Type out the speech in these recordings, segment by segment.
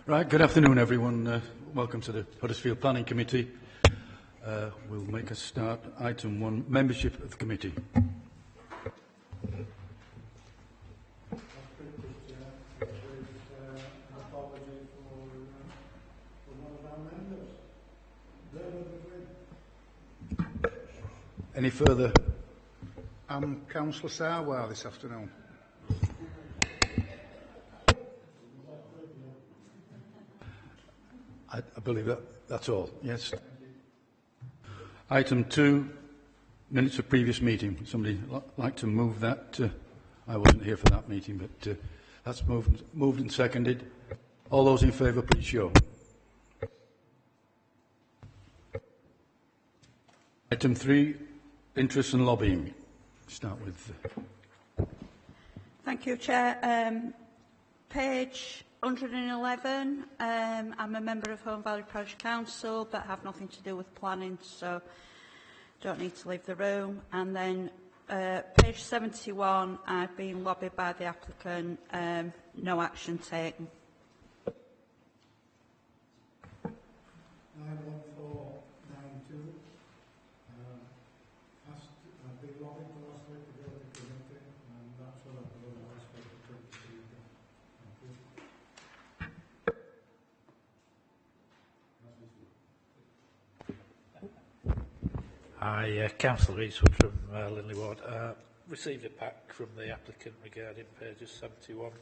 Right, good afternoon everyone. Welcome to the Huddersfield Planning Committee. We'll make a start. Item 1, membership of the committee. Any further? I'm Councillor Sarwar this afternoon. I believe that's all. Yes. Item 2, minutes of previous meeting. Somebody like to move that? I wasn't here for that meeting, but that's moved and seconded. All those in favour, please show. Item 3, interest and lobbying. Start with. Thank you, Chair. Page 111. I'm a member of Home Valley Parish Council, but have nothing to do with planning, so don't need to leave the room. And then page 71, I've been lobbied by the applicant. No action taken. 91492. I've been lobbying for last week to go to the committee, and that's what I've done last week to the procedure. Hi, Councillor Eastwood from Linley Ward. Received a pack from the applicant regarding pages 71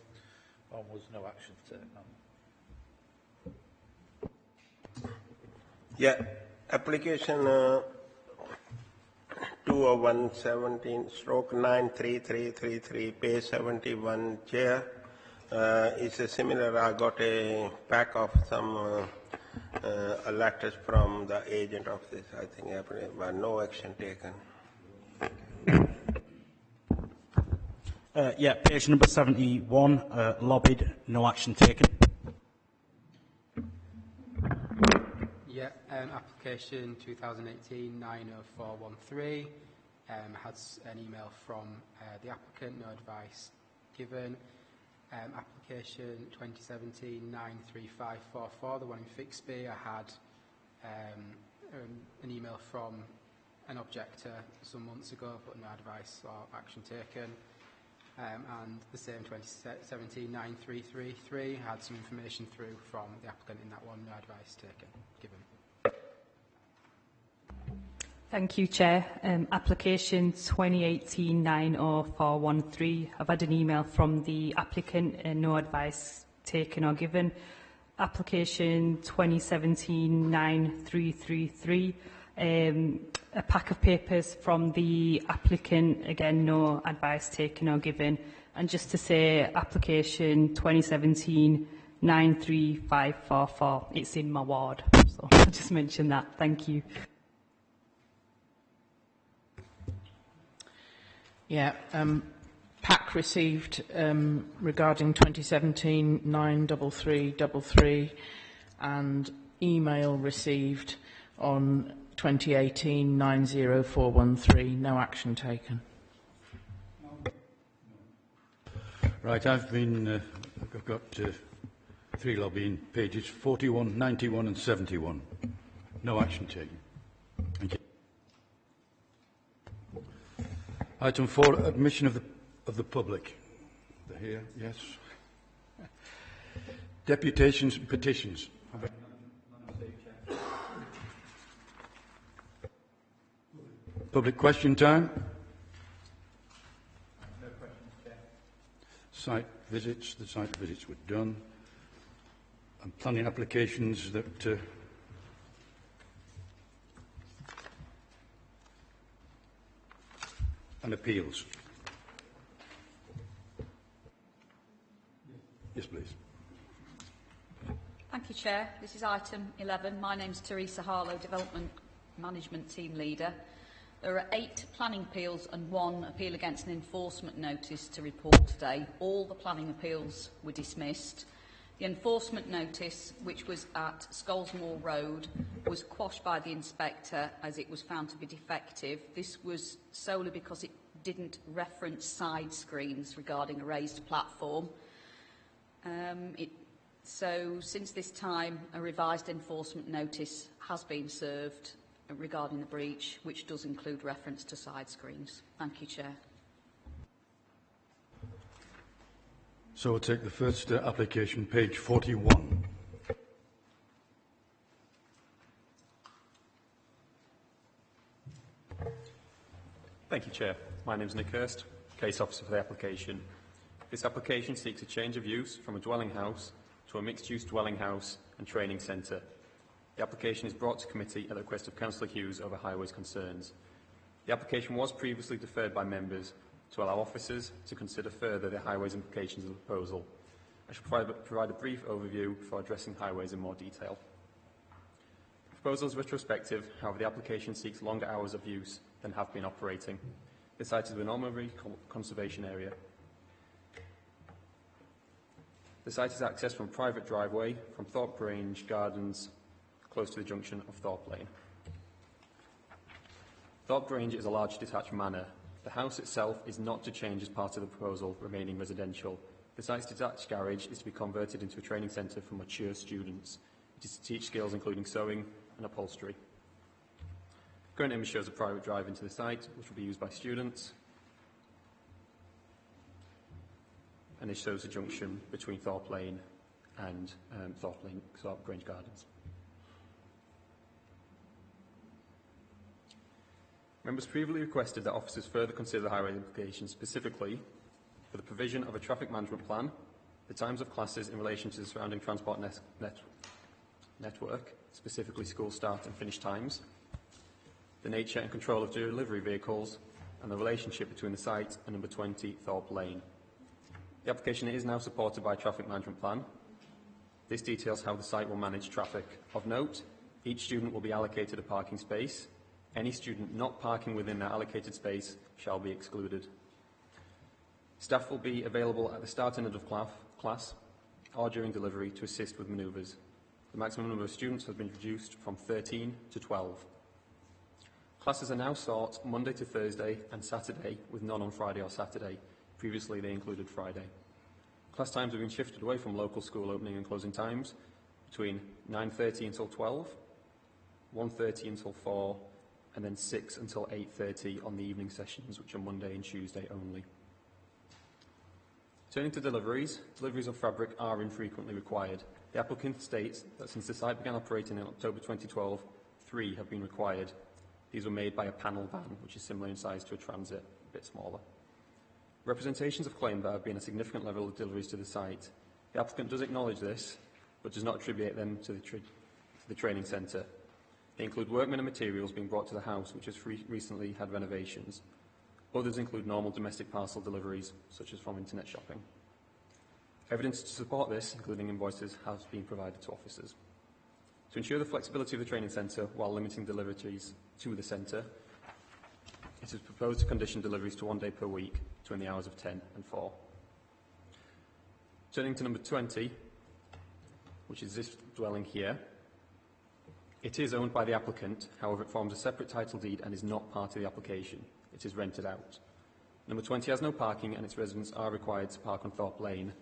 onwards, no action taken on. Yeah, application 20117/93333, page 71, Chair. It's a similar. I got a pack of some letters from the agent of this, I think, but no action taken. Yeah, page number 71, lobbied, no action taken. Yeah, application 2018-90413, had an email from the applicant, no advice given. Application 2017-93544, the one in Fixby, I had an email from an objector some months ago, but no advice or action taken. And the same 2017-9333, had some information through from the applicant in that one, no advice given. Thank you, Chair. Application 2018-90413. I've had an email from the applicant and no advice taken or given. Application 2017-9333. A pack of papers from the applicant, again, no advice taken or given. And just to say, application 2017-93544. It's in my ward, so I'll just mention that. Thank you. Yeah, pack received regarding 2017-93333 and email received on 2018-90413. No action taken. Right, I've got 3 lobbying pages, 41, 91 and 71. No action taken. Thank you. Item 4, admission of the public. They're here, yes. Deputations and petitions. Public question time. No questions, Chair. Site visits. The site visits were done. And planning applications that and appeals. Yes, please. Thank you, Chair. This is item 11. My name's Teresa Harlow, Development Management Team Leader. There are 8 planning appeals and 1 appeal against an enforcement notice to report today. All the planning appeals were dismissed. The enforcement notice, which was at Scolesmore Road, was quashed by the inspector as it was found to be defective. This was solely because it didn't reference side screens regarding a raised platform. It So since this time, a revised enforcement notice has been served regarding the breach, which does include reference to side screens. Thank you, Chair. So we'll take the first application, page 41. Thank you, Chair. My name is Nick Hurst, Case Officer for the application. This application seeks a change of use from a dwelling house to a mixed-use dwelling house and training centre. The application is brought to committee at the request of Councillor Hughes over highways concerns. The application was previously deferred by members to allow officers to consider further the highways implications of the proposal. I shall provide a brief overview before addressing highways in more detail. The proposal is retrospective, however the application seeks longer hours of use than have been operating. The site is within Ormery Conservation Area. The site is accessed from a private driveway from Thorpe Grange Gardens, close to the junction of Thorpe Lane. Thorpe Grange is a large detached manor. The house itself is not to change as part of the proposal, remaining residential. The site's detached garage is to be converted into a training centre for mature students. It is to teach skills including sewing and upholstery. The current image shows a private drive into the site, which will be used by students. And this shows the junction between Thorpe Lane and Thorpe Grange Gardens. Members previously requested that officers further consider the highway implications, specifically for the provision of a traffic management plan, the times of classes in relation to the surrounding transport network, specifically school start and finish times, the nature and control of delivery vehicles, and the relationship between the site and number 20 Thorpe Lane. The application is now supported by a traffic management plan. This details how the site will manage traffic. Of note, each student will be allocated a parking space. Any student not parking within their allocated space shall be excluded. Staff will be available at the start and end of class or during delivery to assist with manoeuvres. The maximum number of students has been reduced from 13 to 12. Classes are now taught Monday to Thursday and Saturday, with none on Friday or Saturday. Previously, they included Friday. Class times have been shifted away from local school opening and closing times between 9:30 until 12, 1:30 until 4, and then 6 until 8:30 on the evening sessions, which are Monday and Tuesday only. Turning to deliveries, deliveries of fabric are infrequently required. The applicant states that since the site began operating in October 2012, 3 have been required. These were made by a panel van, which is similar in size to a transit, a bit smaller. Representations have claimed there have been a significant level of deliveries to the site. The applicant does acknowledge this, but does not attribute them to the training centre. They include workmen and materials being brought to the house, which has recently had renovations. Others include normal domestic parcel deliveries, such as from internet shopping. Evidence to support this, including invoices, has been provided to officers. To ensure the flexibility of the training centre while limiting deliveries to the centre, it is proposed to condition deliveries to 1 day per week between the hours of 10 and 4. Turning to number 20, which is this dwelling here. It is owned by the applicant, however it forms a separate title deed and is not part of the application. It is rented out. Number 20 has no parking and its residents are required to park on Thorpe Lane,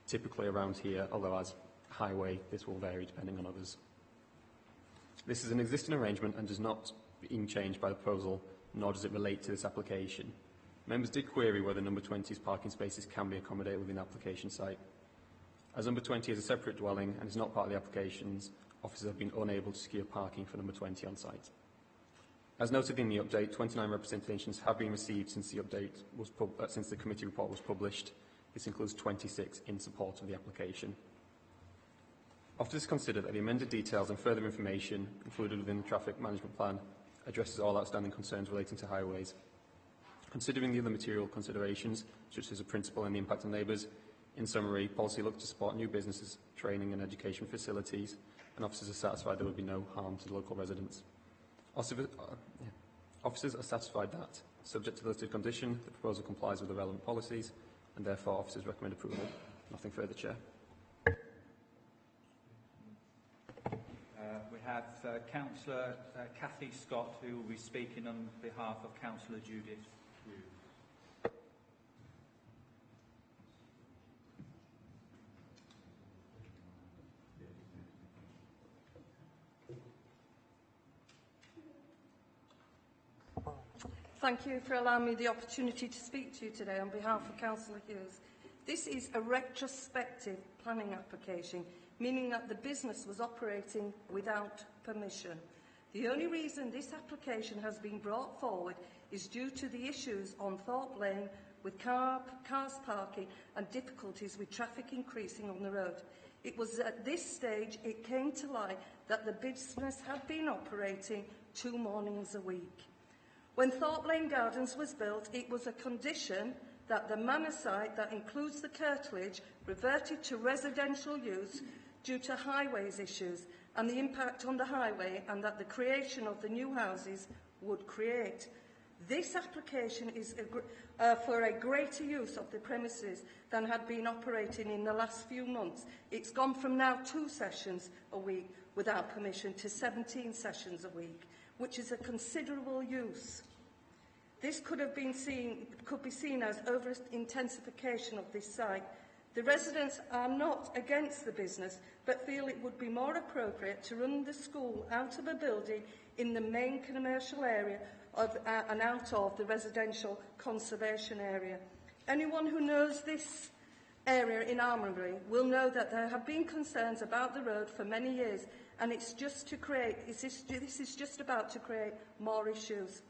typically around here, although as highway this will vary depending on others. This is an existing arrangement and does not being changed by the proposal, nor does it relate to this application. Members did query whether number 20's parking spaces can be accommodated within the application site. As number 20 is a separate dwelling and is not part of the applications, officers have been unable to secure parking for number 20 on site. As noted in the update, 29 representations have been received since the committee report was published. This includes 26 in support of the application. Officers consider that the amended details and further information included within the traffic management plan addresses all outstanding concerns relating to highways. Considering the other material considerations, such as the principle and the impact on neighbours, in summary, policy looks to support new businesses, training and education facilities, and officers are satisfied there will be no harm to the local residents. Officers are satisfied that, subject to the listed condition, the proposal complies with the relevant policies, and therefore officers recommend approval. Nothing further, Chair. We have Councillor Cathy Scott, who will be speaking on behalf of Councillor Judith Hughes. Thank you for allowing me the opportunity to speak to you today on behalf of Councillor Hughes. This is a retrospective planning application, meaning that the business was operating without permission. The only reason this application has been brought forward is due to the issues on Thorpe Lane with cars parking and difficulties with traffic increasing on the road. It was at this stage it came to light that the business had been operating 2 mornings a week. When Thorpe Lane Gardens was built, it was a condition that the manor site that includes the Kirklees reverted to residential use due to highways issues and the impact on the highway, and that the creation of the new houses would create. This application is for a greater use of the premises than had been operating in the last few months. It's gone from now 2 sessions a week without permission to 17 sessions a week, which is a considerable use. This could be seen as over-intensification of this site. The residents are not against the business, but feel it would be more appropriate to run the school out of a building in the main commercial area and out of the residential conservation area. Anyone who knows this area in Almonbury will know that there have been concerns about the road for many years, and this is just about to create more issues.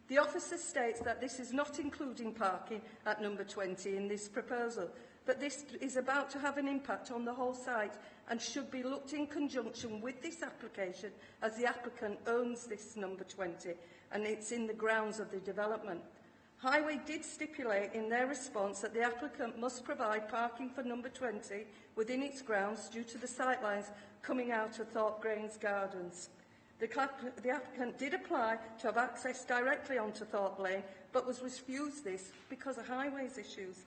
The officer states that this is not including parking at number 20 in this proposal, but this is about to have an impact on the whole site and should be looked in conjunction with this application, as the applicant owns this number 20 and it's in the grounds of the development. Highway did stipulate in their response that the applicant must provide parking for number 20 within its grounds due to the sightlines coming out of Thorpe Grange Gardens. The applicant did apply to have access directly onto Thorpe Lane, but was refused this because of highways issues.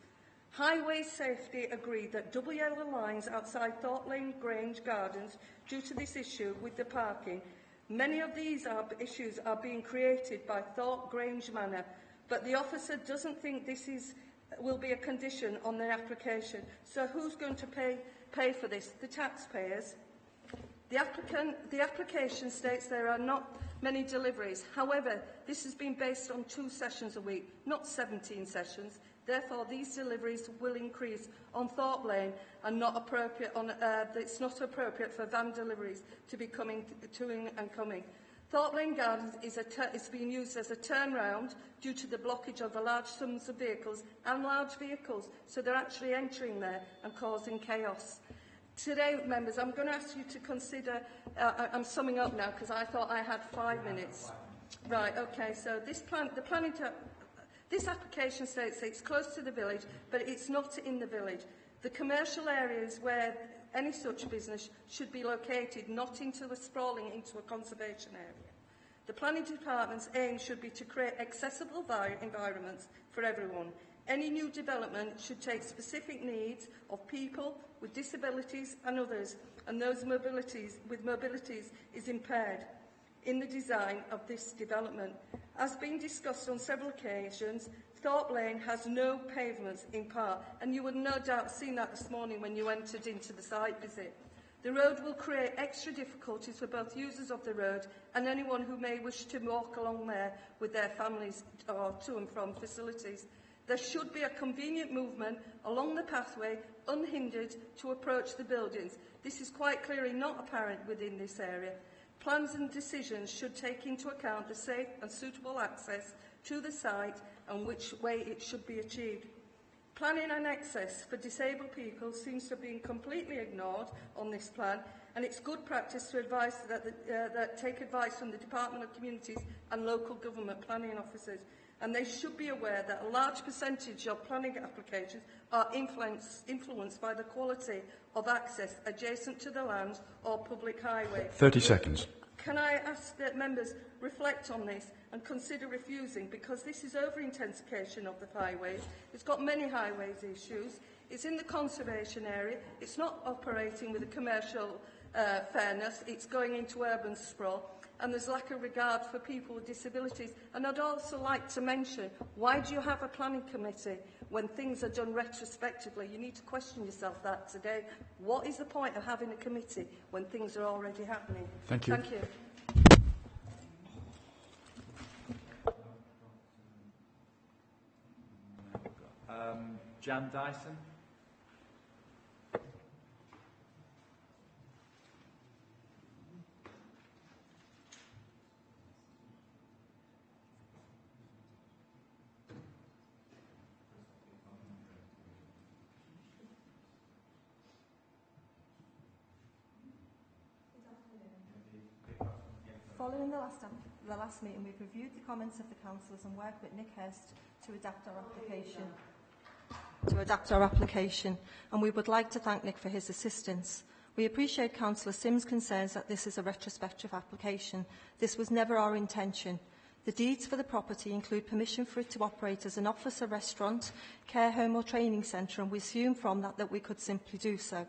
Highway Safety agreed that double yellow lines outside Thorpe Lane Grange Gardens due to this issue with the parking. Many of these issues are being created by Thorpe Grange Manor, but the officer doesn't think this will be a condition on the application. So who's going to pay for this? The taxpayers. The application states there are not many deliveries. However, this has been based on 2 sessions a week, not 17 sessions. Therefore, these deliveries will increase on Thorpe Lane and it's not appropriate for van deliveries to be coming to and coming. Thorpe Lane Gardens is being used as a turnaround due to the blockage of the large sums of vehicles and large vehicles, so they're actually entering there and causing chaos. Today, members, I'm going to ask you to consider, I'm summing up now because I thought I had 5 minutes. Right, okay, so this application states it's close to the village, but it's not in the village. The commercial areas where any such business should be located, not sprawling into a conservation area. The planning department's aim should be to create accessible environments for everyone. Any new development should take specific needs of people with disabilities and others, and those with mobilities is impaired in the design of this development. As been discussed on several occasions, Thorpe Lane has no pavements in part, and you would no doubt seen that this morning when you entered into the site visit. The road will create extra difficulties for both users of the road and anyone who may wish to walk along there with their families or to and from facilities. There should be a convenient movement along the pathway, unhindered, to approach the buildings. This is quite clearly not apparent within this area. Plans and decisions should take into account the safe and suitable access to the site and which way it should be achieved. Planning and access for disabled people seems to have been completely ignored on this plan, and it's good practice to advise that take advice from the Department of Communities and local government planning officers. And they should be aware that a large percentage of planning applications are influenced by the quality of access adjacent to the land or public highway. 30 seconds. Can I ask that members reflect on this and consider refusing, because this is over-intensification of the highways. It's got many highways issues. It's in the conservation area. It's not operating with a commercial fairness. It's going into urban sprawl. And there's lack of regard for people with disabilities. And I'd also like to mention, why do you have a planning committee when things are done retrospectively? You need to question yourself that today. What is the point of having a committee when things are already happening? Thank you. Thank you. Jan Dyson. Following the last meeting, we've reviewed the comments of the councillors and worked with Nick Hurst to adapt our application, and we would like to thank Nick for his assistance. We appreciate Councillor Sims' concerns that this is a retrospective application. This was never our intention. The deeds for the property include permission for it to operate as an office, a restaurant, care home or training centre, and we assume from that we could simply do so.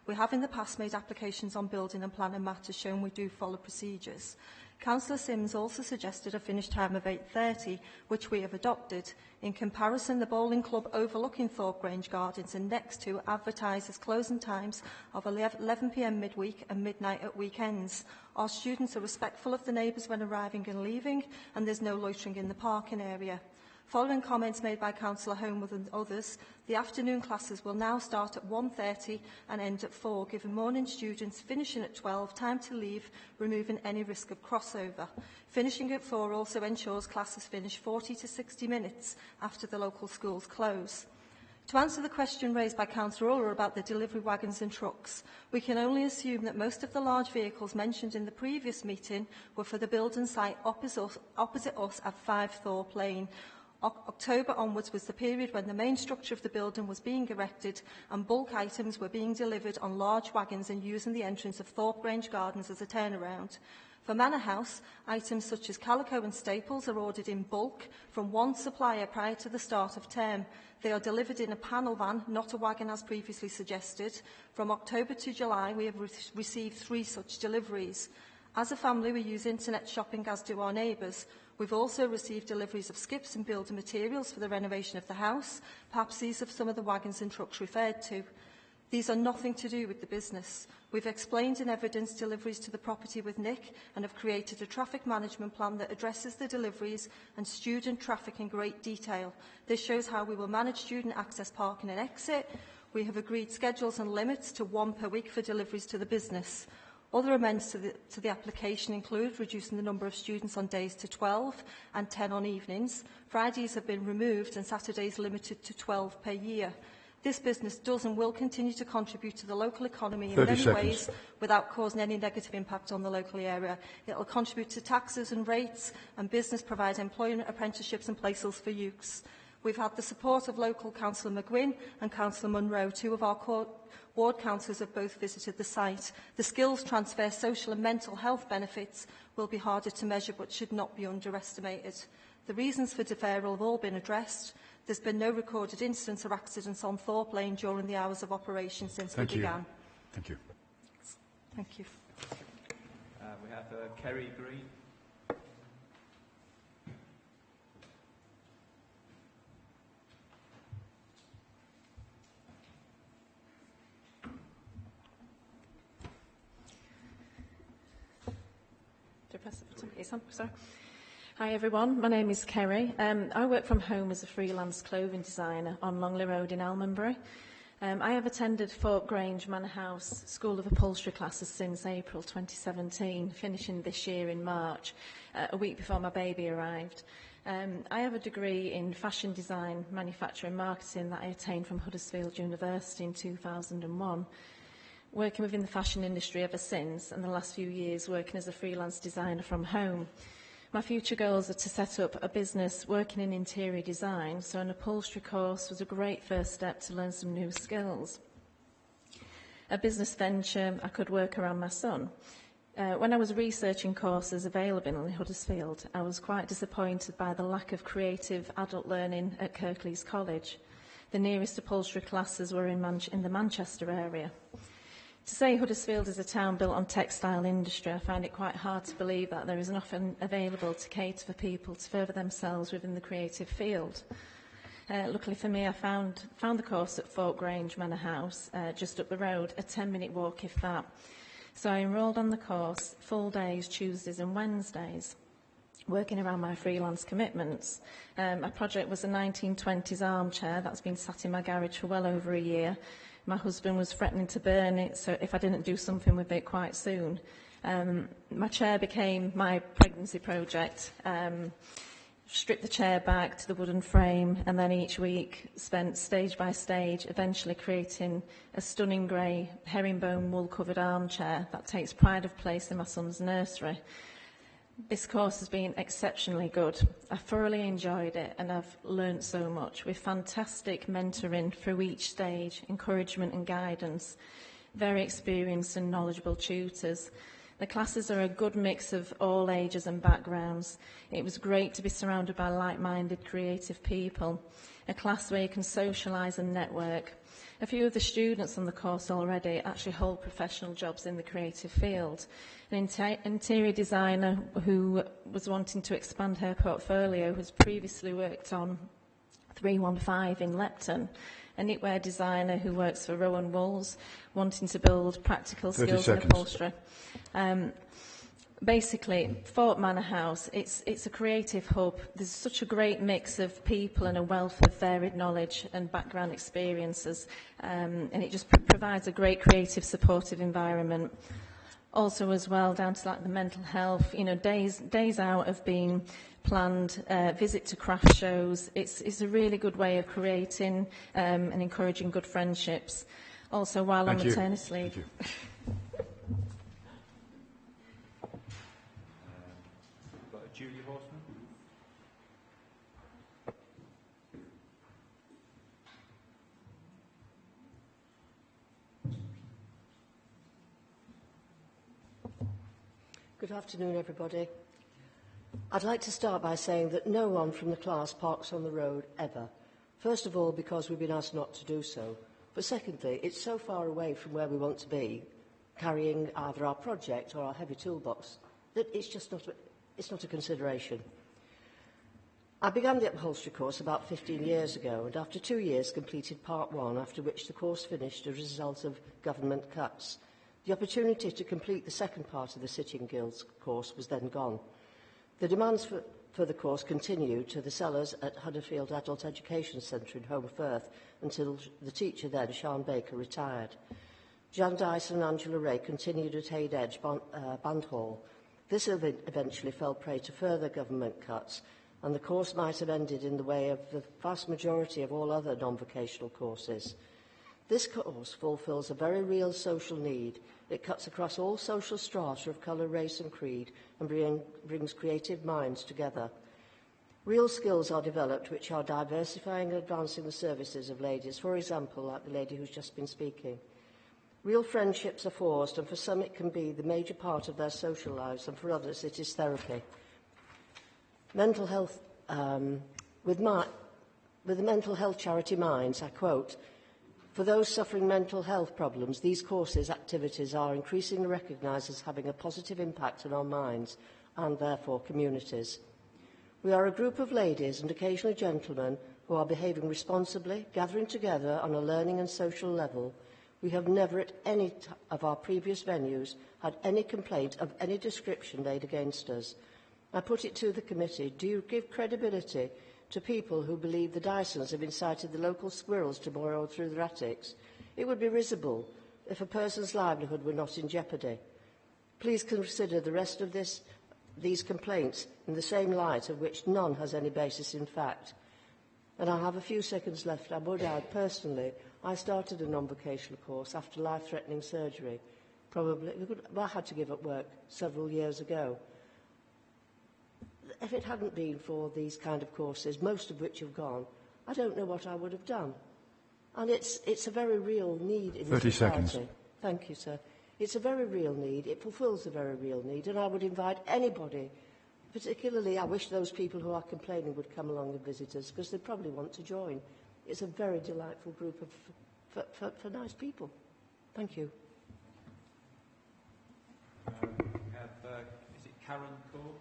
We have in the past made applications on building and planning matters showing we do follow procedures. Councillor Sims also suggested a finish time of 8:30, which we have adopted. In comparison, the bowling club overlooking Thorpe Grange Gardens and next to advertises closing times of 11 p.m. midweek and midnight at weekends. Our students are respectful of the neighbours when arriving and leaving, and there's no loitering in the parking area. Following comments made by Councillor Homewood and others, the afternoon classes will now start at 1:30 and end at 4, giving morning students finishing at 12 time to leave, removing any risk of crossover. Finishing at 4 also ensures classes finish 40 to 60 minutes after the local schools close. To answer the question raised by Councillor Uller about the delivery wagons and trucks, we can only assume that most of the large vehicles mentioned in the previous meeting were for the building site opposite us at 5 Thorpe Lane. October onwards was the period when the main structure of the building was being erected and bulk items were being delivered on large wagons and using the entrance of Thorpe Grange Gardens as a turnaround. For Manor House, items such as calico and staples are ordered in bulk from one supplier prior to the start of term. They are delivered in a panel van, not a wagon as previously suggested. From October to July, we have received 3 such deliveries. As a family, we use internet shopping, as do our neighbours. We've also received deliveries of skips and building materials for the renovation of the house. Perhaps these are some of the wagons and trucks referred to. These are nothing to do with the business. We've explained and evidenced deliveries to the property with Nick and have created a traffic management plan that addresses the deliveries and student traffic in great detail. This shows how we will manage student access, parking and exit. We have agreed schedules and limits to 1 per week for deliveries to the business. Other amendments to the application include reducing the number of students on days to 12 and 10 on evenings. Fridays have been removed and Saturdays limited to 12 per year. This business does and will continue to contribute to the local economy in many ways without causing any negative impact on the local area. It will contribute to taxes and rates, and business provide employment, apprenticeships and places for youths. We've had the support of local Councillor McGuinn and Councillor Munro. 2 of our ward councillors have both visited the site. The skills transfer, social and mental health benefits will be harder to measure but should not be underestimated. The reasons for deferral have all been addressed. There's been no recorded incidents or accidents on Thorpe Lane during the hours of operation since we began. Thank you. Thank you. We have Kerry Green. Hi everyone, my name is Kerry. I work from home as a freelance clothing designer on Longley Road in Elmanbury. I have attended Thorpe Grange Manor House School of Upholstery classes since April 2017, finishing this year in March, a week before my baby arrived. I have a degree in fashion design, manufacturing, marketing that I attained from Huddersfield University in 2001. Working within the fashion industry ever since, and the last few years working as a freelance designer from home. My future goals are to set up a business working in interior design, so an upholstery course was a great first step to learn some new skills. A business venture, I could work around my son. When I was researching courses available in Huddersfield, I was quite disappointed by the lack of creative adult learning at Kirklees College. The nearest upholstery classes were in the Manchester area. To say Huddersfield is a town built on textile industry, I find it quite hard to believe that there is enough available to cater for people to further themselves within the creative field. Luckily for me, I found the course at Thorpe Grange Manor House, just up the road, a 10-minute walk if that. So I enrolled on the course, full days, Tuesdays and Wednesdays. working around my freelance commitments. My project was a 1920s armchair that's been sat in my garage for well over a year. My husband was threatening to burn it, so if I didn't do something with it quite soon. My chair became my pregnancy project. Stripped the chair back to the wooden frame, and then each week spent stage by stage, eventually creating a stunning grey herringbone wool-covered armchair that takes pride of place in my son's nursery. This course has been exceptionally good. I thoroughly enjoyed it, and I've learnt so much, with fantastic mentoring through each stage, encouragement and guidance, very experienced and knowledgeable tutors. The classes are a good mix of all ages and backgrounds. It was great to be surrounded by like-minded, creative people, a class where you can socialise and network. A few of the students on the course already actually hold professional jobs in the creative field. An interior designer who was wanting to expand her portfolio has previously worked on 315 in Lepton. A knitwear designer who works for Rowan Wools, wanting to build practical skills in upholstery. Basically, Fort Manor House, it's a creative hub. There's such a great mix of people and a wealth of varied knowledge and background experiences, and it just provides a great creative, supportive environment. Also, as well, down to like the mental health, you know, days out of being planned, visit to craft shows. It's a really good way of creating and encouraging good friendships. Also, while on maternity leave. Julie Horseman. Good afternoon, everybody. I'd like to start by saying that no one from the class parks on the road ever. First of all, because we've been asked not to do so. But secondly, it's so far away from where we want to be, carrying either our project or our heavy toolbox, that it's just not a consideration. I began the upholstery course about 15 years ago, and after 2 years completed part 1, after which the course finished as a result of government cuts. The opportunity to complete the second part of the Sitting Guilds course was then gone. The demands for the course continued to the Cellars at Huddersfield Adult Education Centre in Home Firth until the teacher then, Sian Baker, retired. Jan Dyson and Angela Ray continued at Haid Edge Band Hall. This eventually fell prey to further government cuts, and the course might have ended in the way of the vast majority of all other non-vocational courses. This course fulfills a very real social need. It cuts across all social strata of colour, race and creed and brings creative minds together. Real skills are developed which are diversifying and advancing the services of ladies, for example, like the lady who's just been speaking. Real friendships are forged, and for some it can be the major part of their social lives, and for others it is therapy. Mental health, with the mental health charity Minds, I quote, "For those suffering mental health problems, these courses, activities are increasingly recognised as having a positive impact on our minds and therefore communities. We are a group of ladies and occasionally gentlemen who are behaving responsibly, gathering together on a learning and social level. We have never at any of our previous venues had any complaint of any description laid against us. I put it to the committee, do you give credibility to people who believe the Dysons have incited the local squirrels to burrow through their attics? It would be risible if a person's livelihood were not in jeopardy. Please consider the rest of these complaints in the same light of which none has any basis in fact." And I have a few seconds left. I would add, personally, I started a non-vocational course after life-threatening surgery. I had to give up work several years ago. If it hadn't been for these kind of courses, most of which have gone, I don't know what I would have done. And it's a very real need in the society. 30 seconds. Thank you, sir. It's a very real need. It fulfills a very real need, and I would invite anybody, particularly I wish those people who are complaining would come along and visit us, because they probably want to join. It's a very delightful group of for nice people. Thank you. We have, is it Karen Cole?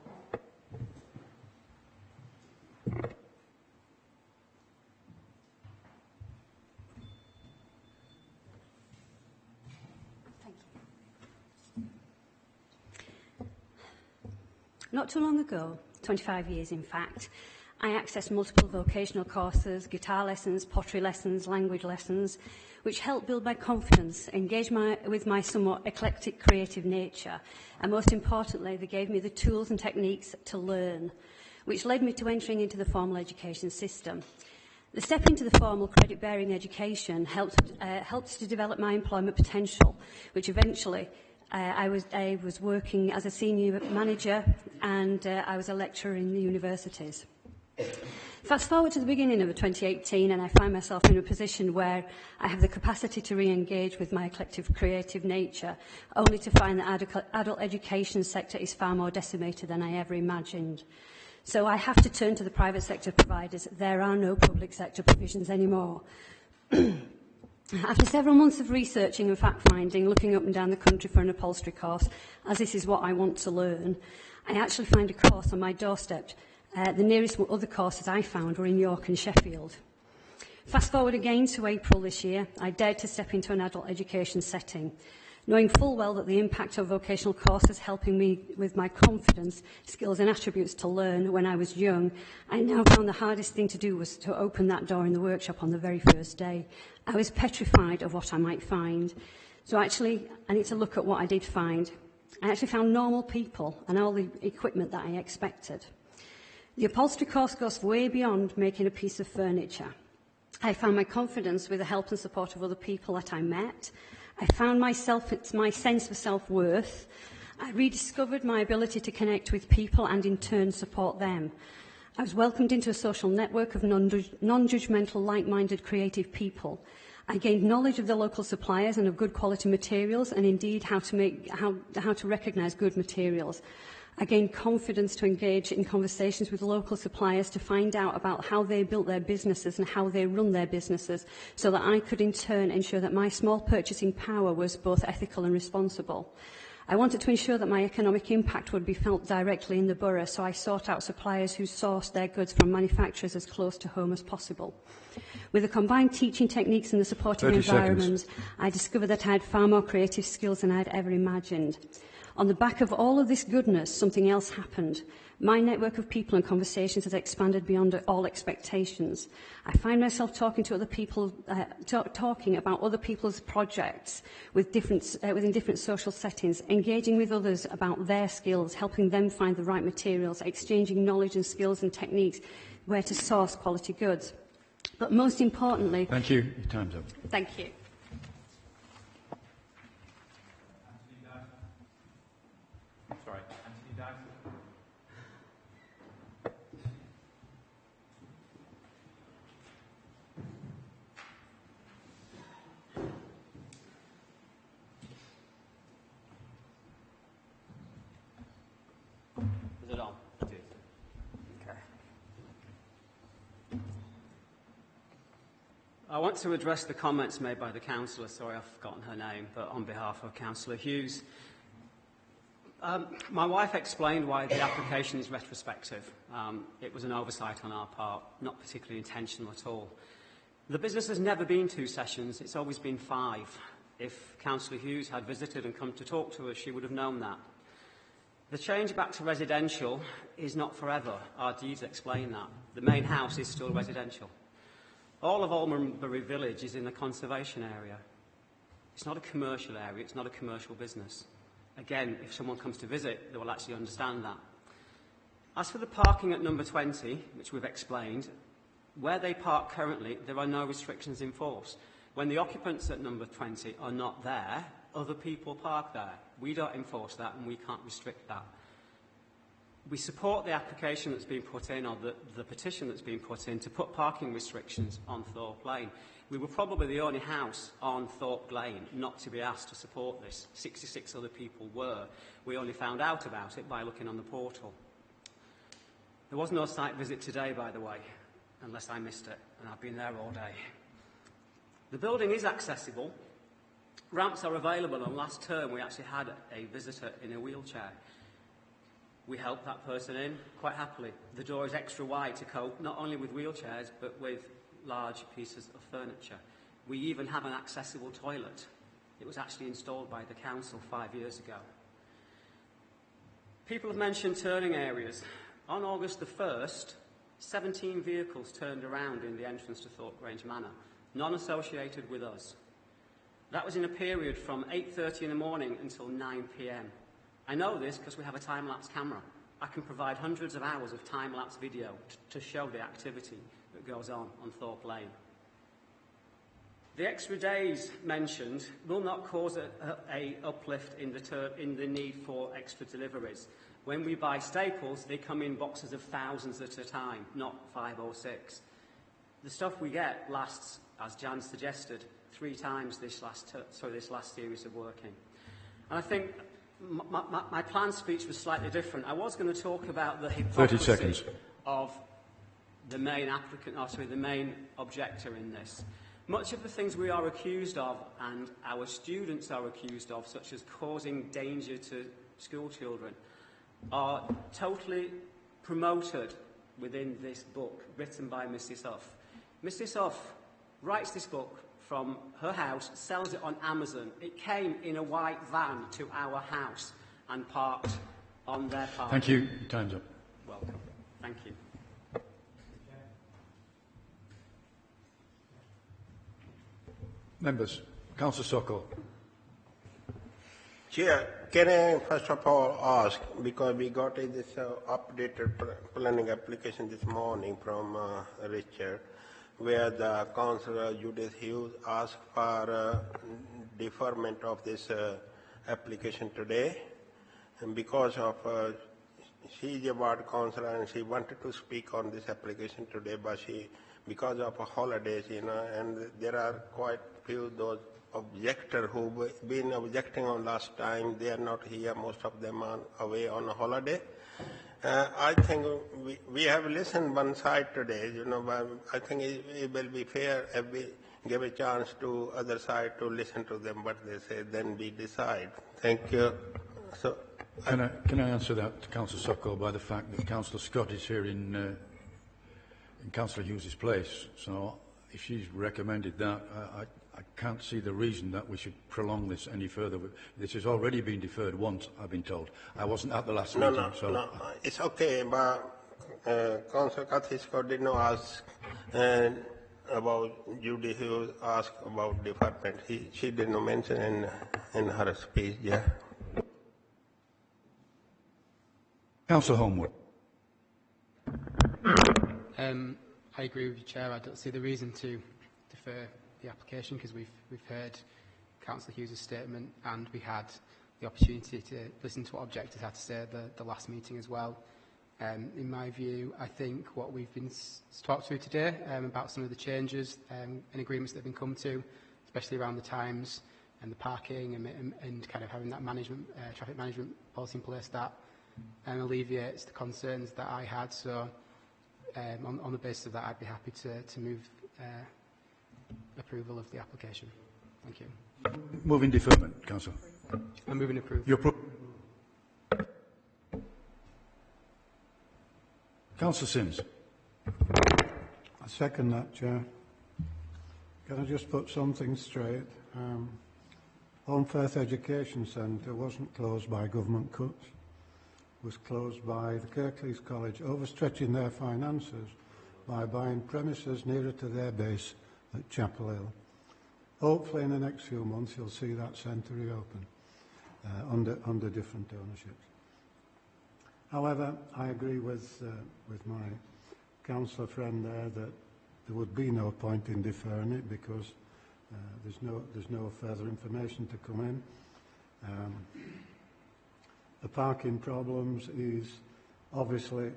Not too long ago, 25 years in fact. I accessed multiple vocational courses, guitar lessons, pottery lessons, language lessons, which helped build my confidence, engage with my somewhat eclectic creative nature, and most importantly, they gave me the tools and techniques to learn, which led me to entering into the formal education system. The step into the formal credit-bearing education helped to develop my employment potential, which eventually I was working as a senior manager and I was a lecturer in the universities. Fast forward to the beginning of 2018 and I find myself in a position where I have the capacity to re-engage with my eclectic creative nature, only to find that adult education sector is far more decimated than I ever imagined. So I have to turn to the private sector providers. There are no public sector provisions anymore. After several months of researching and fact-finding, looking up and down the country for an upholstery course, as this is what I want to learn, I actually find a course on my doorstep. The nearest other courses I found were in York and Sheffield. Fast forward again to April this year, I dared to step into an adult education setting, knowing full well that the impact of vocational courses helping me with my confidence, skills and attributes to learn when I was young. I now found the hardest thing to do was to open that door in the workshop on the very first day. I was petrified of what I might find. So actually, I need to look at what I did find. I actually found normal people and all the equipment that I expected. The upholstery course goes way beyond making a piece of furniture. I found my confidence with the help and support of other people that I met. I found my sense of self-worth. I rediscovered my ability to connect with people and in turn support them. I was welcomed into a social network of non-judgmental, like-minded creative people. I gained knowledge of the local suppliers and of good quality materials and indeed how to recognise good materials. I gained confidence to engage in conversations with local suppliers to find out about how they built their businesses and how they run their businesses so that I could in turn ensure that my small purchasing power was both ethical and responsible. I wanted to ensure that my economic impact would be felt directly in the borough, so I sought out suppliers who sourced their goods from manufacturers as close to home as possible. With the combined teaching techniques and the supporting environment, I discovered that I had far more creative skills than I had ever imagined. On the back of all of this goodness, something else happened. My network of people and conversations has expanded beyond all expectations. I find myself talking to other people, talking about other people's projects within different social settings, engaging with others about their skills, helping them find the right materials, exchanging knowledge and skills and techniques where to source quality goods. But most importantly... Thank you. Your time's up. Thank you. Is it on? It is. Okay. I want to address the comments made by the councillor. Sorry, I've forgotten her name, but on behalf of Councillor Hughes. My wife explained why the application is retrospective. It was an oversight on our part, not particularly intentional at all. The business has never been 2 sessions, it's always been 5. If Councillor Hughes had visited and come to talk to us, she would have known that. The change back to residential is not forever. Our deeds explain that. The main house is still residential. All of Almonbury Village is in the conservation area. It's not a commercial area, it's not a commercial business. Again, if someone comes to visit, they will actually understand that. As for the parking at number 20, which we've explained, where they park currently, there are no restrictions in force. When the occupants at number 20 are not there, other people park there. We don't enforce that and we can't restrict that. We support the application that's been put in, or the petition that's been put in, to put parking restrictions on Thorpe Lane. We were probably the only house on Thorpe Lane not to be asked to support this. 66 other people were. We only found out about it by looking on the portal. There was no site visit today, by the way, unless I missed it, and I've been there all day. The building is accessible. Ramps are available, and last term we actually had a visitor in a wheelchair. We helped that person in quite happily. The door is extra wide to cope not only with wheelchairs but with large pieces of furniture. We even have an accessible toilet. It was actually installed by the council 5 years ago. People have mentioned turning areas. On August the 1st, 17 vehicles turned around in the entrance to Thorpe Grange Manor, none associated with us. That was in a period from 8:30 in the morning until 9 p.m. I know this because we have a time-lapse camera. I can provide hundreds of hours of time-lapse video to show the activity that goes on Thorpe Lane. The extra days mentioned will not cause a uplift in the need for extra deliveries. When we buy staples, they come in boxes of thousands at a time, not 5 or 6. The stuff we get lasts, as Jan suggested, 3 times this last series of working. And I think my planned speech was slightly different. I was going to talk about the hypocrisy of the main applicant, the main objector in this. Much of the things we are accused of and our students are accused of, such as causing danger to school children, are totally promoted within this book written by Mrs. Huff. Mrs. Huff writes this book from her house, sells it on Amazon. It came in a white van to our house and parked on their park. Thank you. Your time's up. Welcome. Thank you. Members, Councillor Sokol. Chair, can I first of all ask, because we got this updated planning application this morning from Richard, where the Councillor Judith Hughes asked for deferment of this application today, and because of she is a ward councillor and she wanted to speak on this application today, but because of holidays, and there are quite few those objectors who've been objecting on last time. They are not here. Most of them are away on a holiday. I think we have listened one side today, but I think it will be fair if we give a chance to other side to listen to them what they say, then we decide. Thank you. So, Can I answer that to Councillor Sokol by the fact that Councillor Scott is here in Councillor Hughes' place? So if she's recommended that, I can't see the reason that we should prolong this any further. This has already been deferred once, I've been told. I wasn't at the last meeting. No, it's okay, but Councillor Cathy Scott did not ask about Judy Hughes, asked about deferment. She did not mention in her speech, yeah. Councillor Homewood. I agree with you, Chair. I don't see the reason to defer the application because we've heard Councillor Hughes' statement and we had the opportunity to listen to what objectors had to say at the last meeting as well. In my view, I think what we've been talked through today about some of the changes and agreements that have been come to, especially around the times and the parking and kind of having that traffic management policy in place, that alleviates the concerns that I had. So on the basis of that, I'd be happy to move approval of the application. Thank you. Moving deferment, Councillor. I'm moving approval. Councillor Sims. I second that, Chair. Can I just put something straight? Home Firth Education Centre wasn't closed by government cuts. It was closed by the Kirklees College overstretching their finances by buying premises nearer to their base at Chapel Hill. Hopefully in the next few months you'll see that centre reopen under different ownerships. However, I agree with my councillor friend there that there would be no point in deferring it because there's no further information to come in. The parking problems is obviously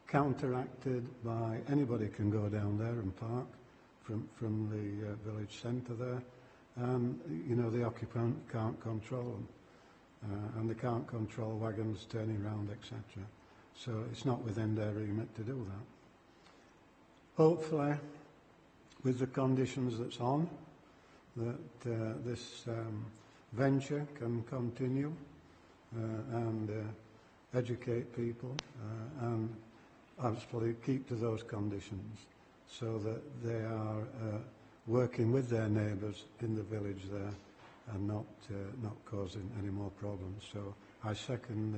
counteracted by anybody can go down there and park from the village centre there, and the occupant can't control them, and they can't control wagons turning round, etc. So it's not within their remit to do that. Hopefully, with the conditions that's on, that this venture can continue and educate people and absolutely keep to those conditions so that they are working with their neighbours in the village there and not causing any more problems. So I second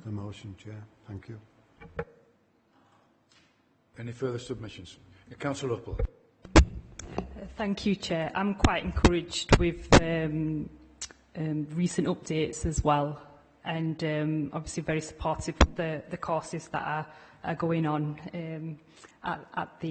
the motion, Chair. Thank you. Any further submissions? Councillor Uppel. Thank you, Chair. I'm quite encouraged with recent updates as well, and obviously very supportive of the courses that are going on at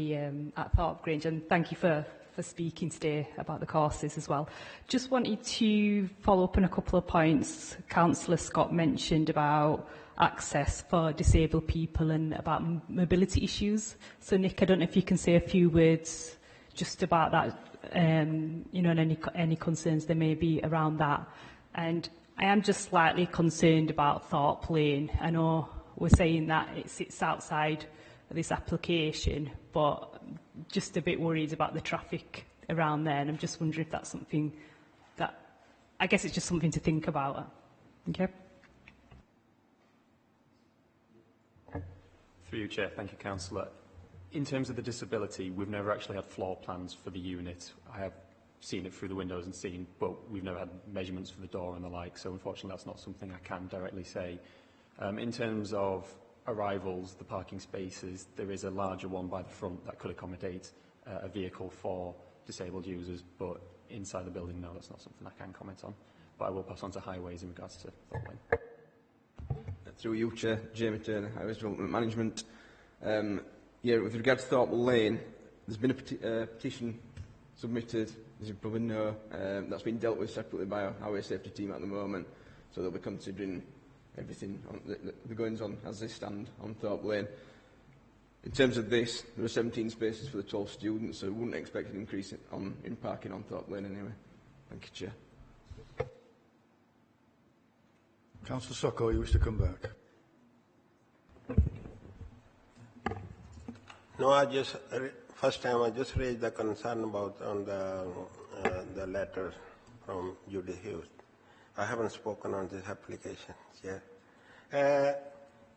Thorpe Grange, and thank you for speaking today about the courses as well. Just wanted to follow up on a couple of points Councillor Scott mentioned about access for disabled people and about mobility issues. So Nick, I don't know if you can say a few words just about that, you know, and any concerns there may be around that. And I am just slightly concerned about Thorpe Lane. I know we're saying that it sits outside this application, but just a bit worried about the traffic around there, and I'm just wondering if that's something that, I guess it's just something to think about. Okay. Through you, Chair. Thank you, Councillor. In terms of the disability, we've never actually had floor plans for the unit. I have seen it through the windows and seen, but we've never had measurements for the door and the like, so unfortunately that's not something I can directly say. In terms of arrivals, the parking spaces, there is a larger one by the front that could accommodate a vehicle for disabled users, but inside the building, no, that's not something I can comment on. But I will pass on to highways in regards to Thorpe Lane. Through you, Chair, Jamie Turner, Highways Development Management. Yeah, with regard to Thorpe Lane, there's been a petition submitted, as you probably know, that's been dealt with separately by our highway safety team at the moment, so they'll be considering everything, on the goings on as they stand on Thorpe Lane. In terms of this, there are 17 spaces for the 12 students, so we wouldn't expect an increase in parking on Thorpe Lane anyway. Thank you, Chair. Councillor Socko, you wish to come back? No, first time I just raised the concern about on the letter from Judy Hughes. I haven't spoken on this application. Yeah.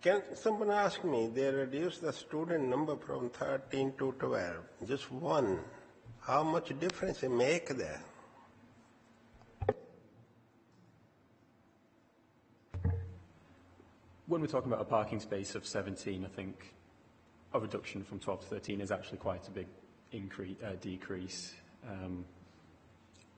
Can someone ask me, they reduced the student number from 13 to 12, just one. How much difference it make there? When we're talking about a parking space of 17, I think a reduction from 12 to 13 is actually quite a big decrease.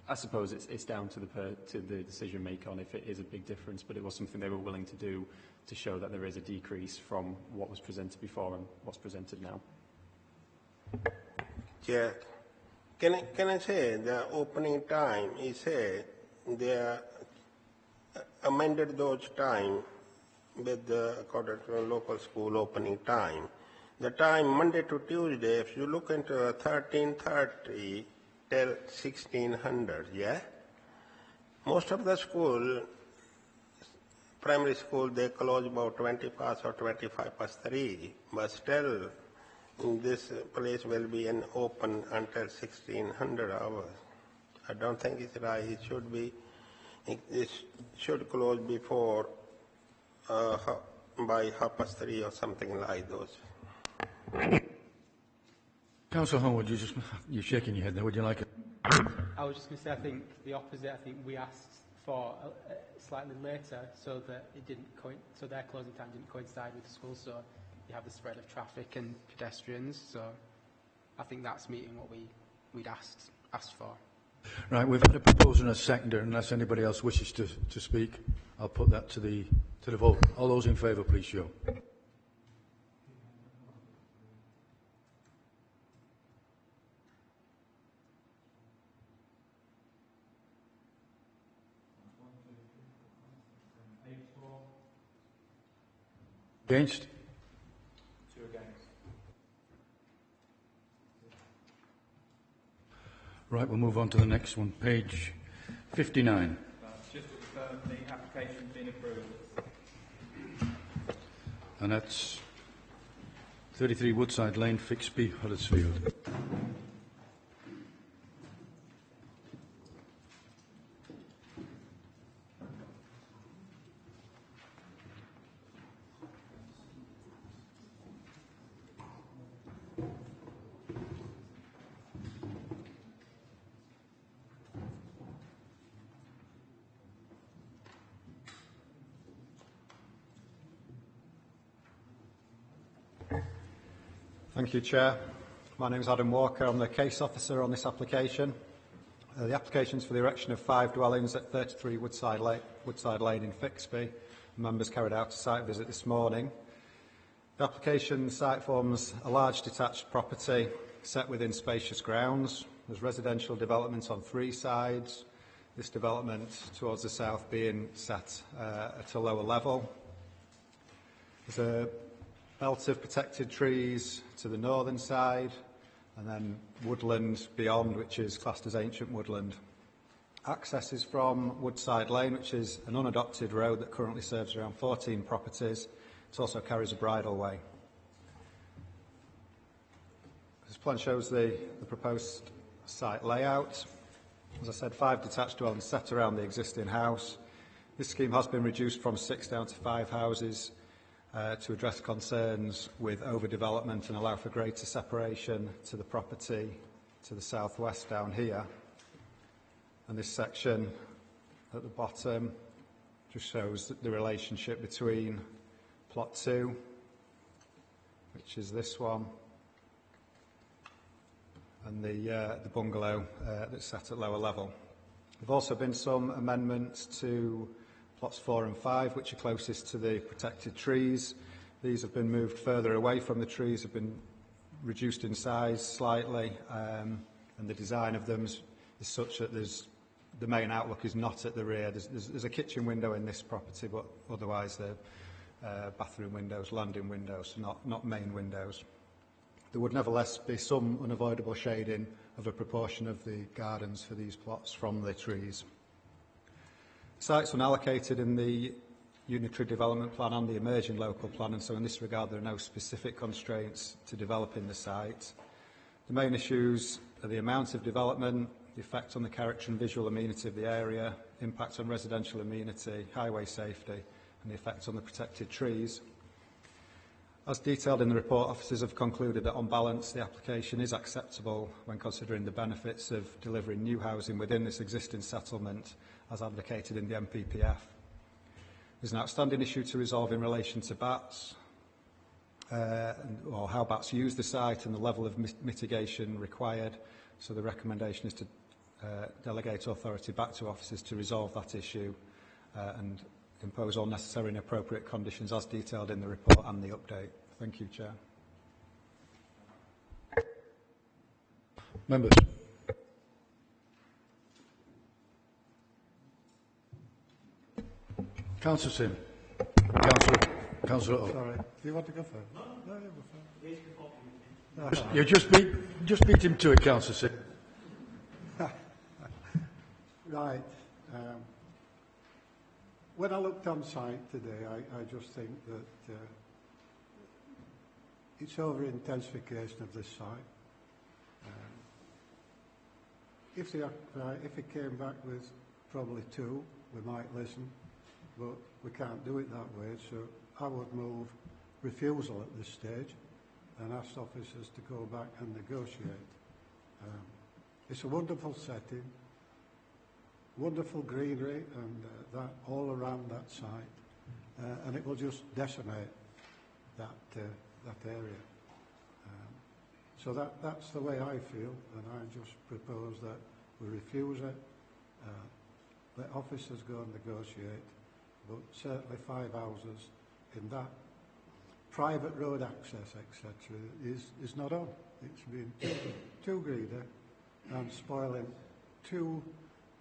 I suppose it's down to the decision maker on if it is a big difference, but it was something they were willing to do to show that there is a decrease from what was presented before and what's presented now. Yeah. Can I say the opening time is they amended those time with according to the local school opening time. The time Monday to Tuesday, if you look into 13:30 till 1600, yeah? Most of the school, primary school, they close about 20 past or 25 past 3, but still this place will be open until 1600 hours. I don't think it's right. It should be, it should close before by 3:30 or something like those. Councillor Horwood, you're shaking your head there. Would you like it? I was just going to say, I think the opposite. I think we asked for slightly later so that it didn't so their closing time didn't coincide with the school, so you have the spread of traffic and pedestrians. So I think that's meeting what we'd asked for. Right, we've had a proposer and a seconder. Unless anybody else wishes to speak, I'll put that to the vote. All those in favour, please show. Against? 2 against. Right, we'll move on to the next one, page 59. Just to confirm the application's been approved. And that's 33 Woodside Lane, Fixby, Huddersfield. Thank you, Chair. My name is Adam Walker. I'm the case officer on this application. The application is for the erection of 5 dwellings at 33 Woodside Lane in Fixby. Members carried out a site visit this morning. The application site forms a large detached property set within spacious grounds. There's residential development on 3 sides. This development towards the south being set at a lower level. There's a belt of protected trees to the northern side, and then woodland beyond, which is classed as ancient woodland. Access is from Woodside Lane, which is an unadopted road that currently serves around 14 properties. It also carries a bridleway. This plan shows the proposed site layout. As I said, 5 detached dwellings set around the existing house. This scheme has been reduced from 6 down to 5 houses to address concerns with overdevelopment and allow for greater separation to the property to the southwest down here. And this section at the bottom just shows the relationship between plot 2, which is this one, and the bungalow that's set at lower level. There have also been some amendments to plots 4 and 5, which are closest to the protected trees. These have been moved further away from the trees, have been reduced in size slightly, and the design of them is such that the main outlook is not at the rear. There's a kitchen window in this property, but otherwise they're bathroom windows, landing windows, not main windows. There would nevertheless be some unavoidable shading of a proportion of the gardens for these plots from the trees. Sites were allocated in the Unitary Development Plan and the Emerging Local Plan, and so in this regard there are no specific constraints to developing the site. The main issues are the amount of development, the effect on the character and visual amenity of the area, impact on residential amenity, highway safety, and the effect on the protected trees. As detailed in the report, officers have concluded that on balance the application is acceptable when considering the benefits of delivering new housing within this existing settlement as advocated in the MPPF. There's an outstanding issue to resolve in relation to bats, or how bats use the site and the level of mitigation required. So the recommendation is to delegate authority back to officers to resolve that issue and impose all necessary and appropriate conditions as detailed in the report and the update. Thank you, Chair. Members. Councillor Sim. Councillor O. Sorry. Do you want to go first? No, you go first. You just beat him to it, Councillor Sim. Right. When I looked on site today, I just think that it's over-intensification of this site. If it came back with probably 2, we might listen, but we can't do it that way, so I would move refusal at this stage and ask officers to go back and negotiate. It's a wonderful setting, wonderful greenery and that all around that site, and it will just decimate that area. So that's the way I feel, and I just propose that we refuse it, let officers go and negotiate, but certainly 5 houses in that private road access, etc., is not on. It's been too greedy and spoiling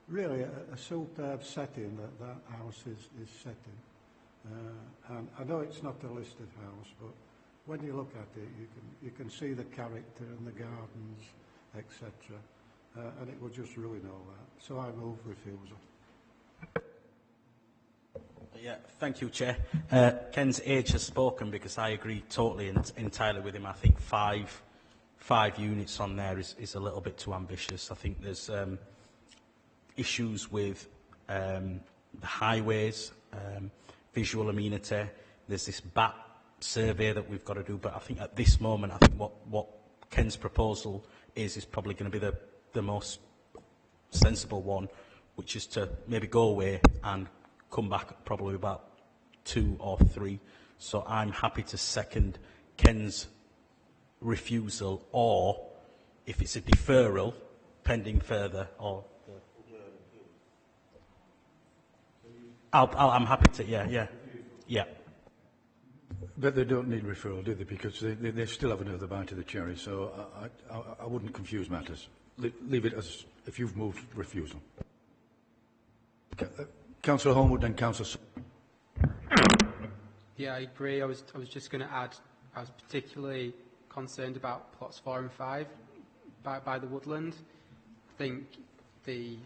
really a superb setting that house is set in. And I know it's not a listed house, but when you look at it, you can see the character and the gardens, etc., and it will just ruin all that. So I move refusal. Yeah, thank you, Chair. Ken's age has spoken because I agree totally and entirely with him. I think five units on there is a little bit too ambitious. I think there's issues with the highways, visual amenity. There's this bat survey that we've got to do, but I think at this moment, I think what Ken's proposal is probably going to be the most sensible one, which is to maybe go away and come back probably about 2 or 3. So I'm happy to second Ken's refusal, or if it's a deferral pending further, or I'm happy to, yeah. But they don't need referral, do they? Because they still have another bite of the cherry, so I wouldn't confuse matters. Leave it as if you've moved refusal. Councillor Homewood and Councillor... Yeah, I agree. I was just going to add, I was particularly concerned about plots 4 and 5 by the woodland. I think the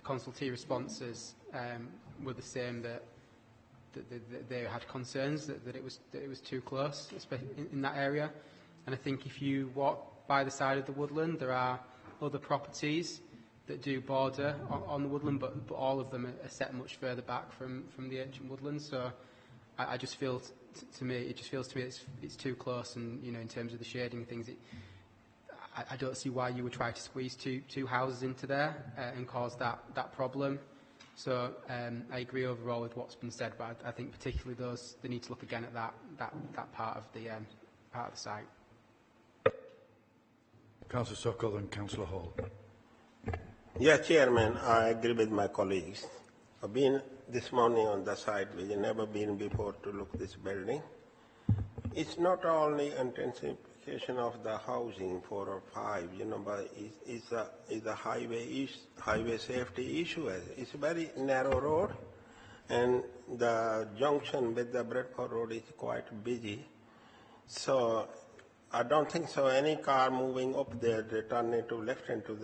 consultee responses were the same, that they had concerns that it was too close, especially in that area. And I think if you walk by the side of the woodland, there are other properties that do border on the woodland, but all of them are set much further back from the ancient woodland. So I just feel, to me, it's too close, and in terms of the shading and things, I don't see why you would try to squeeze two houses into there and cause that problem. So I agree overall with what's been said, but I think particularly they need to look again at that part of the site. Councillor Sokol and Councillor Hall. Yeah, Chairman, I agree with my colleagues. I've been this morning on the site. We've never been before to look at this building. It's not only intensification of the housing 4 or 5, but it's a highway safety issue. It's a very narrow road, and the junction with the Bradford Road is quite busy. So I don't think so. Any car moving up there, they turn into left into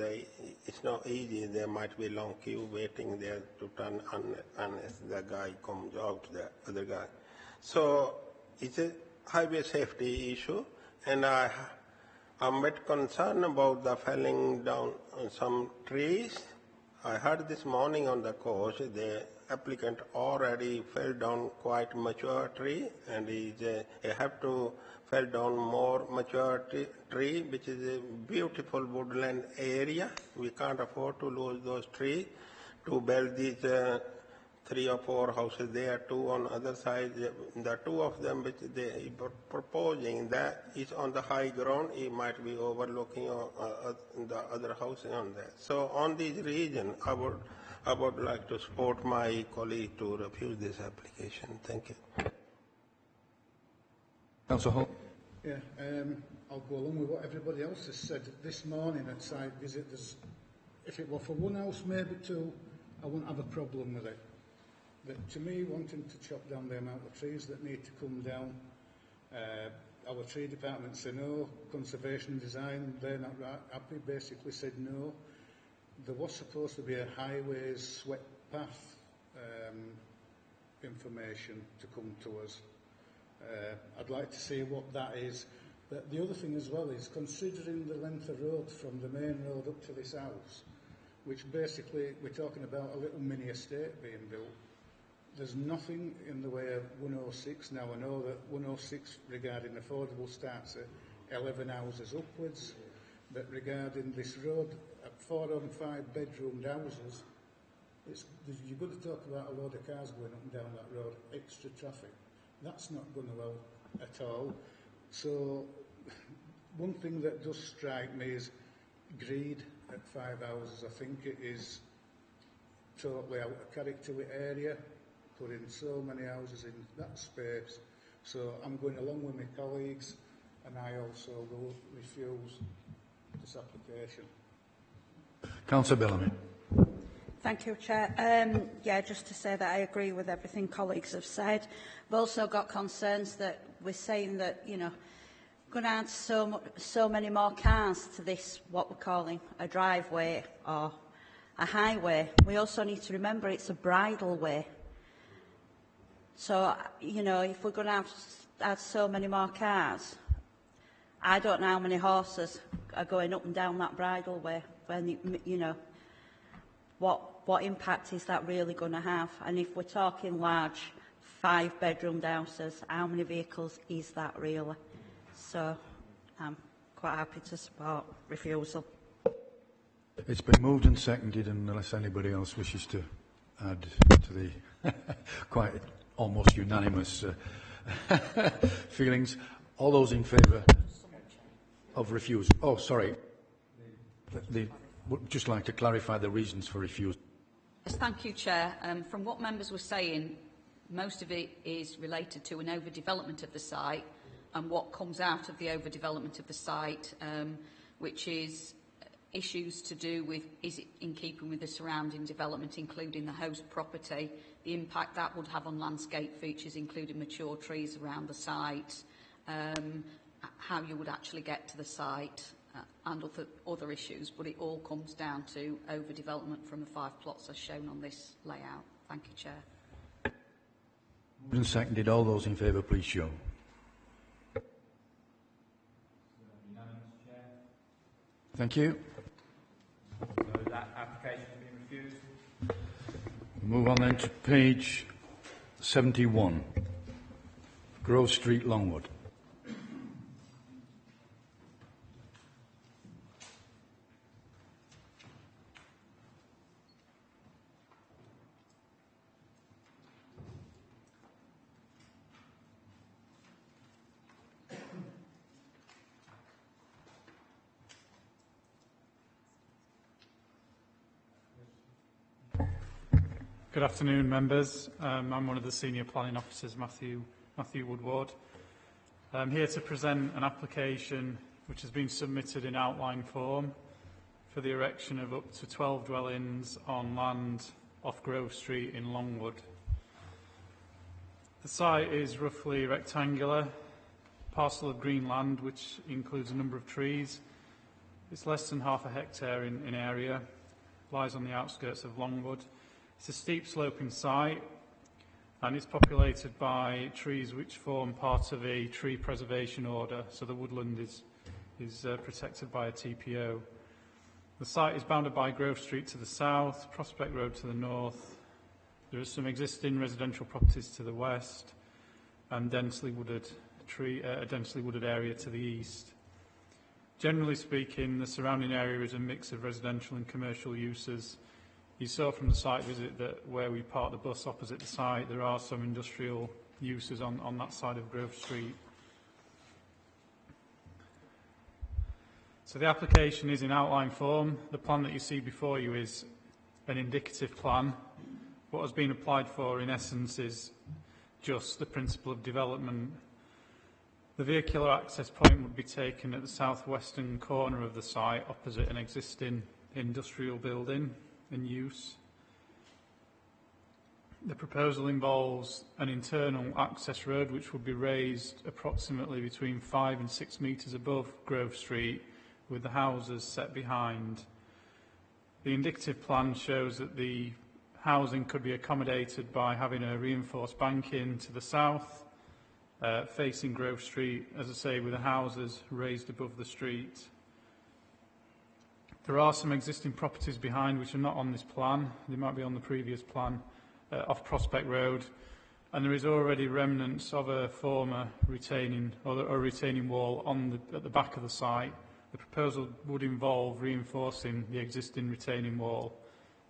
it's not easy. There might be a long queue waiting there to turn unless the guy comes out, the other guy. So it's a highway safety issue, and I'm a bit concerned about the felling down on some trees. I heard this morning on the course the applicant already fell down quite mature tree, and he have to fell down more mature tree, which is a beautiful woodland area. We can't afford to lose those trees to build these 3 or 4 houses there, 2 on the other side. The 2 of them which they are proposing, that is on the high ground. It might be overlooking the other house on there. So on this region, I would like to support my colleague to refuse this application. Thank you. Councillor Hall. Yeah, I'll go along with what everybody else has said. This morning at site visit, if it were for 1 house, maybe 2, I wouldn't have a problem with it. But to me, wanting to chop down the amount of trees that need to come down, our tree department said no, conservation design, they're not happy, basically said no. There was supposed to be a highways swept path information to come to us. I'd like to see what that is. But the other thing as well is, considering the length of road from the main road up to this house, which basically we're talking about a little mini estate being built, there's nothing in the way of 106. Now I know that 106 regarding affordable starts at 11 houses upwards, but regarding this road at 4 and 5 bedroomed houses, you've got to talk about a load of cars going up and down that road, extra traffic. That's not going well at all. So one thing that does strike me is greed at 5 houses. I think it is totally out of character with area, putting so many houses in that space. So I'm going along with my colleagues, and I also will refuse this application. Councillor Bellamy. Thank you, Chair. Just to say that I agree with everything colleagues have said. I've also got concerns that we're saying that, going to add so many more cars to this, what we're calling a driveway or a highway. We also need to remember it's a bridle way. So, if we're going to add so many more cars, I don't know how many horses are going up and down that bridle way when, what impact is that really going to have? And if we're talking large 5-bedroom houses, how many vehicles is that really? So I'm quite happy to support refusal. It's been moved and seconded, and unless anybody else wishes to add to the quite almost unanimous feelings, all those in favour? of refuse. Oh, sorry. Would just like to clarify the reasons for refusal. Yes, thank you, Chair. From what members were saying, most of it is related to an overdevelopment of the site and what comes out of the overdevelopment of the site, which is issues to do with, is it in keeping with the surrounding development, including the host property, the impact that would have on landscape features, including mature trees around the site, how you would actually get to the site, and other issues, but it all comes down to overdevelopment from the 5 plots as shown on this layout. Thank you, Chair. Moved and seconded. All those in favour, please show. Thank you. So that application has been refused. Move on then to page 71, Grove Street, Longwood. Good afternoon, members. I'm one of the senior planning officers, Matthew Woodward. I'm here to present an application which has been submitted in outline form for the erection of up to 12 dwellings on land off Grove Street in Longwood. The site is roughly rectangular, parcel of green land which includes a number of trees. It's less than half a hectare in area, lies on the outskirts of Longwood. It's a steep sloping site and it's populated by trees which form part of a tree preservation order, so the woodland is protected by a TPO. The site is bounded by Grove Street to the south, Prospect Road to the north. There are some existing residential properties to the west and a densely wooded area to the east. Generally speaking, the surrounding area is a mix of residential and commercial uses. You saw from the site visit that where we park the bus opposite the site, there are some industrial uses on that side of Grove Street. So the application is in outline form. The plan that you see before you is an indicative plan. What has been applied for, in essence, is just the principle of development. The vehicular access point would be taken at the southwestern corner of the site, opposite an existing industrial building in use. The proposal involves an internal access road which would be raised approximately between 5 and 6 metres above Grove Street, with the houses set behind. The indicative plan shows that the housing could be accommodated by having a reinforced banking to the south, facing Grove Street, as I say, with the houses raised above the street. There are some existing properties behind which are not on this plan. They might be on the previous plan, off Prospect Road, and there is already remnants of a former retaining wall at the back of the site. The proposal would involve reinforcing the existing retaining wall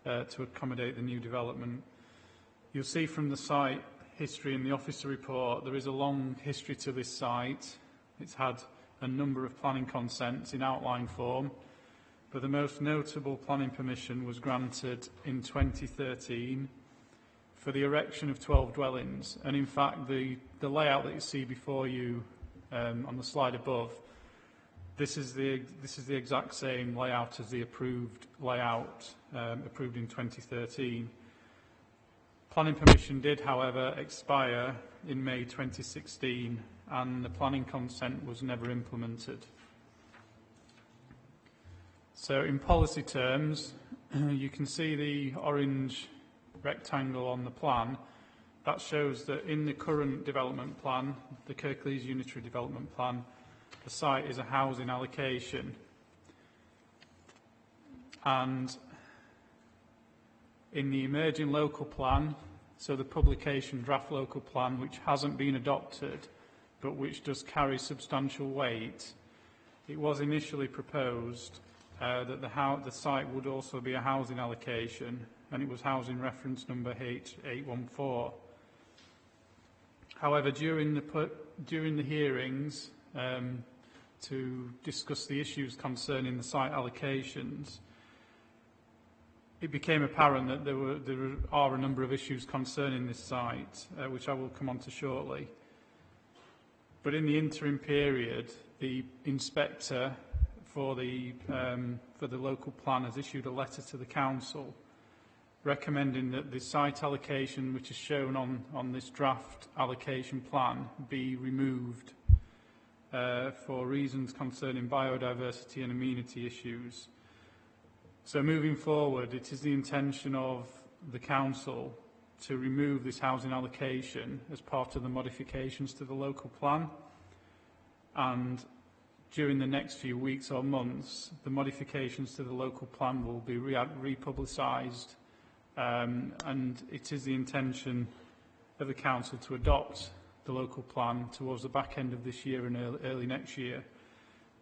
to accommodate the new development. You'll see from the site history in the officer report there is a long history to this site. It's had a number of planning consents in outline form, but the most notable planning permission was granted in 2013 for the erection of 12 dwellings. And in fact, the layout that you see before you on the slide above, this is the exact same layout as the approved layout approved in 2013. Planning permission did, however, expire in May 2016, and the planning consent was never implemented. So in policy terms, you can see the orange rectangle on the plan. That shows that in the current development plan, the Kirklees Unitary Development Plan, the site is a housing allocation. And in the emerging local plan, so the publication draft local plan, which hasn't been adopted, but which does carry substantial weight, it was initially proposed that the site would also be a housing allocation, and it was housing reference number H814. However, during the hearings, to discuss the issues concerning the site allocations, it became apparent that there are a number of issues concerning this site, which I will come on to shortly. But in the interim period, the inspector for the local plan has issued a letter to the council recommending that the site allocation, which is shown on this draft allocation plan, be removed for reasons concerning biodiversity and amenity issues. So moving forward, it is the intention of the council to remove this housing allocation as part of the modifications to the local plan, and during the next few weeks or months, the modifications to the local plan will be republicised, and it is the intention of the council to adopt the local plan towards the back end of this year and early next year.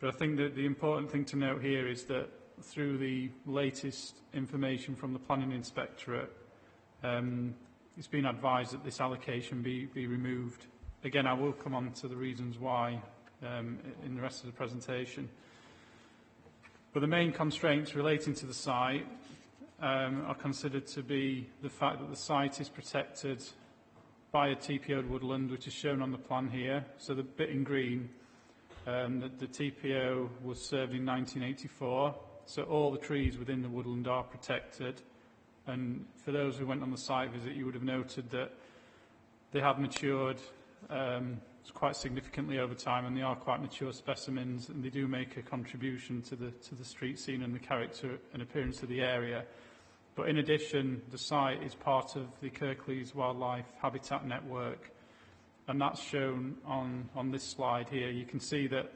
But I think that the important thing to note here is that through the latest information from the Planning Inspectorate, it's been advised that this allocation be removed. Again, I will come on to the reasons why in the rest of the presentation. But the main constraints relating to the site are considered to be the fact that the site is protected by a TPO'd woodland, which is shown on the plan here. So the bit in green, the TPO was served in 1984. So all the trees within the woodland are protected. And for those who went on the site visit, you would have noted that they have matured quite significantly over time, and they are quite mature specimens, and they do make a contribution to the street scene and the character and appearance of the area. But in addition, the site is part of the Kirklees Wildlife Habitat Network, and that's shown on this slide here. You can see that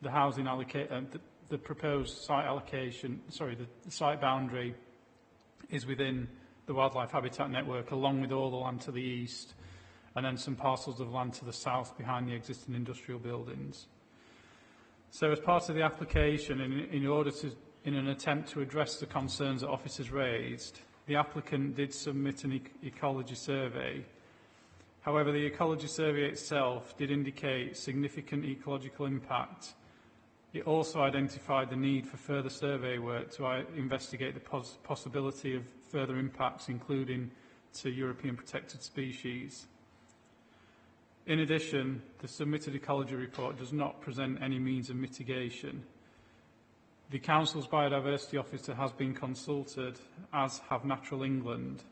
the housing the proposed site allocation, the site boundary is within the Wildlife Habitat Network, along with all the land to the east, and then some parcels of land to the south behind the existing industrial buildings. So as part of the application, in an attempt to address the concerns that officers raised, the applicant did submit an ecology survey. However, the ecology survey itself did indicate significant ecological impact. It also identified the need for further survey work to investigate the possibility of further impacts, including to European protected species. In addition, the submitted ecology report does not present any means of mitigation. The Council's Biodiversity Officer has been consulted, as have Natural England,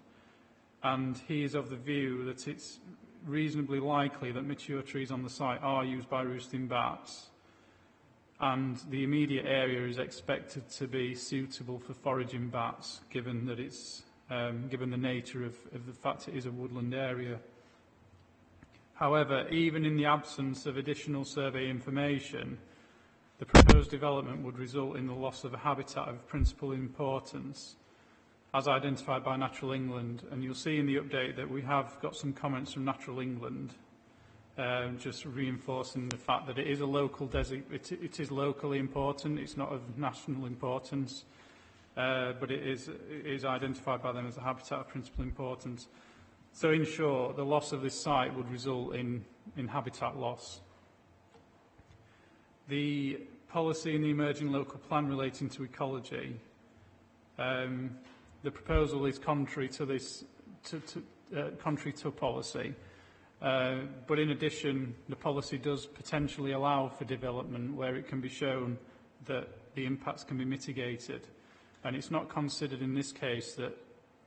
and he is of the view that it's reasonably likely that mature trees on the site are used by roosting bats, and the immediate area is expected to be suitable for foraging bats, given that it's given the nature of the fact it is a woodland area. However, even in the absence of additional survey information, the proposed development would result in the loss of a habitat of principal importance, as identified by Natural England. And you'll see in the update that we have got some comments from Natural England, just reinforcing the fact that it is a local it is locally important. It's not of national importance, but it is identified by them as a habitat of principal importance. So in short, the loss of this site would result in habitat loss. The policy in the emerging local plan relating to ecology, the proposal is contrary to this, contrary to policy. But in addition, the policy does potentially allow for development where it can be shown that the impacts can be mitigated. And it's not considered in this case that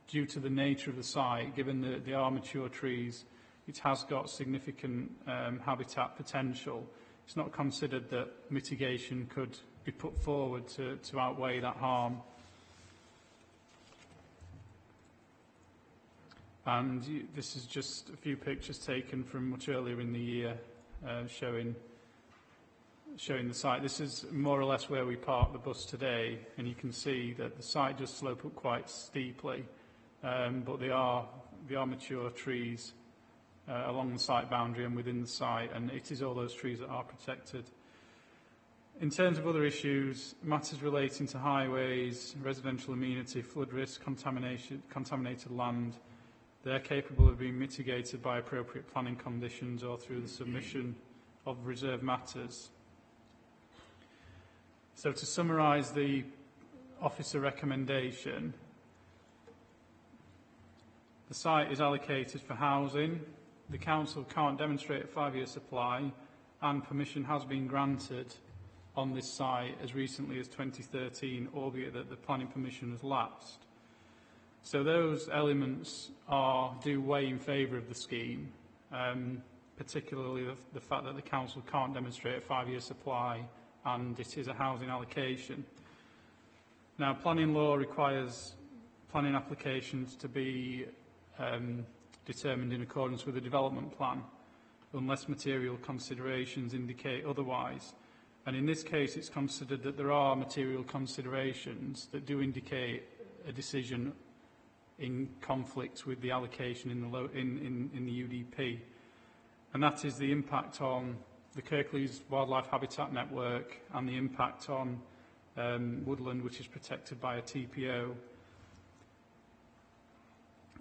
due to the nature of the site, given that they are mature trees, it has got significant habitat potential. It's not considered that mitigation could be put forward to outweigh that harm. And this is just a few pictures taken from much earlier in the year showing the site. This is more or less where we park the bus today, and you can see that the site does slope up quite steeply, but they are mature trees along the site boundary and within the site, and it is all those trees that are protected. In terms of other issues, matters relating to highways, residential amenity, flood risk, contaminated land, they're capable of being mitigated by appropriate planning conditions or through the submission of reserved matters. So to summarise the officer recommendation, the site is allocated for housing, the council can't demonstrate a 5-year supply, and permission has been granted on this site as recently as 2013, albeit that the planning permission has lapsed. So those elements do weigh in favour of the scheme, particularly the fact that the council can't demonstrate a 5-year supply and it is a housing allocation. Now, planning law requires planning applications to be determined in accordance with the development plan, unless material considerations indicate otherwise. And in this case, it's considered that there are material considerations that do indicate a decision in conflict with the allocation in the UDP. And that is the impact on the Kirklees Wildlife Habitat Network and the impact on woodland, which is protected by a TPO.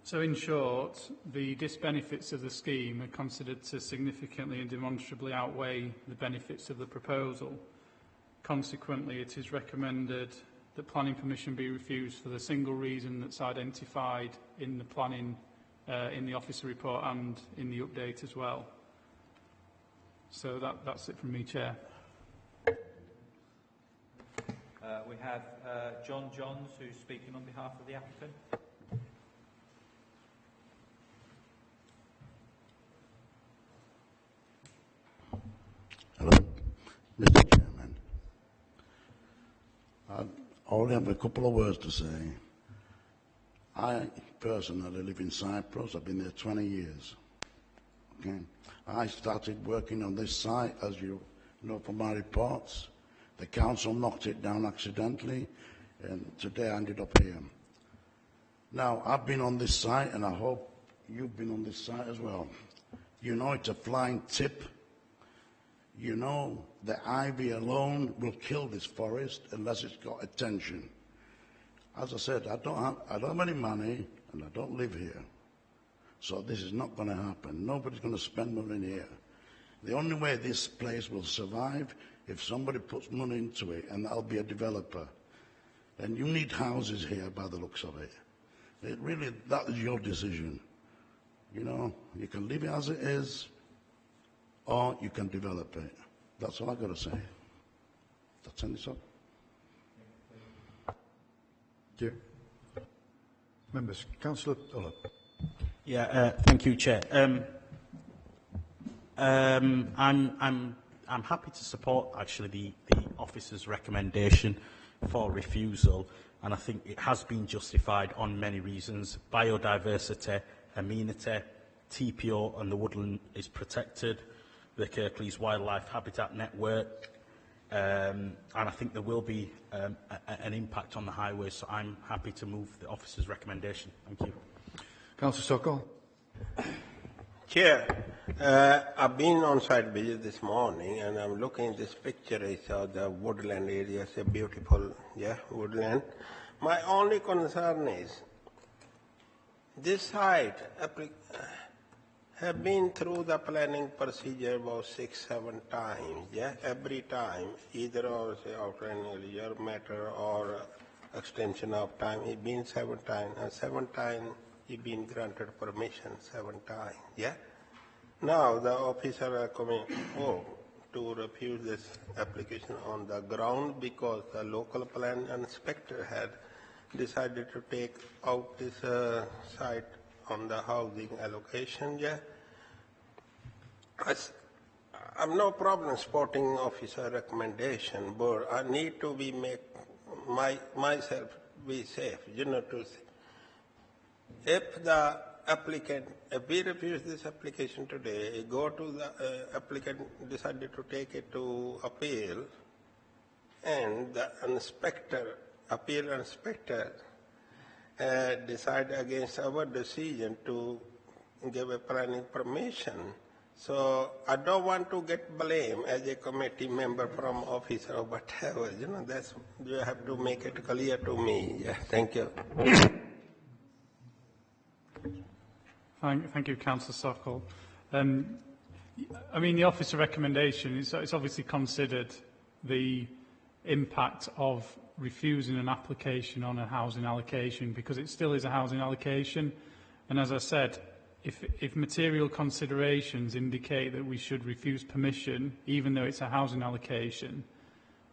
So in short, the disbenefits of the scheme are considered to significantly and demonstrably outweigh the benefits of the proposal. Consequently, it is recommended that planning permission be refused for the single reason that's identified in the planning, in the officer report and in the update as well. So that's it from me, Chair. We have John Johns, who's speaking on behalf of the applicant. Hello, Mr. Chairman. I only have a couple of words to say. I personally live in Cyprus. I've been there 20 years. Okay. I started working on this site, as you know from my reports. The council knocked it down accidentally, and today I ended up here. Now, I've been on this site, and I hope you've been on this site as well. You know it's a flying tip. You know the ivy alone will kill this forest unless it's got attention. As I said, I don't have any money, and I don't live here. So this is not going to happen. Nobody's going to spend money here. The only way this place will survive if somebody puts money into it, and that'll be a developer. And you need houses here by the looks of it. That is your decision. You know, you can leave it as it is, or you can develop it. That's all I've got to say. That's any so. Thank you. Members, Councillor Uller. Yeah, thank you, Chair. I'm happy to support actually the officer's recommendation for refusal, and I think it has been justified on many reasons. Biodiversity, amenity, TPO and the woodland is protected, the Kirklees Wildlife Habitat Network, and I think there will be an impact on the highway, so I'm happy to move the officer's recommendation. Thank you. Councillor Sokol. Chair, I've been on site visit this morning, and I'm looking at this picture. It's the woodland area. It's a beautiful, woodland. My only concern is this site have been through the planning procedure about 6-7 times. Every time, either or say outright matter or extension of time. It's been 7 times, and 7 times. You've been granted permission 7 times, Now the officer recommend to refuse this application on the ground because the local plan inspector had decided to take out this site on the housing allocation, I have no problem supporting officer recommendation, but I need to be make myself be safe, to if the applicant, if we refuse this application today, go to the applicant decided to take it to appeal, and the appeal inspector decide against our decision to give a planning permission. So I don't want to get blamed as a committee member from office or whatever. That's you have to make it clear to me. Thank you. Thank you, Councillor Sokol. I mean, the officer recommendation is obviously considered the impact of refusing an application on a housing allocation, because it still is a housing allocation. And as I said, if material considerations indicate that we should refuse permission, even though it's a housing allocation,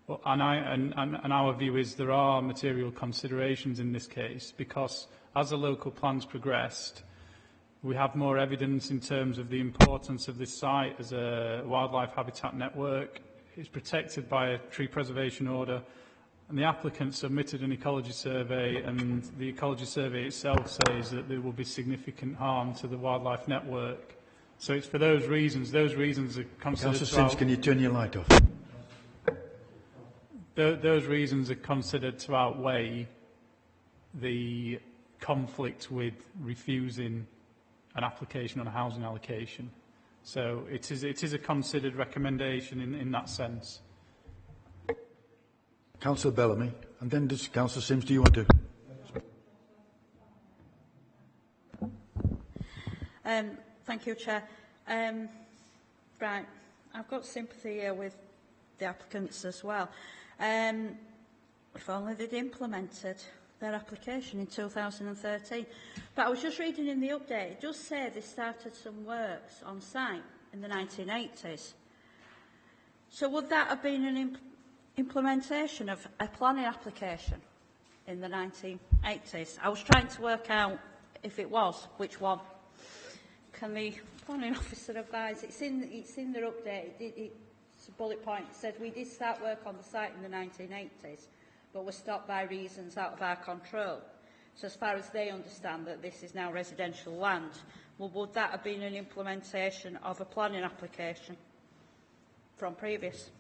well, and our view is there are material considerations in this case, because as the local plans progressed, we have more evidence in terms of the importance of this site as a wildlife habitat network. It's protected by a tree preservation order, and the applicant submitted an ecology survey, and the ecology survey itself says that there will be significant harm to the wildlife network. So it's for those reasons are considered... Councillor Sims, can you turn your light off? Those reasons are considered to outweigh the conflict with refusing an application on a housing allocation. So it is a considered recommendation in that sense. Councillor Bellamy, and then Councillor Sims, do you want to? Thank you, Chair. Right, I've got sympathy here with the applicants as well. If only they'd implemented their application in 2013. But I was just reading in the update, it does say they started some works on site in the 1980s. So would that have been an implementation of a planning application in the 1980s? I was trying to work out if it was, which one. Can the planning officer advise? It's in their update. It's a bullet point. It said we did start work on the site in the 1980s, but were stopped by reasons out of our control. So as far as they understand that this is now residential land, well, would that have been an implementation of a planning application from previous?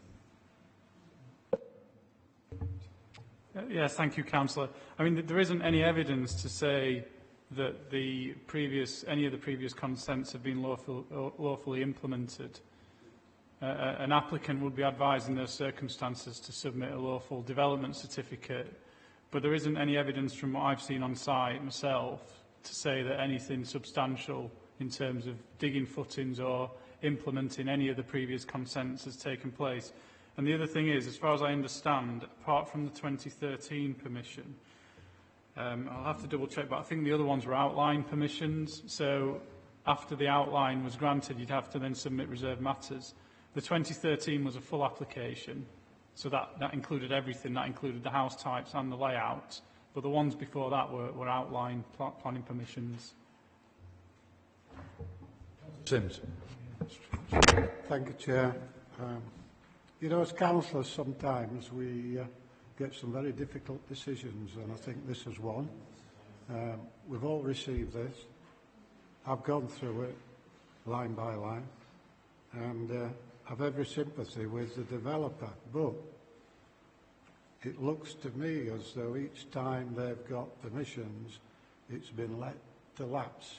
Yes, thank you, Councillor. I mean, there isn't any evidence to say that any of the previous consents have been lawfully implemented. An applicant would be advised in those circumstances to submit a lawful development certificate, but there isn't any evidence from what I've seen on site myself to say that anything substantial in terms of digging footings or implementing any of the previous consents has taken place. And the other thing is, as far as I understand, apart from the 2013 permission, I'll have to double check, but I think the other ones were outline permissions. So after the outline was granted, you'd have to then submit reserved matters. The 2013 was a full application, so that included everything. That included the house types and the layout. But the ones before that were outline planning permissions. Sims. Thank you, Chair. You know, as councillors, sometimes we get some very difficult decisions, and I think this is one. We've all received this. I've gone through it line by line, and I've every sympathy with the developer, but it looks to me as though each time they've got permissions, it's been let to lapse.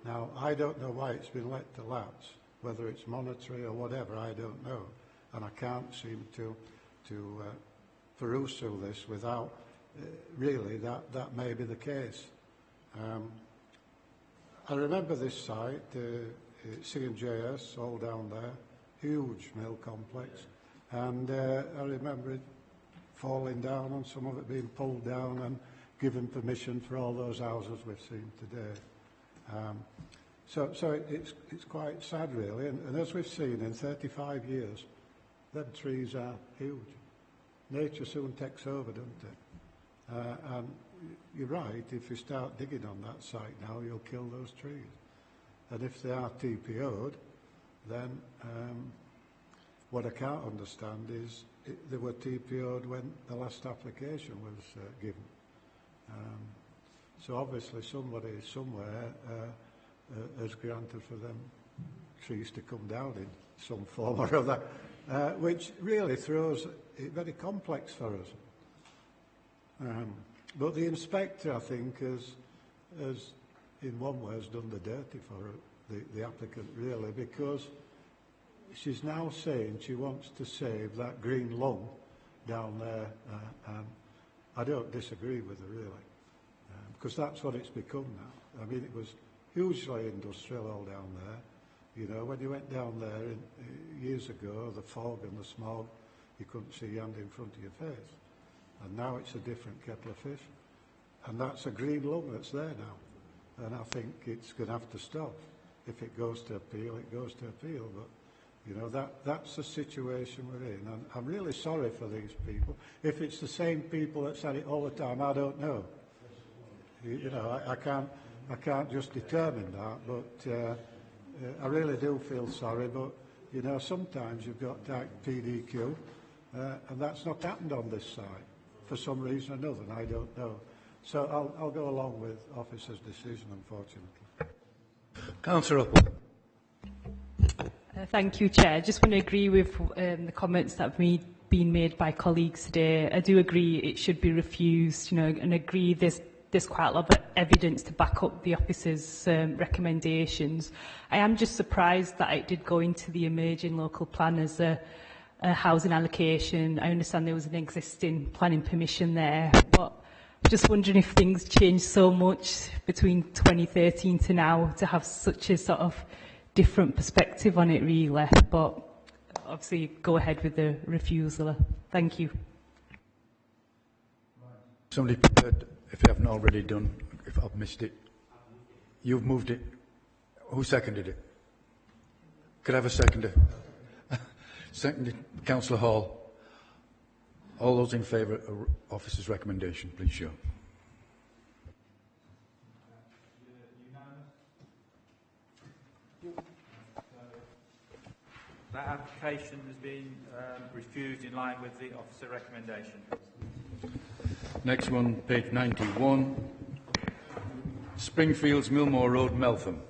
Now, I don't know why it's been let to lapse, whether it's monetary or whatever, I don't know, and I can't seem to peruse through this without really that may be the case. I remember this site, C&JS, all down there, huge mill complex, and I remember it falling down and some of it being pulled down and given permission for all those houses we've seen today. So it's quite sad, really, and as we've seen in 35 years, them trees are huge. Nature soon takes over, doesn't it? And you're right, if you start digging on that site now, you'll kill those trees. And if they are TPO'd, then what I can't understand is they were TPO'd when the last application was given. So obviously somebody somewhere has granted for them trees to come down in some form or other, which really throws it very complex for us. But the inspector, I think, has in one way has done the dirty for the applicant, really, because she's now saying she wants to save that green lung down there, and I don't disagree with her, really, because that's what it's become now. I mean, it was hugely industrial all down there. You know, when you went down there years ago, the fog and the smog, you couldn't see your hand in front of your face. And now it's a different kettle of fish. And that's a green lung that's there now. And I think it's going to have to stop. If it goes to appeal, it goes to appeal. But, you know, that's the situation we're in. And I'm really sorry for these people. If it's the same people that said it all the time, I don't know. You know, I can't just determine that. But I really do feel sorry. But, you know, sometimes you've got PDQ, and that's not happened on this site for some reason or another, and I don't know. So I'll go along with officer's decision, unfortunately. Councillor Upwell. Thank you, Chair. I just want to agree with the comments that have been made by colleagues today. I do agree it should be refused, you know, and agree there's quite a lot of evidence to back up the officer's recommendations. I am just surprised that it did go into the emerging local plan as a housing allocation. I understand there was an existing planning permission there, but just wondering if things changed so much between 2013 to now to have such a sort of different perspective on it, really. But obviously, go ahead with the refusal. Thank you. Somebody prepared, if you haven't already done, if I've missed it. You've moved it. Who seconded it? Could I have a seconder? Seconded, Councillor Hall. All those in favour of officer's recommendation, please show. That application has been refused in line with the officer recommendation. Next one, page 91. Springfields, Millmore Road, Meltham.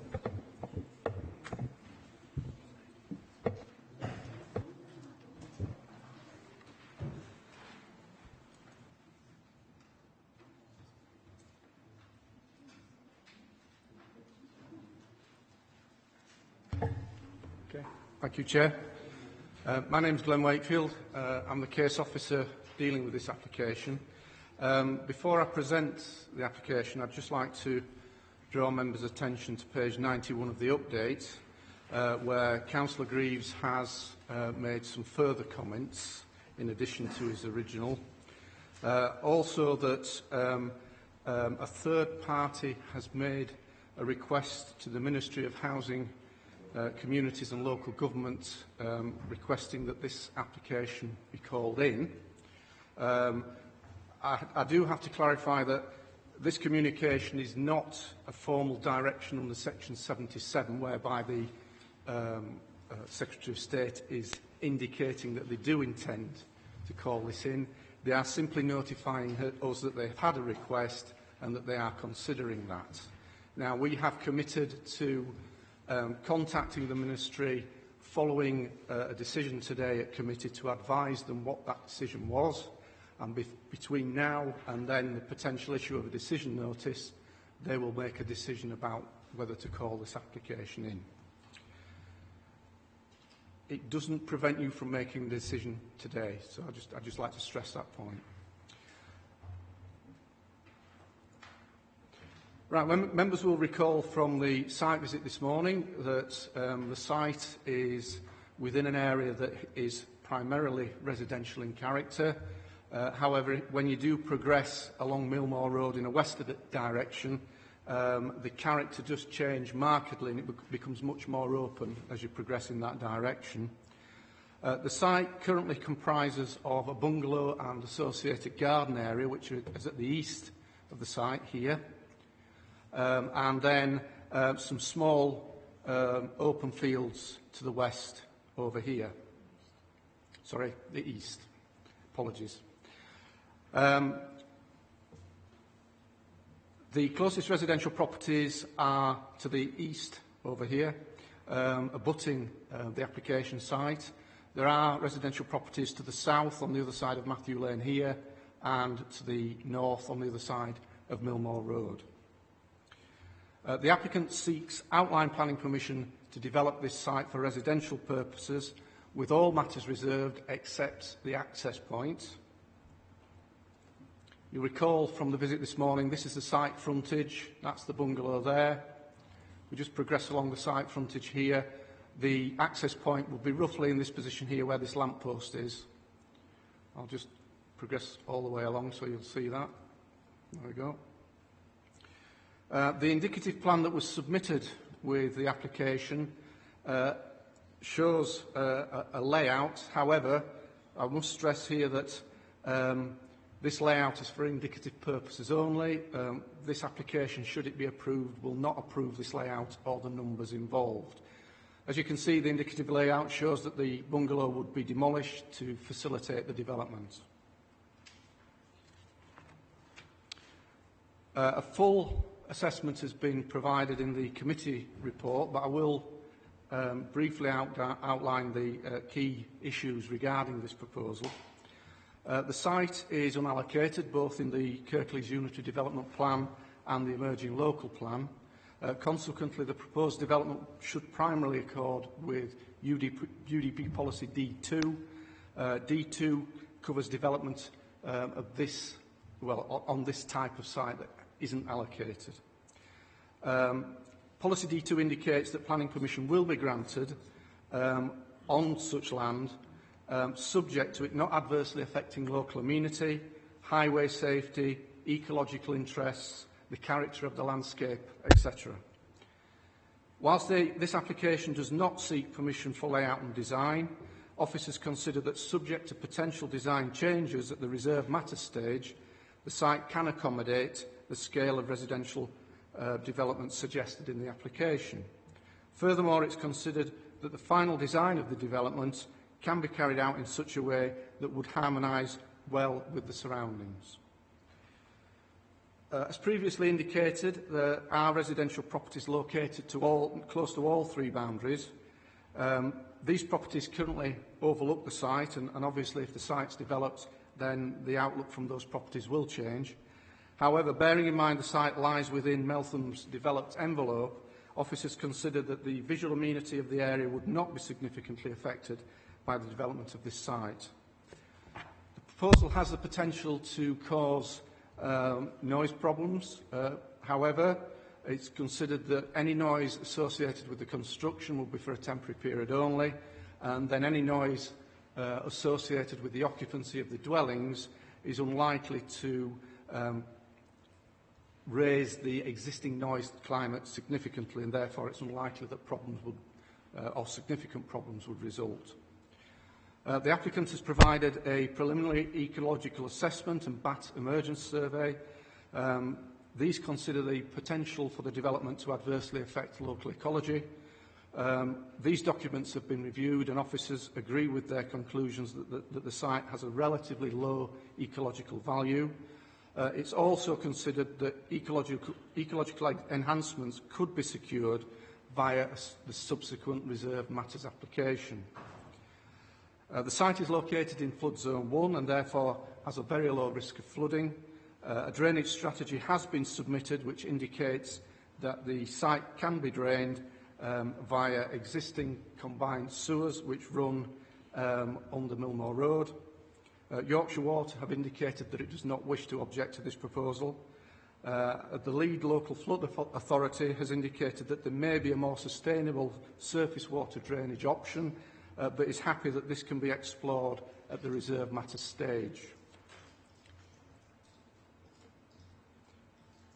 Thank you, Chair. My name is Glenn Wakefield. I'm the case officer dealing with this application. Before I present the application, I'd just like to draw members' attention to page 91 of the update, where Councillor Greaves has made some further comments in addition to his original. Also that a third party has made a request to the Ministry of Housing, Communities and Local Government, requesting that this application be called in. I do have to clarify that this communication is not a formal direction under Section 77, whereby the Secretary of State is indicating that they do intend to call this in. They are simply notifying us that they've had a request and that they are considering that. Now, we have committed to contacting the Ministry following a decision today at committee to advise them what that decision was, and between now and then the potential issue of a decision notice, they will make a decision about whether to call this application in. It doesn't prevent you from making the decision today, so I'd just like to stress that point. Right, members will recall from the site visit this morning that the site is within an area that is primarily residential in character. However, when you do progress along Millmore Road in a western direction, the character does change markedly and it becomes much more open as you progress in that direction. The site currently comprises of a bungalow and associated garden area, which is at the east of the site here. And then some small open fields to the west over here. Sorry, the east. Apologies. The closest residential properties are to the east over here, abutting the application site. There are residential properties to the south on the other side of Matthew Lane here, and to the north on the other side of Millmore Road. The applicant seeks outline planning permission to develop this site for residential purposes, with all matters reserved except the access point. You recall from the visit this morning, this is the site frontage, that's the bungalow there. We just progress along the site frontage here. The access point will be roughly in this position here where this lamppost is. I'll just progress all the way along so you'll see that. There we go. The indicative plan that was submitted with the application shows a layout. However, I must stress here that this layout is for indicative purposes only. This application, should it be approved, will not approve this layout or the numbers involved. As you can see, the indicative layout shows that the bungalow would be demolished to facilitate the development. A full assessment has been provided in the committee report, but I will briefly outline the key issues regarding this proposal. The site is unallocated both in the Kirklees Unitary Development Plan and the Emerging Local Plan. Consequently, the proposed development should primarily accord with UDP Policy D2. D2 covers development of this, well, on this type of site that isn't allocated. Policy D2 indicates that planning permission will be granted on such land, subject to it not adversely affecting local amenity, highway safety, ecological interests, the character of the landscape, etc. Whilst this application does not seek permission for layout and design, officers consider that subject to potential design changes at the reserve matter stage, the site can accommodate the scale of residential development suggested in the application. Furthermore, it's considered that the final design of the development can be carried out in such a way that would harmonise well with the surroundings. As previously indicated, there are residential properties located close to all three boundaries. These properties currently overlook the site, and obviously if the site's developed, then the outlook from those properties will change. However, bearing in mind the site lies within Meltham's developed envelope, officers considered that the visual amenity of the area would not be significantly affected by the development of this site. The proposal has the potential to cause noise problems. However, it's considered that any noise associated with the construction will be for a temporary period only, and then any noise associated with the occupancy of the dwellings is unlikely to raise the existing noise climate significantly, and therefore it's unlikely that problems would, or significant problems would result. The applicant has provided a preliminary ecological assessment and BAT emergence survey. These consider the potential for the development to adversely affect local ecology. These documents have been reviewed and officers agree with their conclusions that the site has a relatively low ecological value. It's also considered that ecological enhancements could be secured via the subsequent reserve matters application. The site is located in flood zone 1 and therefore has a very low risk of flooding. A drainage strategy has been submitted which indicates that the site can be drained via existing combined sewers which run under Millmore Road. Yorkshire Water have indicated that it does not wish to object to this proposal. The lead local flood authority has indicated that there may be a more sustainable surface water drainage option, but is happy that this can be explored at the reserve matter stage.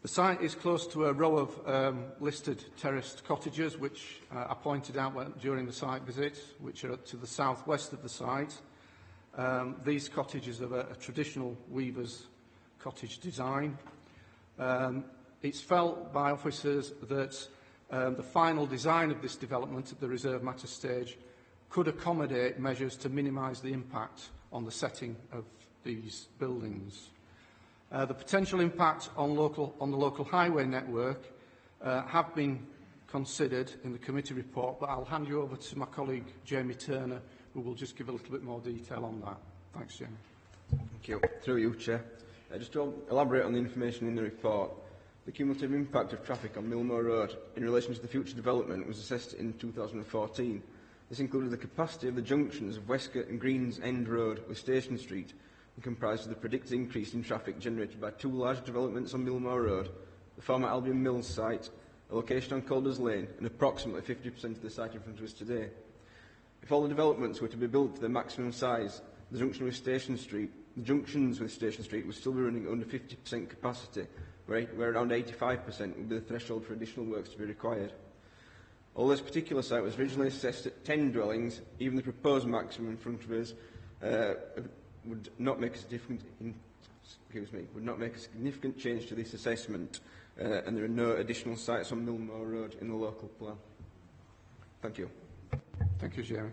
The site is close to a row of listed terraced cottages, which I pointed out during the site visit, which are to the southwest of the site. These cottages are a traditional weaver's cottage design. It's felt by officers that the final design of this development at the reserve matter stage could accommodate measures to minimise the impact on the setting of these buildings. The potential impact on the local highway network have been considered in the committee report, but I'll hand you over to my colleague Jamie Turner, who will just give a little bit more detail on that. Thanks, Jamie. Thank you. Through you, Chair. Just to elaborate on the information in the report, the cumulative impact of traffic on Millmore Road in relation to the future development was assessed in 2014. This included the capacity of the junctions of Westgate and Greens End Road with Station Street, and comprised of the predicted increase in traffic generated by two large developments on Millmore Road, the former Albion Mills site, a location on Calder's Lane, and approximately 50% of the site in front of us today. If all the developments were to be built to their maximum size, the junctions with Station Street would still be running under 50% capacity, where around 85% would be the threshold for additional works to be required. Although this particular site was originally assessed at 10 dwellings, even the proposed maximum in front of us would not make a significant change to this assessment, and there are no additional sites on Millmore Road in the local plan. Thank you. Thank you, Jeremy.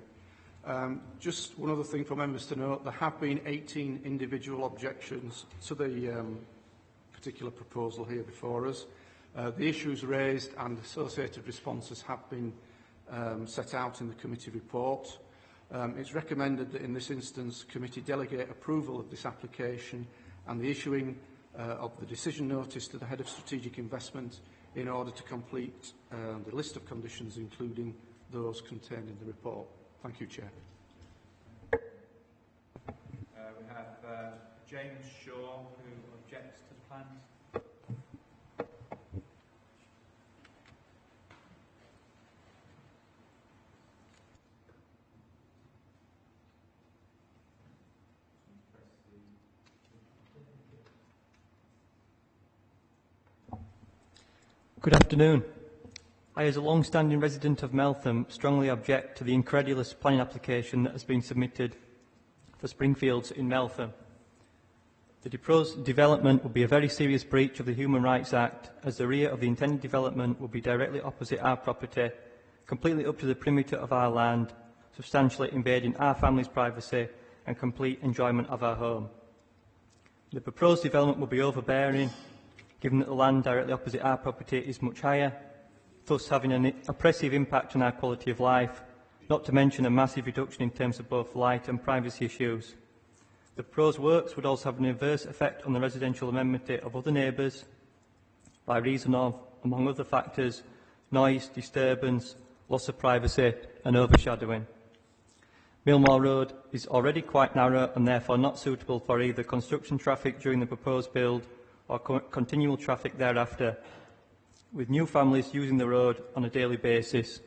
Just one other thing for members to note, there have been 18 individual objections to the particular proposal here before us. The issues raised and associated responses have been set out in the committee report. It's recommended that in this instance, committee delegate approval of this application and the issuing of the decision notice to the Head of Strategic Investment in order to complete the list of conditions, including those contained in the report. Thank you, Chair. We have James Shaw, who objects to the plans. Good afternoon. I, as a long-standing resident of Meltham, strongly object to the incredulous planning application that has been submitted for Springfields in Meltham. The proposed development would be a very serious breach of the Human Rights Act, as the rear of the intended development would be directly opposite our property, completely up to the perimeter of our land, substantially invading our family's privacy and complete enjoyment of our home. The proposed development would be overbearing, given that the land directly opposite our property is much higher, thus having an oppressive impact on our quality of life, not to mention a massive reduction in terms of both light and privacy issues. The proposed works would also have an adverse effect on the residential amenity of other neighbours by reason of, among other factors, noise, disturbance, loss of privacy and overshadowing. Millmore Road is already quite narrow and therefore not suitable for either construction traffic during the proposed build or continual traffic thereafter, with new families using the road on a daily basis.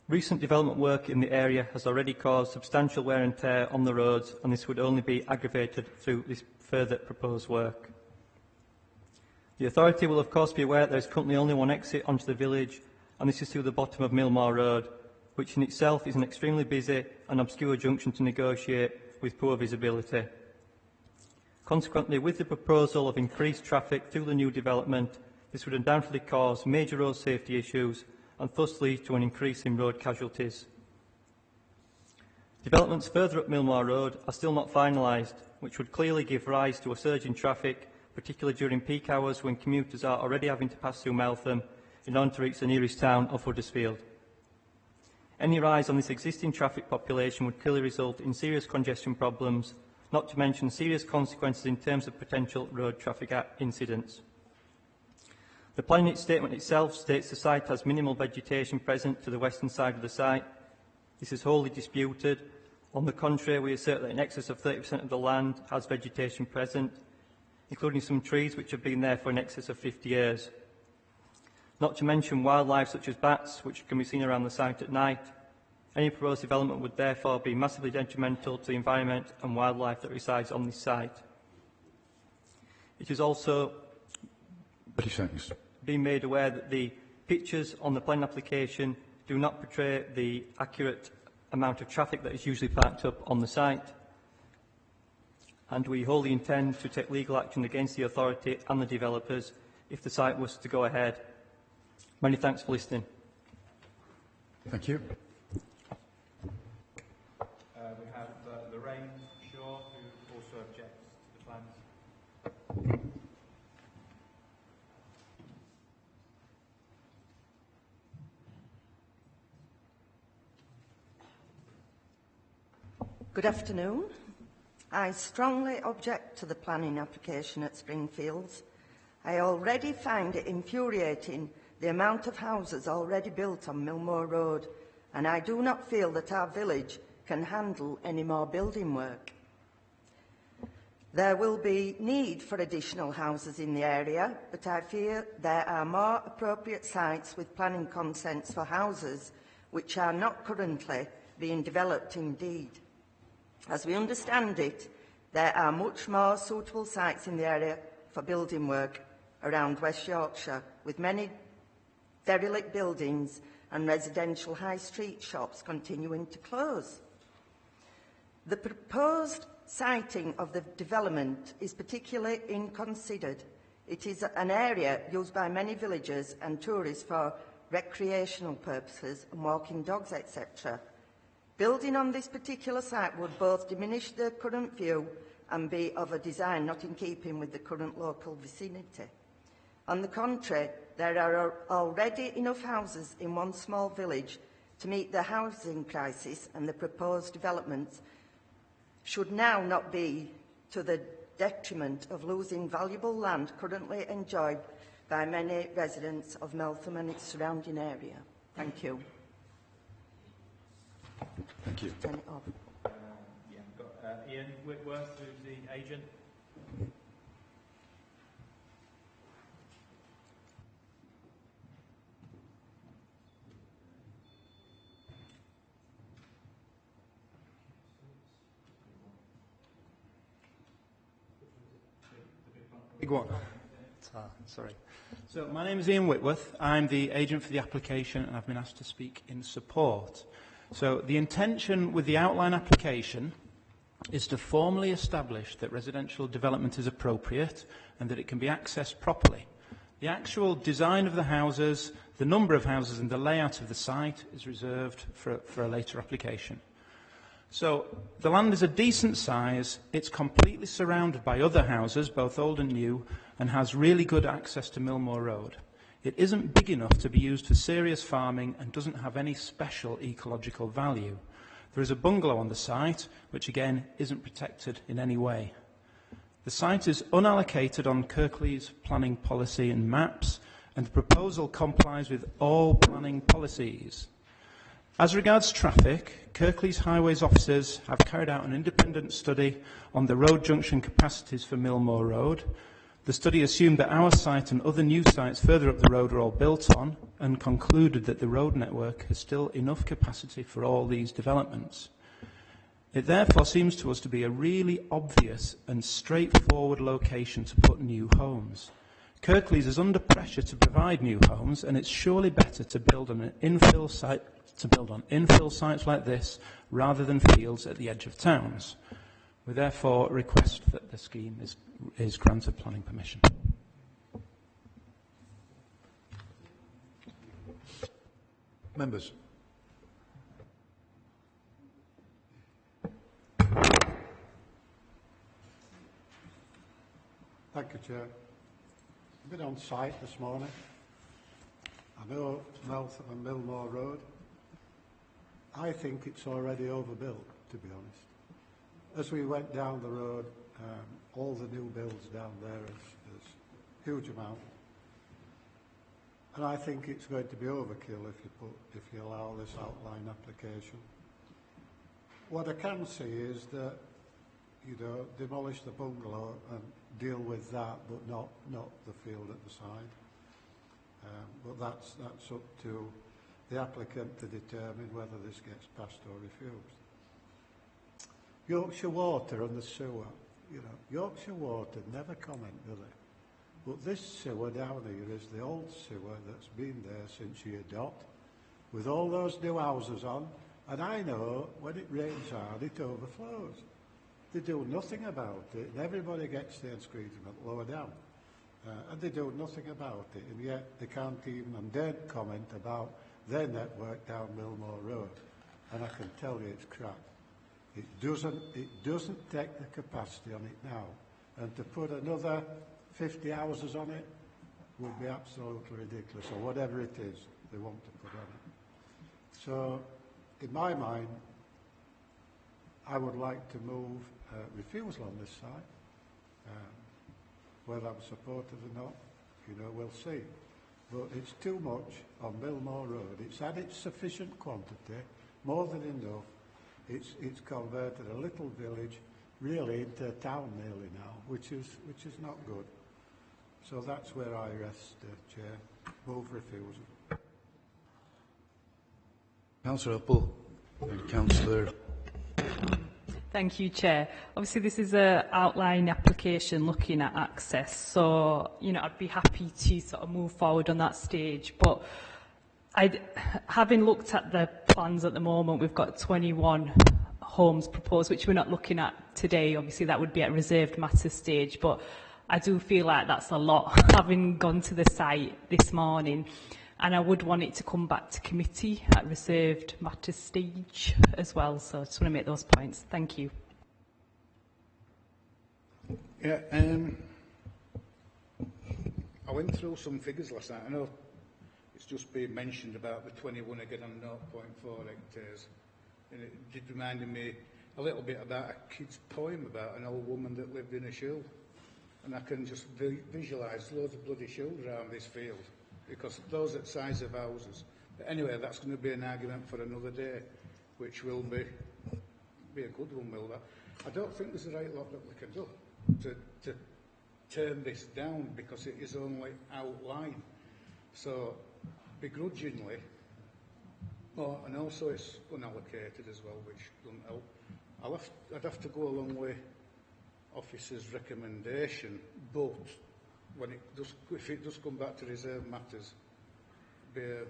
Recent development work in the area has already caused substantial wear and tear on the roads, and this would only be aggravated through this further proposed work. The authority will of course be aware that there is currently only one exit onto the village, and this is through the bottom of Millmore Road, which in itself is an extremely busy and obscure junction to negotiate with poor visibility. Consequently, with the proposal of increased traffic through the new development, this would undoubtedly cause major road safety issues and thus lead to an increase in road casualties. Developments further up Millmore Road are still not finalised, which would clearly give rise to a surge in traffic, particularly during peak hours when commuters are already having to pass through Meltham in order to reach the nearest town of Huddersfield. Any rise on this existing traffic population would clearly result in serious congestion problems, not to mention serious consequences in terms of potential road traffic incidents. The planning statement itself states the site has minimal vegetation present to the western side of the site. This is wholly disputed. On the contrary, we assert that in excess of 30% of the land has vegetation present, including some trees which have been there for in excess of 50 years. Not to mention wildlife such as bats, which can be seen around the site at night. Any proposed development would therefore be massively detrimental to the environment and wildlife that resides on this site. It is also being made aware that the pictures on the planning application do not portray the accurate amount of traffic that is usually parked up on the site, and we wholly intend to take legal action against the authority and the developers if the site was to go ahead. Many thanks for listening. Thank you. We have Lorraine Shaw, who also objects to the plans. Good afternoon. I strongly object to the planning application at Springfields. I already find it infuriating the amount of houses already built on Millmore Road, and I do not feel that our village can handle any more building work. There will be need for additional houses in the area, but I fear there are more appropriate sites with planning consents for houses which are not currently being developed indeed. As we understand it, there are much more suitable sites in the area for building work around West Yorkshire, with many derelict buildings and residential high street shops continuing to close. The proposed siting of the development is particularly ill-considered. It is an area used by many villagers and tourists for recreational purposes and walking dogs, etc. Building on this particular site would both diminish the current view and be of a design not in keeping with the current local vicinity. On the contrary, there are already enough houses in one small village to meet the housing crisis, and the proposed developments should now not be to the detriment of losing valuable land currently enjoyed by many residents of Meltham and its surrounding area. Thank you. Thank you. Turn it off. Yeah, we've got Ian Whitworth, who's the agent. Big one. Sorry. So my name is Ian Whitworth. I'm the agent for the application, and I've been asked to speak in support. So the intention with the outline application is to formally establish that residential development is appropriate and that it can be accessed properly. The actual design of the houses, the number of houses and the layout of the site is reserved for a later application. So the land is a decent size, it's completely surrounded by other houses, both old and new, and has really good access to Millmore Road. It isn't big enough to be used for serious farming and doesn't have any special ecological value. There is a bungalow on the site, which again isn't protected in any way. The site is unallocated on Kirklees planning policy and maps, and the proposal complies with all planning policies. As regards traffic, Kirklees Highways officers have carried out an independent study on the road junction capacities for Millmore Road. The study assumed that our site and other new sites further up the road are all built on, and concluded that the road network has still enough capacity for all these developments. It therefore seems to us to be a really obvious and straightforward location to put new homes. Kirklees is under pressure to provide new homes, and it's surely better to build on an infill site, infill sites like this rather than fields at the edge of towns. We therefore request that the scheme is granted planning permission. Members. Thank you, Chair. I've been on site this morning. I know Meltham and Millmore Road. I think it's already overbuilt, to be honest. As we went down the road, all the new builds down there is huge amount. And I think it's going to be overkill if you allow this outline application. What I can see is that, demolish the bungalow and deal with that, but not the field at the side. But that's up to the applicant to determine whether this gets passed or refused. Yorkshire Water and the sewer. Yorkshire Water never comment, do they? But this sewer down here is the old sewer that's been there since year dot, with all those new houses on, and I know when it rains hard it overflows. They do nothing about it, and everybody gets there and screams about lower down. And they do nothing about it, and yet they can't even, and daren't comment about their network down Millmore Road. And I can tell you it's crap. It doesn't take the capacity on it now. And to put another 50 houses on it would be absolutely ridiculous, or whatever it is they want to put on it. So, in my mind, I would like to move refusal on this side. Whether I'm supported or not, we'll see. But it's too much on Millmore Road. It's had its sufficient quantity, more than enough. It's converted a little village really into a town nearly now, which is not good. So that's where I rest, Chair. Move refusal. Councillor Upple and Councillor Thank you, Chair. Obviously, this is an outline application looking at access, so I'd be happy to sort of move forward on that stage. But having looked at the plans at the moment, we've got 21 homes proposed, which we're not looking at today. Obviously, that would be at reserved matter stage, but I do feel like that's a lot, having gone to the site this morning. And I would want it to come back to committee at reserved matter stage as well. So I just want to make those points. Thank you. Yeah, I went through some figures last night. I know it's just been mentioned about the 21 again on 0.4 hectares. And it did remind me a little bit about a kid's poem about an old woman that lived in a shoe. And I can just visualise loads of bloody shoes around this field, because those are the size of houses. But anyway, that's going to be an argument for another day, which will be a good one, will that? I don't think there's a right lot that we can do to turn this down, because it is only outline. So, begrudgingly, and also it's unallocated as well, which doesn't help. I'd have to go along with officer's recommendation, but if it does come back to reserve matters, it'll be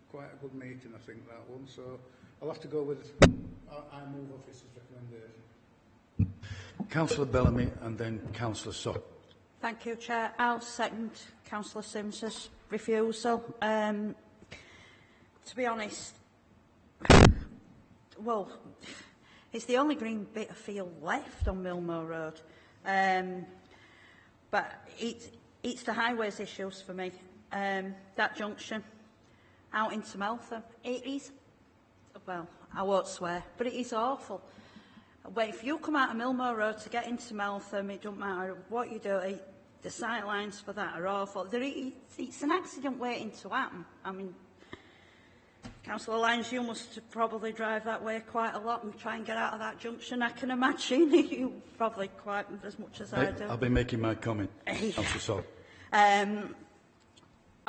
quite a good meeting, I think, that one. So I'll have to go with, I move officer's recommendation. Councillor Bellamy and then Councillor Sock. Thank you, Chair. I'll second Councillor Sims's refusal. To be honest, well, it's the only green bit of field left on Millmoor Road. But it's the highways issues for me. That junction out into Meltham, it is, well, I won't swear, but it is awful. But if you come out of Millmoor Road to get into Meltham, it doesn't matter what you do, the sight lines for that are awful. It's an accident waiting to happen. I mean, Councillor Lyons, you must probably drive that way quite a lot and try and get out of that junction. I can imagine you probably quite as much as I do. I'll be making my comment, Councillor Sock. I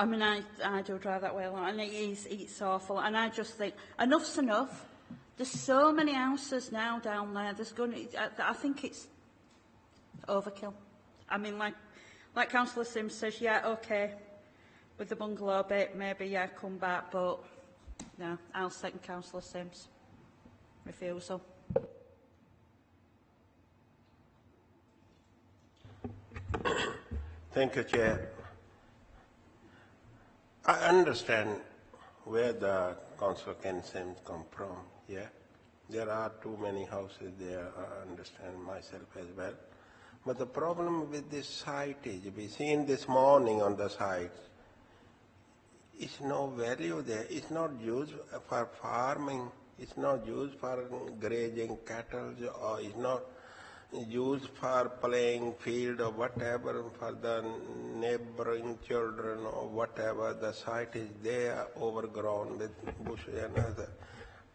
mean, I do drive that way a lot, and it's awful. And I just think, enough's enough. There's so many houses now down there. I think it's overkill. I mean, like Councillor Sims says, yeah, okay, with the bungalow bit, maybe, yeah, come back, but no, I'll second Councillor Sims' refusal. Thank you, Chair. I understand where the Councillor Ken Sims come from, yeah. There are too many houses there, I understand myself as well. But the problem with this site is, we seen this morning on the site, it's no value there. It's not used for farming. It's not used for grazing cattle, or it's not used for playing field or whatever for the neighboring children or whatever. The site is there, overgrown with bush and other.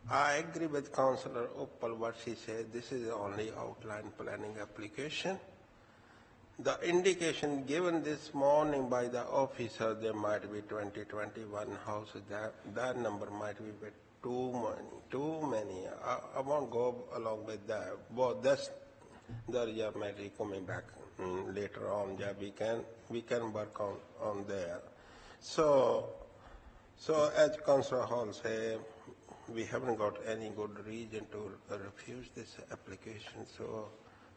I agree with Councillor Uppal what she said. This is only outline planning application. The indication given this morning by the officer, there might be 20, 21 houses. That number might be too many. I won't go along with that. But that's the matter coming back later on. Yeah, we can work on there. So as Councillor Hall said, we haven't got any good reason to refuse this application. So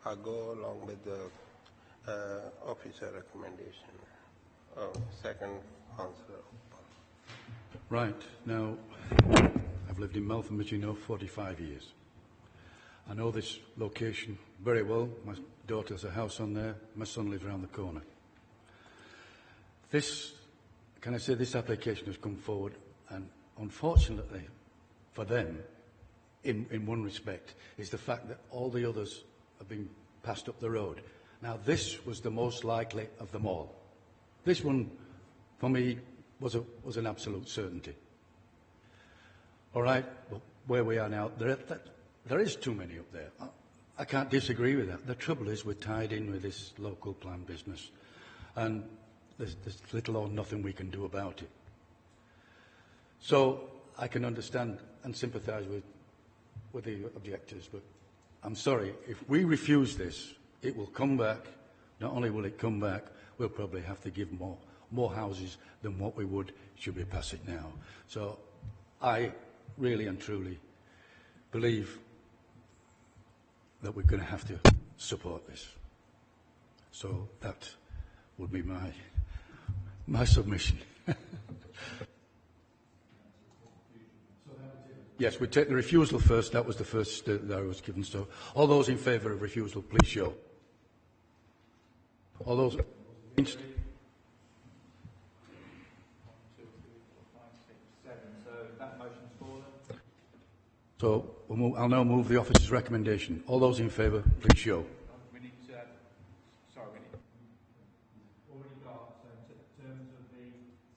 I go along with the officer recommendation. Second, Councillor. Right. Now, I've lived in Meltham, as you know, 45 years. I know this location very well. My daughter has a house on there. My son lives around the corner. This application has come forward, and unfortunately for them, in one respect, is the fact that all the others have been passed up the road. Now, this was the most likely of them all. This one, for me, was an absolute certainty. All right, but where we are now, there is too many up there. I can't disagree with that. The trouble is we're tied in with this local plan business, and there's little or nothing we can do about it. So I can understand and sympathise with the objectors, but I'm sorry, if we refuse this, it will come back. Not only will it come back, we'll probably have to give more houses than what we would should we pass it now. So I really and truly believe that we're going to have to support this. So that would be my submission. Yes, we take the refusal first. That was the first that I was given. So all those in favour of refusal, please show. All those against? 1, 2, 3, 4, 5, 6, 7. So that motion's fallen. So I'll now move the officer's recommendation. All those in favour, please show. We need to... sorry, we need... Already got, so in terms of the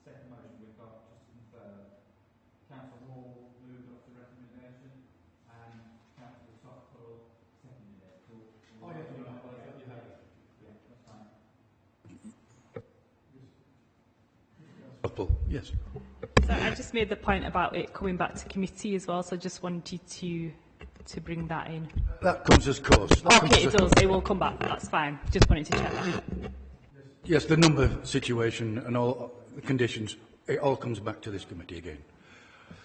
second motion, we've got just to confirm, Councillor Hall moved up the recommendation and Councillor Sockwell seconded it. Oh, yeah, you have it. Yeah, that's fine. Yes. So I just made the point about it coming back to committee as well, so I just wanted to bring that in. That comes as course. Okay, it does. It will come back. That's fine. Just wanted to check that. Yes, the number situation and all the conditions, it all comes back to this committee again.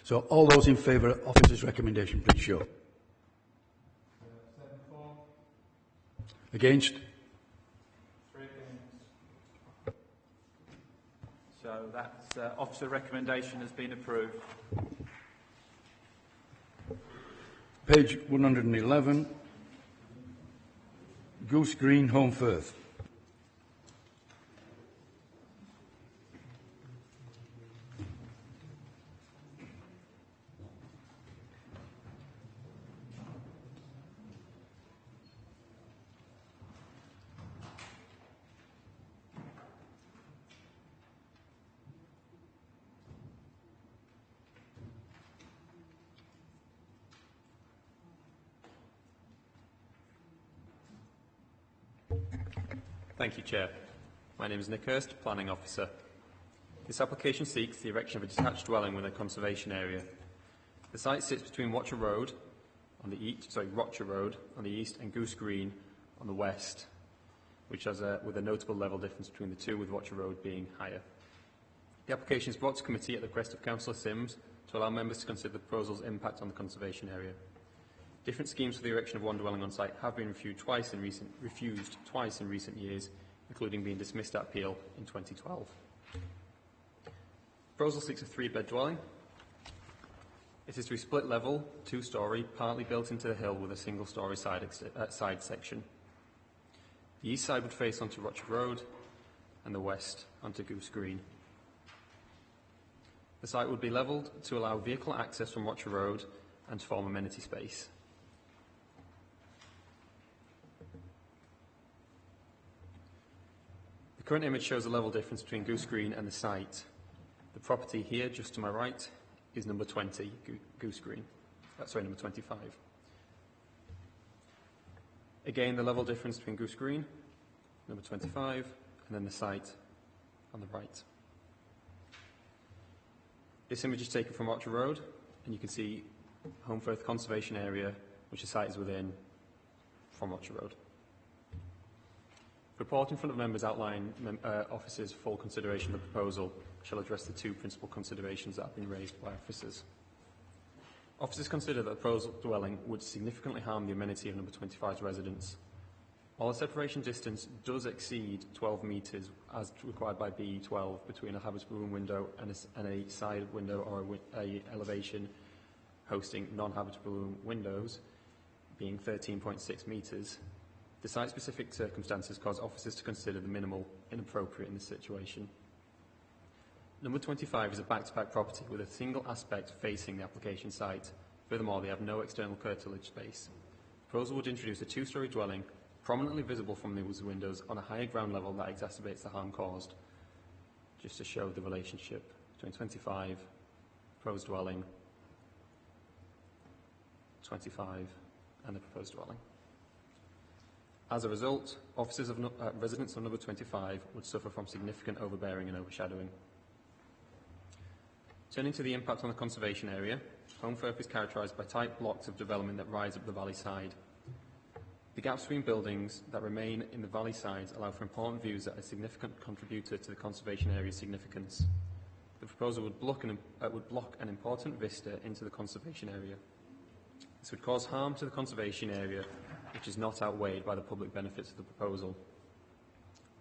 So all those in favour of officer's recommendation, please show. Against? 3 against. So that officer recommendation has been approved. Page 111, Goose Green, Home Firth. Thank you, Chair. My name is Nick Hurst, Planning Officer. This application seeks the erection of a detached dwelling within a conservation area. The site sits between Rocher Road on the east and Goose Green on the west, which has with a notable level difference between the two, with Rocher Road being higher. The application is brought to committee at the request of Councillor Sims to allow members to consider the proposal's impact on the conservation area. Different schemes for the erection of one dwelling on site have been refused twice in recent years, including being dismissed at appeal in 2012. The proposal seeks a 3-bed dwelling. It is to be split level, 2-storey, partly built into the hill with a single-storey side section. The east side would face onto Rocher Road and the west onto Goose Green. The site would be levelled to allow vehicle access from Rocher Road and to form amenity space. The current image shows a level difference between Goose Green and the site. The property here, just to my right, is number 20, Goose Green. Number 25. Again, the level difference between Goose Green, number 25, and then the site on the right. This image is taken from Rocher Road, and you can see Home Firth Conservation Area, which the site is within, from Rocher Road. The report in front of members outline officers' full consideration of the proposal. I shall address the 2 principal considerations that have been raised by officers. Officers consider that the proposal dwelling would significantly harm the amenity of number 25's residents. While the separation distance does exceed 12 metres as required by BE 12 between a habitable room window and a side window or a elevation hosting non-habitable room windows, being 13.6 metres, the site-specific circumstances cause officers to consider the minimal inappropriate in this situation. Number 25 is a back-to-back property with a single aspect facing the application site. Furthermore, they have no external curtilage space. The proposal would introduce a 2-storey dwelling prominently visible from these windows on a higher ground level that exacerbates the harm caused. Just to show the relationship between 25, proposed dwelling, 25, and the proposed dwelling. As a result, residents of number 25 would suffer from significant overbearing and overshadowing. Turning to the impact on the conservation area, Home Firth is characterised by tight blocks of development that rise up the valley side. The gaps between buildings that remain in the valley sides allow for important views that are a significant contributor to the conservation area's significance. The proposal would block an important vista into the conservation area. This would cause harm to the conservation area, which is not outweighed by the public benefits of the proposal.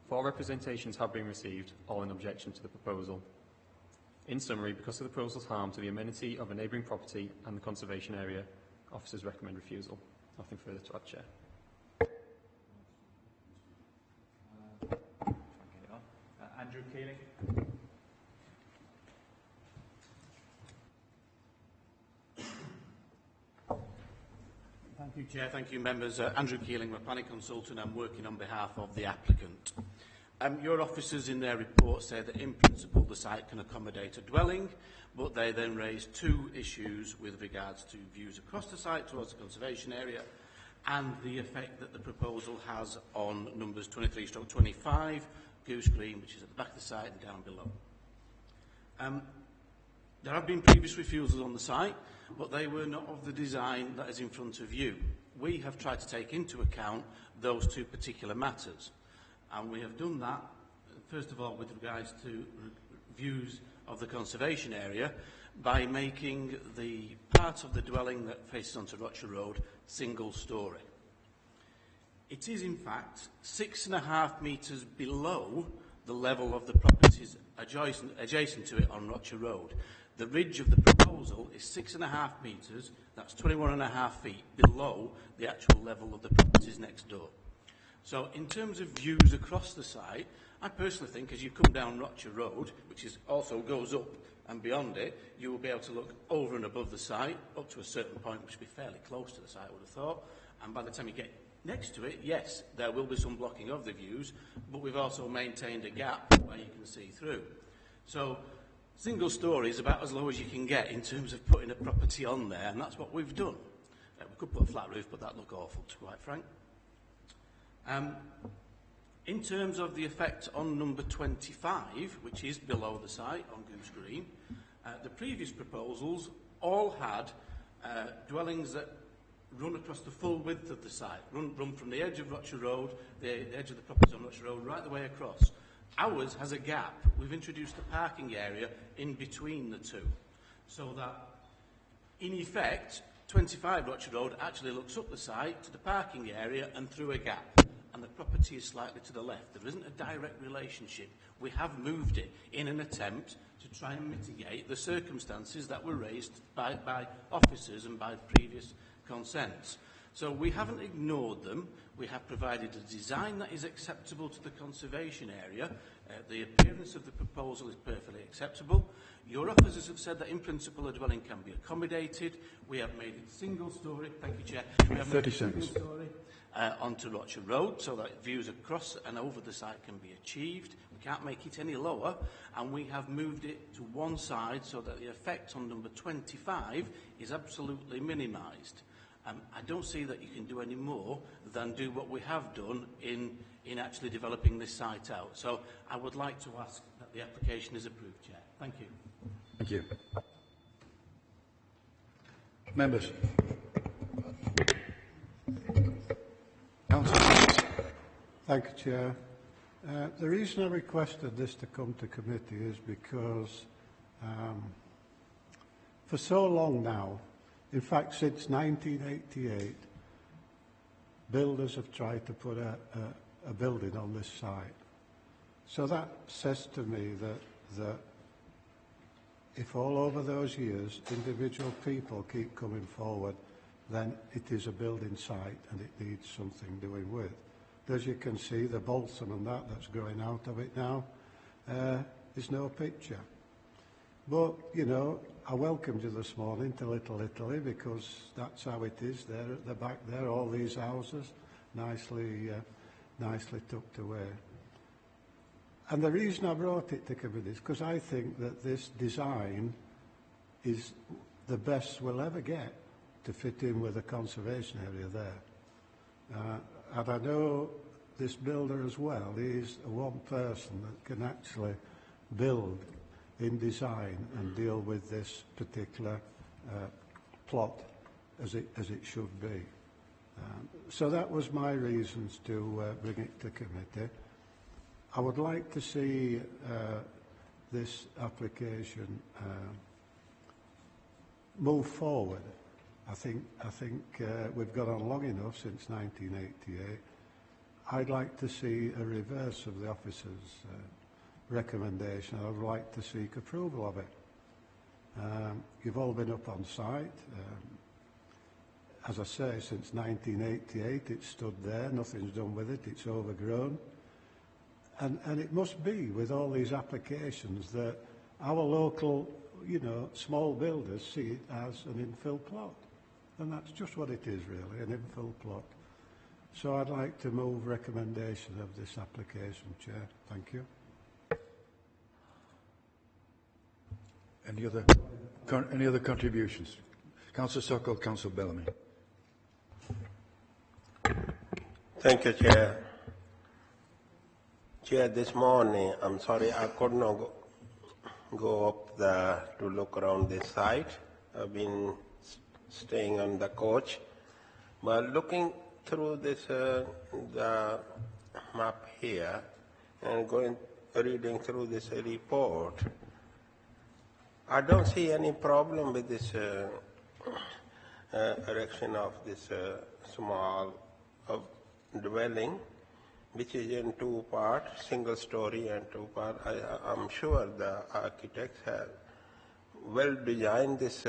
4 representations have been received, all in objection to the proposal. In summary, because of the proposal's harm to the amenity of a neighbouring property and the conservation area, officers recommend refusal. Nothing further to add, Chair. Andrew Keeling. Thank you, Chair. Thank you, members. Andrew Keeling, I'm a planning consultant. I'm working on behalf of the applicant. Your officers in their report say that in principle the site can accommodate a dwelling, but they then raise 2 issues with regards to views across the site towards the conservation area and the effect that the proposal has on numbers 23/25, Goose Green, which is at the back of the site and down below. There have been previous refusals on the site, but they were not of the design that is in front of you. We have tried to take into account those 2 particular matters, and we have done that, first of all, with regards to views of the conservation area by making the part of the dwelling that faces onto Rocher Road single storey. It is, in fact, 6.5 metres below the level of the properties adjacent to it on Rocher Road. The ridge of the proposal is 6.5 metres, that's 21.5 feet below the actual level of the properties next door. So in terms of views across the site, I personally think as you come down Rocher Road, which also goes up and beyond it, you will be able to look over and above the site, up to a certain point, which will be fairly close to the site, I would have thought. And by the time you get next to it, yes, there will be some blocking of the views, but we've also maintained a gap where you can see through. So single storey is about as low as you can get in terms of putting a property on there, and that's what we've done. We could put a flat roof, but that'd look awful, to be quite frank. In terms of the effect on number 25, which is below the site on Goose Green, the previous proposals all had dwellings that run across the full width of the site, run from the edge of Rocher Road, the edge of the property on Rocher Road, right the way across. Ours has a gap. We've introduced a parking area in between the 2, so that, in effect, 25 Rocher Road actually looks up the site to the parking area and through a gap, and the property is slightly to the left. There isn't a direct relationship. We have moved it in an attempt to try and mitigate the circumstances that were raised by officers and by previous consents. So we haven't ignored them. We have provided a design that is acceptable to the conservation area. The appearance of the proposal is perfectly acceptable. Your officers have said that in principle a dwelling can be accommodated. We have made it single storey. Thank you, Chair. We have 30 seconds. Single storey onto Rocher Road so that views across and over the site can be achieved. We can't make it any lower, and we have moved it to one side so that the effect on number 25 is absolutely minimised. I don't see that you can do any more than do what we have done in actually developing this site out. So I would like to ask that the application is approved, Chair. Thank you. Thank you. Members. Councillor. Thank you, Chair. The reason I requested this to come to committee is because for so long now, in fact since 1988, builders have tried to put a building on this site. So that says to me that if all over those years individual people keep coming forward, then it is a building site and it needs something doing with. As you can see, the balsam and that's growing out of it now, there's no picture. But, you know, I welcomed you this morning to Little Italy because that's how it is there at the back there, all these houses, nicely tucked away. And the reason I brought it to committee is because I think that this design is the best we'll ever get to fit in with the conservation area there. And I know this builder as well, he's one person that can actually build in design and deal with this particular plot as it should be. So that was my reasons to bring it to committee. I would like to see this application move forward. I think we've gone on long enough since 1988. I'd like to see a reverse of the officer's recommendation. I would like to seek approval of it. You've all been up on site. As I say, since 1988 it's stood there, nothing's done with it, it's overgrown. And it must be, with all these applications, that our local, small builders see it as an infill plot. And that's just what it is, really, an infill plot. So I'd like to move recommendation of this application, Chair. Thank you. Any other contributions? Councillor Sokol, Councillor Bellamy. Thank you, Chair. Chair, this morning, I'm sorry I could not go up there to look around this site. I've been staying on the coach. But looking through this the map here and reading through this report, I don't see any problem with this erection of this small dwelling, which is in two parts, single story and two parts. I'm sure the architects have well designed this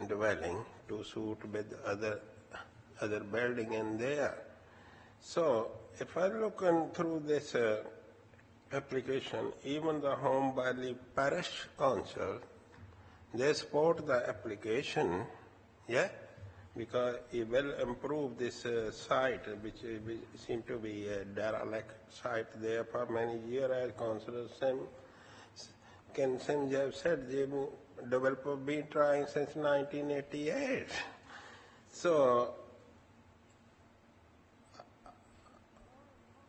dwelling to suit with other building in there. So if I look through this application, even the Home Valley Parish Council, they support the application, yeah, because it will improve this site, which seems to be a derelict site there for many years. As Councillor Ken Simj said, the developer been trying since 1988. So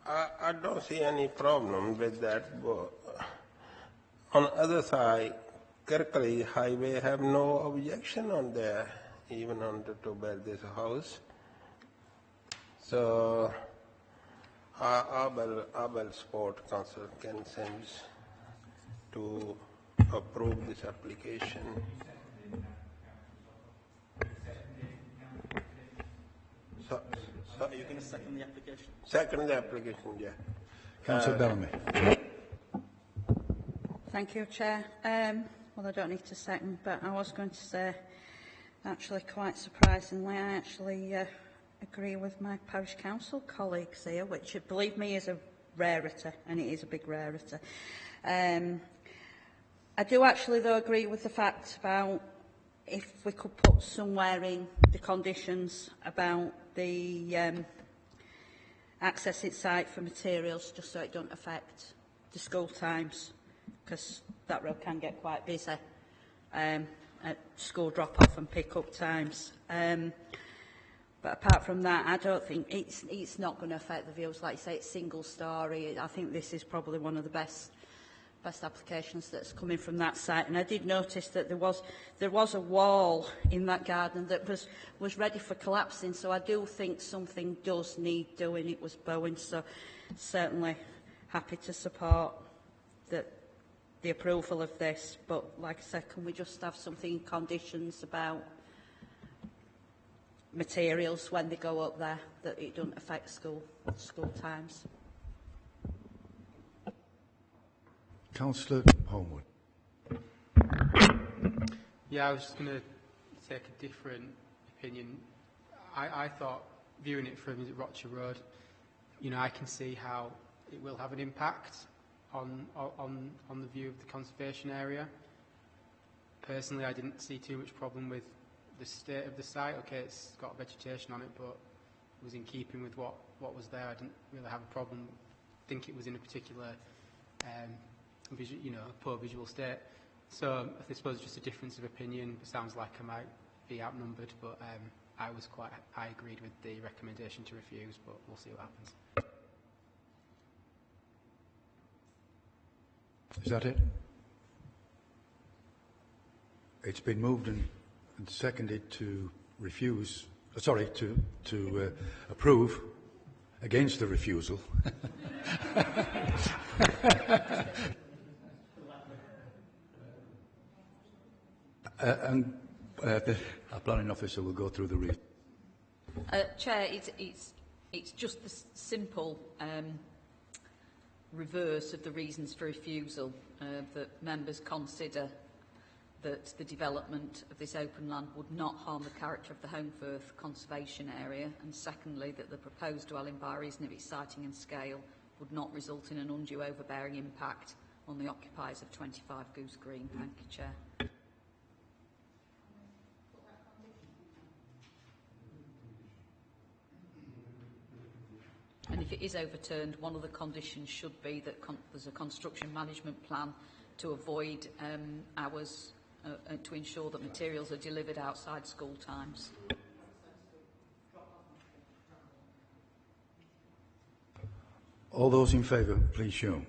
I don't see any problem with that. But on the other side, Kirklees Highway have no objection on there, even on to build this house. So I will support Councillor Ken Sims to approve this application. So are you going to second the application? Second the application, yeah. Councillor Bellamy. Thank you, Chair. Well, I don't need to second, but I was going to say, actually, quite surprisingly, I actually agree with my parish council colleagues here, which, believe me, is a rarity, and it is a big rarity. I do actually, though, agree with the fact about if we could put somewhere in the conditions about the accessing site for materials, just so it don't affect the school times, because that road can get quite busy at school drop-off and pick-up times. But apart from that, I don't think it's not going to affect the views. Like you say, it's single story. I think this is probably one of the best applications that's coming from that site. And I did notice that there was a wall in that garden that was ready for collapsing. So I do think something does need doing. It was bowing, so certainly happy to support the approval of this. But like I said, can we just have something in conditions about materials when they go up there, that it doesn't affect school times? Councillor Homewood. Yeah, I was just going to take a different opinion. I thought, viewing it from Rocher Road, I can see how it will have an impact on the view of the conservation area. Personally, I didn't see too much problem with the state of the site. Okay, it's got vegetation on it, but it was in keeping with what was there. I didn't really have a problem. I think it was in a particular poor visual state. So I suppose it's just a difference of opinion. It sounds like I might be outnumbered, but I agreed with the recommendation to refuse, but we'll see what happens. Is that it? It's been moved and seconded to refuse sorry, to approve against the refusal. The planning officer will go through the reason. Chair, it's just the simple reverse of the reasons for refusal that members consider that the development of this open land would not harm the character of the Holmfirth conservation area, and secondly that the proposed dwelling, by reason of its siting and scale, would not result in an undue overbearing impact on the occupiers of 25 Goose Green. Thank you, Chair. And if it is overturned, one of the conditions should be that there's a construction management plan to avoid hours, to ensure that materials are delivered outside school times. All those in favour, please show.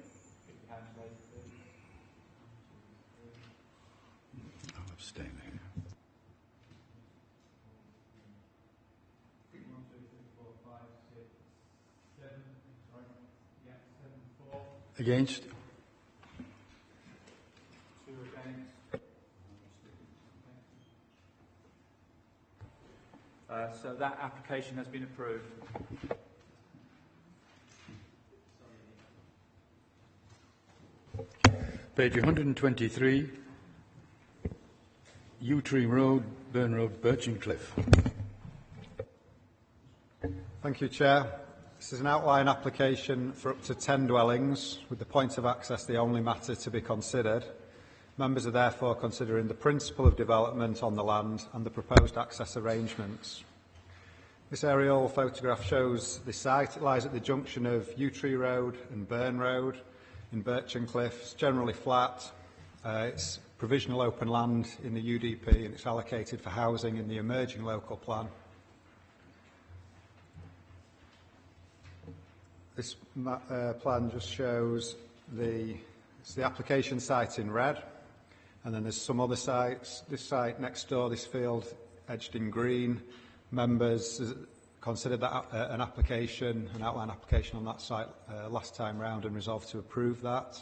I'll abstain here. Against? 2 against. So that application has been approved. Page 123, Yew Tree Road, Burn Road, Birchincliff. Thank you, Chair. This is an outline application for up to 10 dwellings, with the point of access the only matter to be considered. Members are therefore considering the principle of development on the land and the proposed access arrangements. This aerial photograph shows the site. It lies at the junction of Yew Tree Road and Burn Road in Birchincliff. It's generally flat. It's provisional open land in the UDP, and it's allocated for housing in the emerging local plan. This plan just shows the application site in red, and then there's some other sites. This site next door, this field edged in green. Members considered that an outline application on that site last time round and resolved to approve that.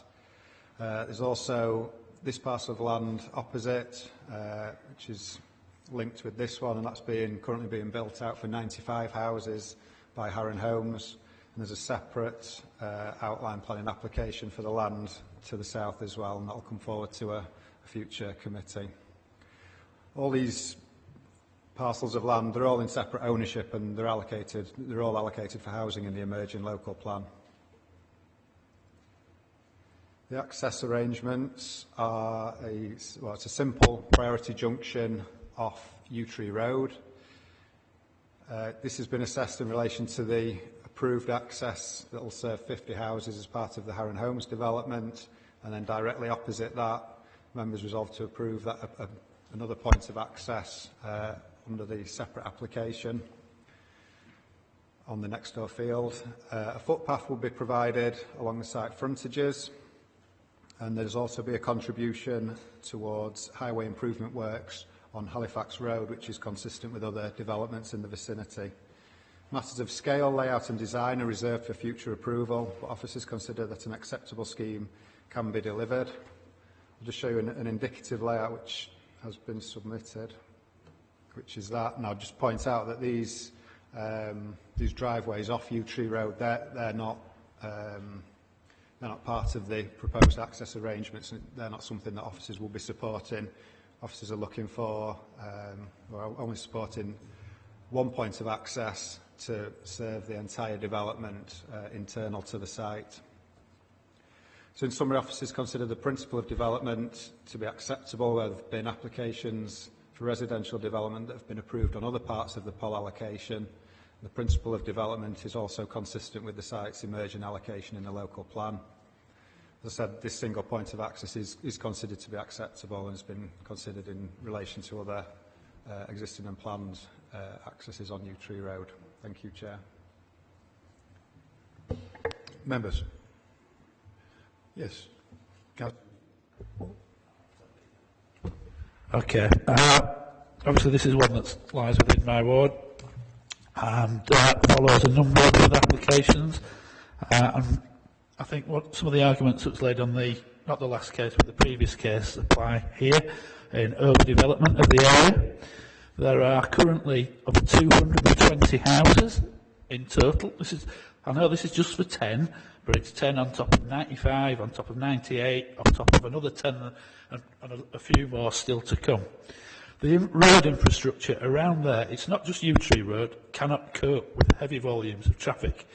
There's also this parcel of land opposite, which is linked with this one, and that's currently being built out for 95 houses by Harron Homes. And there's a separate outline planning application for the land to the south as well, and that will come forward to a future committee. All these parcels of land, they're all in separate ownership, and they're all allocated for housing in the emerging local plan. The access arrangements are it's a simple priority junction off Yew Tree Road. This has been assessed in relation to the approved access that will serve 50 houses as part of the Harron Homes development, and then directly opposite that, members resolved to approve that another point of access under the separate application on the next door field. A footpath will be provided along the site frontages, and there's also be a contribution towards highway improvement works on Halifax Road, which is consistent with other developments in the vicinity. Matters of scale, layout and design are reserved for future approval, but officers consider that an acceptable scheme can be delivered. I'll just show you an indicative layout which has been submitted, which is that. And I'll just point out that these driveways off Yew Tree Road, they're not part of the proposed access arrangements, and they're not something that officers will be supporting. Officers are looking for, or only supporting, one point of access to serve the entire development internal to the site. So in summary, officers consider the principle of development to be acceptable. There have been applications for residential development that have been approved on other parts of the POL allocation. The principle of development is also consistent with the site's emerging allocation in the local plan. As I said, this single point of access is considered to be acceptable and has been considered in relation to other existing and planned accesses on Yew Tree Road. Thank you, Chair. Members. Yes. Okay. Obviously, this is one that lies within my ward. and follows a number of other applications. And I think what some of the arguments that was laid on the, not the last case, but the previous case apply here in overdevelopment of the area. There are currently over 220 houses in total. I know this is just for 10, but it's 10 on top of 95, on top of 98, on top of another 10 and a few more still to come. The road infrastructure around there, it's not just Yew Tree Road, cannot cope with heavy volumes of traffic.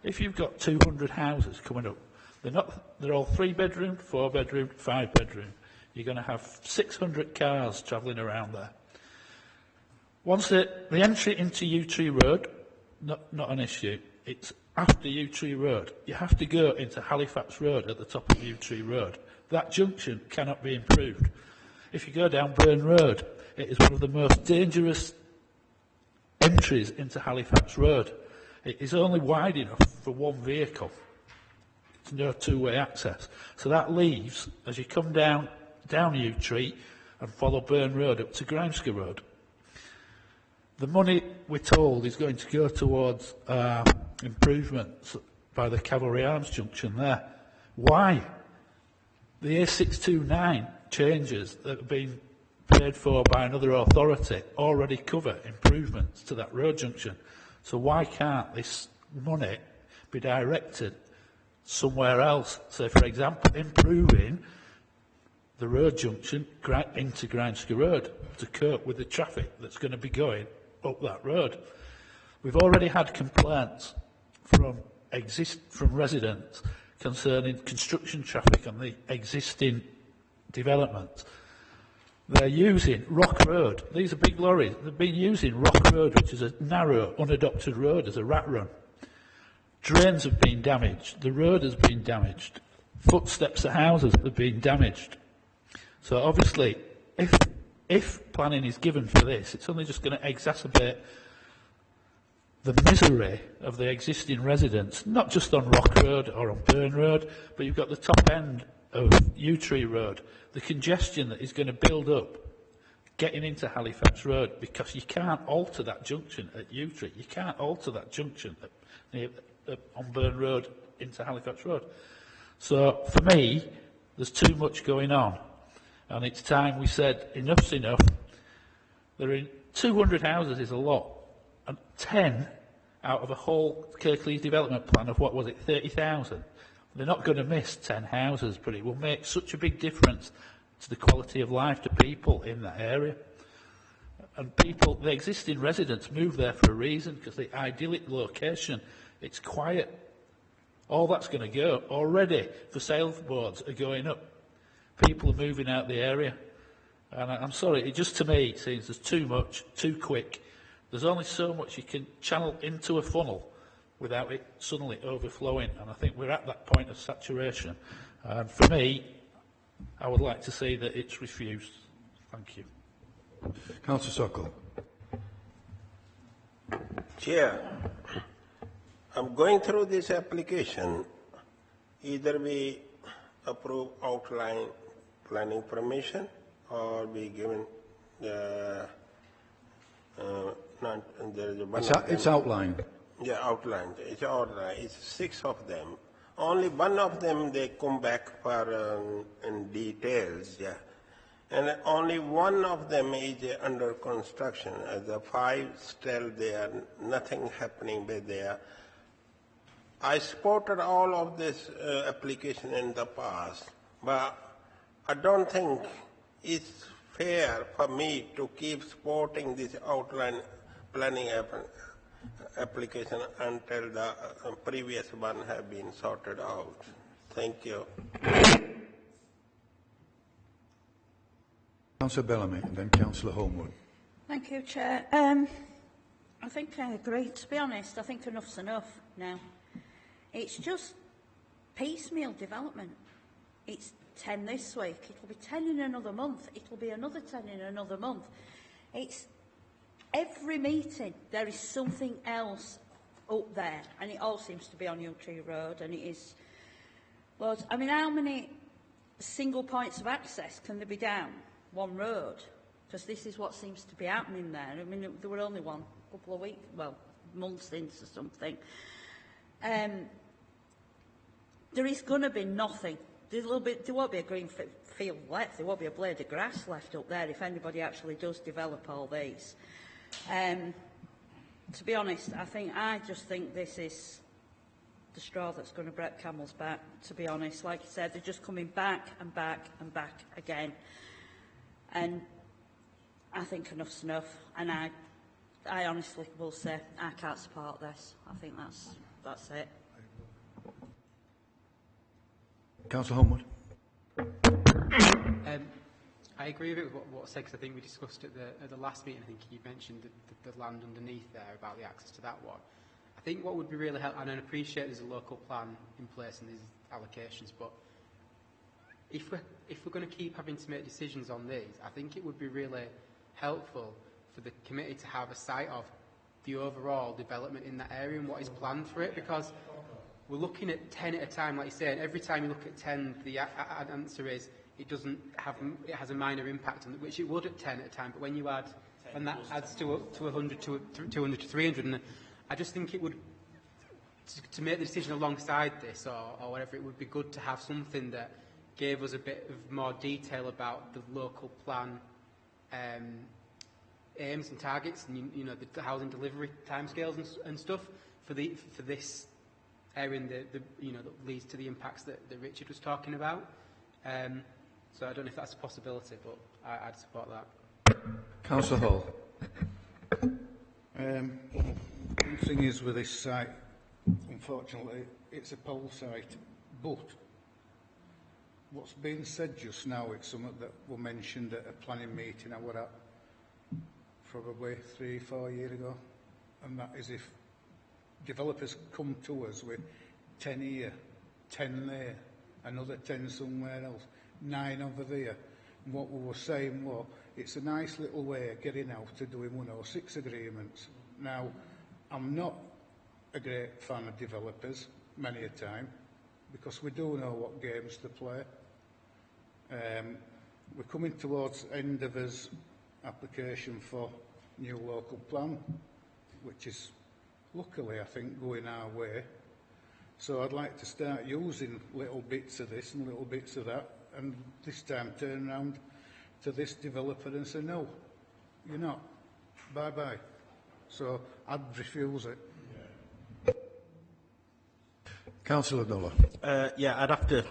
If you've got 200 houses coming up, they're all 3-bedroom, 4-bedroom, 5-bedroom. You're going to have 600 cars travelling around there. Once the entry into Yew Tree Road, not an issue. It's after Yew Tree Road. You have to go into Halifax Road at the top of Yew Tree Road. That junction cannot be improved. If you go down Burn Road, it is one of the most dangerous entries into Halifax Road. It is only wide enough for one vehicle. It's no two-way access. So that leaves, as you come down Yew Tree and follow Burn Road up to Grimesca Road, the money, we're told, is going to go towards improvements by the Cavalry Arms junction there. Why? The A629 changes that have been paid for by another authority already cover improvements to that road junction. So why can't this money be directed somewhere else? So, for example, improving the road junction into Grimesca Road to cope with the traffic that's going to be going up that road. We've already had complaints from residents concerning construction traffic on the existing development. They're using Rock Road. These are big lorries. They've been using Rock Road, which is a narrow, unadopted road, as a rat run. Drains have been damaged. The road has been damaged. Footsteps of houses have been damaged. So obviously, if planning is given for this, it's only just going to exacerbate the misery of the existing residents, not just on Rock Road or on Burn Road, but you've got the top end of Yew Tree Road, the congestion that is going to build up getting into Halifax Road, because you can't alter that junction at Yew Tree. You can't alter that junction on Burn Road into Halifax Road. So for me, there's too much going on. And it's time we said, enough's enough. There are 200 houses is a lot. And 10 out of a whole Kirklees development plan of, what was it, 30,000. They're not going to miss 10 houses, but it will make such a big difference to the quality of life to people in that area. And people, the existing residents, move there for a reason, because the idyllic location, it's quiet. All that's going to go. Already, the sales boards are going up. People are moving out the area. And I'm sorry, it just to me seems there's too much, too quick. There's only so much you can channel into a funnel without it suddenly overflowing. And I think we're at that point of saturation. And for me, I would like to see that it's refused. Thank you. Councillor Sokol. Chair, I'm going through this application. Either we approve outline planning permission, or be given It's outlined. Yeah, outlined. It's outlined. It's 6 of them. Only one of them they come back for in details. Yeah, and only one of them is under construction. The 5 still there. Nothing happening by there. I supported all of this application in the past, but I don't think it's fair for me to keep supporting this outline planning application until the previous one have been sorted out. Thank you. Councillor Bellamy and then Councillor Homewood. Thank you, Chair. I think I agree. To be honest, I think enough's enough now. It's just piecemeal development. It's 10 this week, it'll be 10 in another month, it'll be another 10 in another month. It's every meeting, there is something else up there, and it all seems to be on Yew Tree Road, and it is loads. I mean, how many single points of access can there be down one road? Because this is what seems to be happening there. I mean, there were only one couple of weeks, well, months into something. There is going to be nothing. There won't be a green field left. There won't be a blade of grass left up there if anybody actually does develop all these. To be honest, I just think this is the straw that's going to break camel's back, to be honest. Like you said, they're just coming back and back and back again. And I think enough's enough. And I honestly will say I can't support this. I think that's it. Councillor Homewood. I agree with what was said, because I think we discussed at the last meeting. I think you mentioned the land underneath there, about the access to that one. I think what would be really helpful, and I appreciate there's a local plan in place and there's allocations, but if we're going to keep having to make decisions on these, I think it would be really helpful for the committee to have a sight of the overall development in that area and what is planned for it, because we're looking at 10 at a time, like you say, and every time you look at 10, the answer is it has a minor impact on it, which it would at 10 at a time, but when you add, and that adds to 100 to 200 to 300, and I just think it would, to make the decision alongside this or whatever, it would be good to have something that gave us a bit of more detail about the local plan aims and targets, and you know, the housing delivery timescales and stuff for this area, that leads to the impacts that Richard was talking about. So I don't know if that's a possibility, but I'd support that. Councillor Hall. The thing is with this site, unfortunately, it's a poll site, but what's been said just now, it's something that was mentioned at a planning meeting I was at probably 3-4 years ago, and that is if developers come to us with 10 here, 10 there, another 10 somewhere else, 9 over there, and what we were saying was it's a nice little way of getting out to doing 106 agreements. Now, I'm not a great fan of developers many a time, because we do know what games to play. We're coming towards the end of his application for new local plan, which is luckily, I think, going our way. So I'd like to start using little bits of this and little bits of that, and this time turn around to this developer and say, no, you're not. Bye-bye. So I'd refuse it. Councillor Dollar. Yeah, I'd have to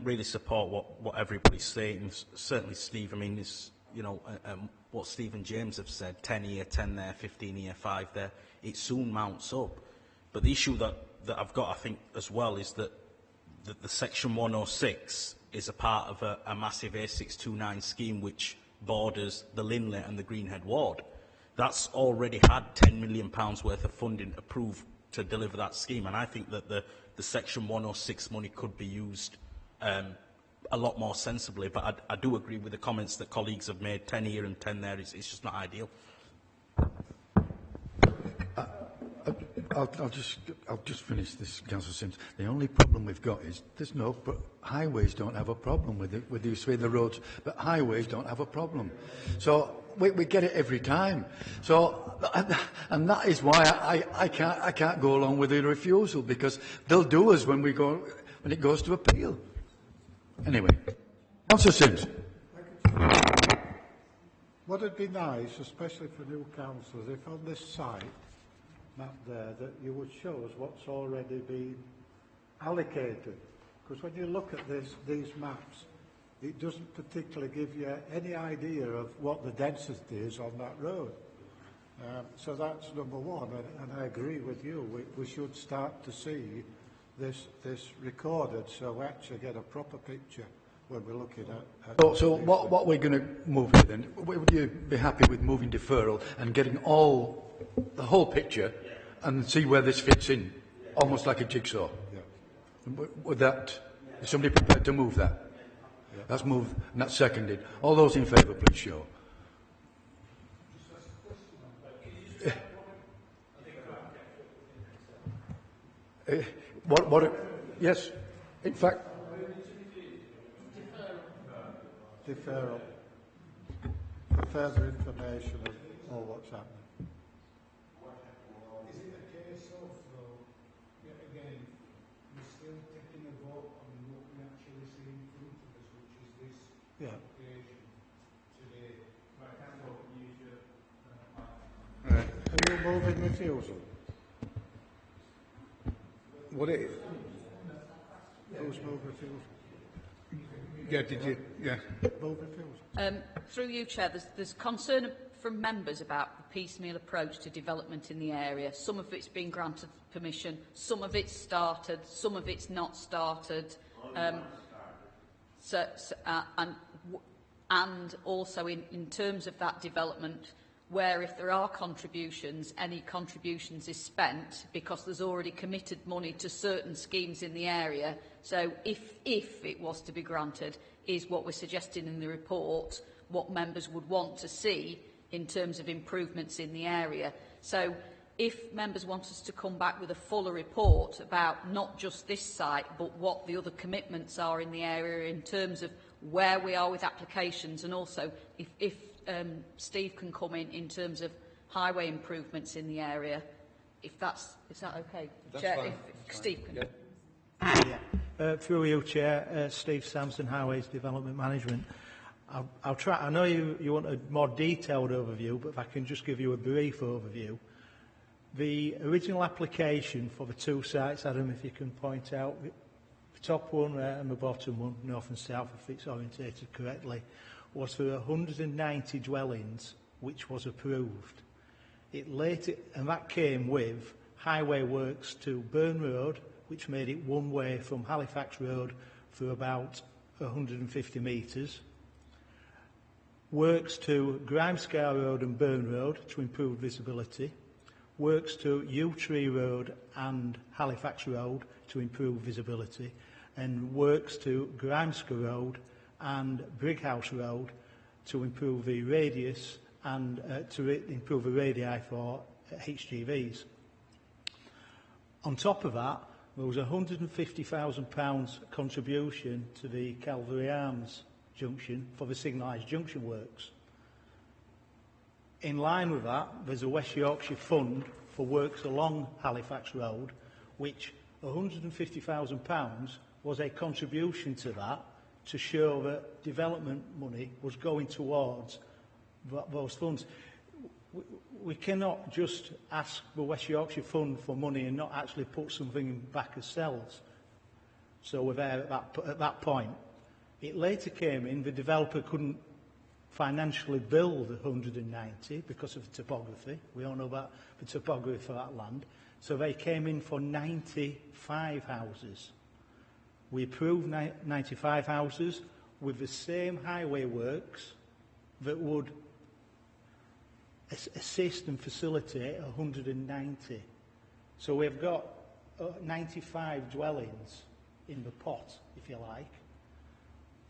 really support what everybody's saying. Certainly, Steve. I mean, this, what Steve and James have said: 10 here, 10 there, 15 here, 5 there. It soon mounts up. But the issue that I've got, I think, as well, is that the Section 106 is a part of a massive A629 scheme which borders the Linley and the Greenhead ward. That's already had £10 million worth of funding approved to deliver that scheme, and I think that the Section 106 money could be used a lot more sensibly. But I do agree with the comments that colleagues have made. 10 here and 10 there it's just not ideal. I'll just finish this, Councillor Sims. The only problem we've got is highways don't have a problem with these three roads, but highways don't have a problem. So we get it every time. So, and that is why I can't go along with the refusal, because they'll do us when it goes to appeal. Anyway, Councillor Sims. Would it be nice, especially for new councillors, if on this site map there, that you would show us what's already been allocated? Because when you look at these maps, it doesn't particularly give you any idea of what the density is on that road. So that's number one, and I agree with you. We should start to see this recorded, so we actually get a proper picture when we're looking at... So what we're going to move to then, would you be happy with moving deferral and getting the whole picture and see where this fits in, almost like a jigsaw? Yeah. Would is somebody prepared to move that? Yeah. That's moved and that's seconded. All those in favour, please show. Yes, in fact... Deferral. For further information of all what's happening. Yeah. Are you moving refusal? Would it? Who's moved refusal? Yeah, did you? Yeah. Move refusal. Through you, Chair, there's concern from members about the piecemeal approach to development in the area. Some of it's been granted permission, some of it's started, some of it's not started. And also in terms of that development, where if there are contributions, any contributions is spent because there's already committed money to certain schemes in the area. So if it was to be granted, is what we're suggesting in the report, what members would want to see in terms of improvements in the area. So if members want us to come back with a fuller report about not just this site, but what the other commitments are in the area in terms of where we are with applications, and also if Steve can come in terms of highway improvements in the area, is that okay? That's Chair, fine. if Steve can. Yeah. Through you, Chair, Steve Sampson, Highways Development Management. I'll try. I know you want a more detailed overview, but if I can just give you a brief overview. The original application for the two sites, Adam, if you can point out, the top one and the bottom one, north and south, if it's orientated correctly, was for 190 dwellings, which was approved. And that came with highway works to Burn Road, which made it one way from Halifax Road for about 150 metres. Works to Grimescar Road and Burn Road to improve visibility. Works to Yew Tree Road and Halifax Road to improve visibility. And works to Grimescar Road and Brighouse Road to improve the radius and improve the radii for HGVs. On top of that, there was a £150,000 contribution to the Calvary Arms junction for the signalised junction works. In line with that, there's a West Yorkshire Fund for works along Halifax Road, which £150,000 was a contribution to that to show that development money was going towards those funds. We cannot just ask the West Yorkshire Fund for money and not actually put something back ourselves. So we're there at that point. It later came in, the developer couldn't financially build 190 because of the topography. We all know about the topography for that land. So they came in for 95 houses. We approved 95 houses with the same highway works that would assist and facilitate 190. So we've got 95 dwellings in the pot, if you like.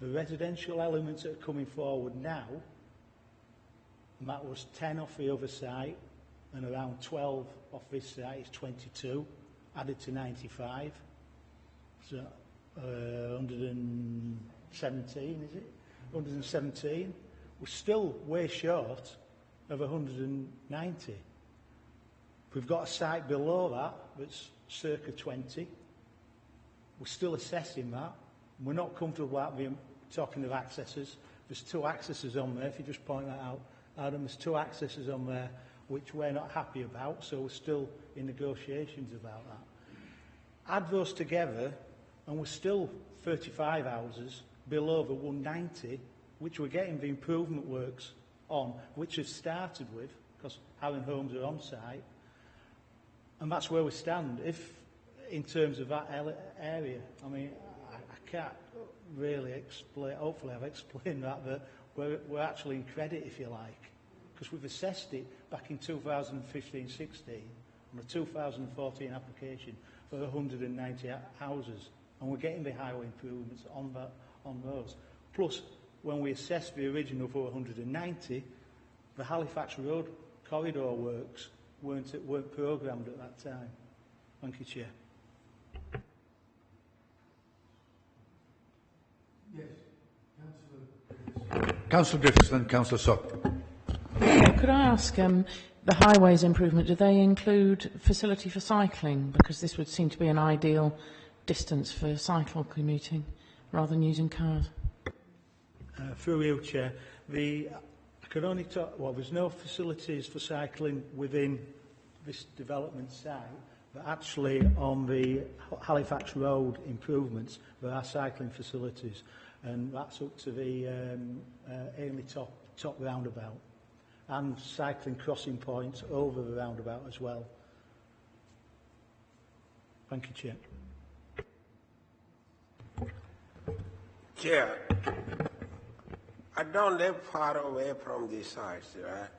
The residential elements that are coming forward now, and that was 10 off the other side, and around 12 off this side is 22, added to 95. So 117, is it? 117. We're still way short of 190. We've got a site below that that's circa 20. We're still assessing that. We're not comfortable about talking of accesses. There's two accesses on there, if you just point that out, Adam, there's two accesses on there which we're not happy about, so we're still in negotiations about that. Add those together, and we're still 35 houses below the 190, which we're getting the improvement works on, which have started with, because Allen Homes are on site, and that's where we stand. If, in terms of that area, I mean, I can't really explain, hopefully I've explained that we're actually in credit, if you like, because we've assessed it back in 2015-16 on a 2014 application for 190 houses, and we're getting the highway improvements on those. Plus, when we assessed the original for 190, the Halifax Road corridor works weren't programmed at that time. Thank you, Chair. Yes, Councillor Griffiths, then Councillor Sock. Could I ask, the highways improvement, do they include facility for cycling? Because this would seem to be an ideal distance for cycle commuting rather than using cars. Through you, Chair, I can only talk, well, there's no facilities for cycling within this development site, but actually on the Halifax Road improvements, there are cycling facilities, and that's up to the Ainley top roundabout, and cycling crossing points over the roundabout as well. Thank you, Chair. Chair, I don't live far away from these sites, right?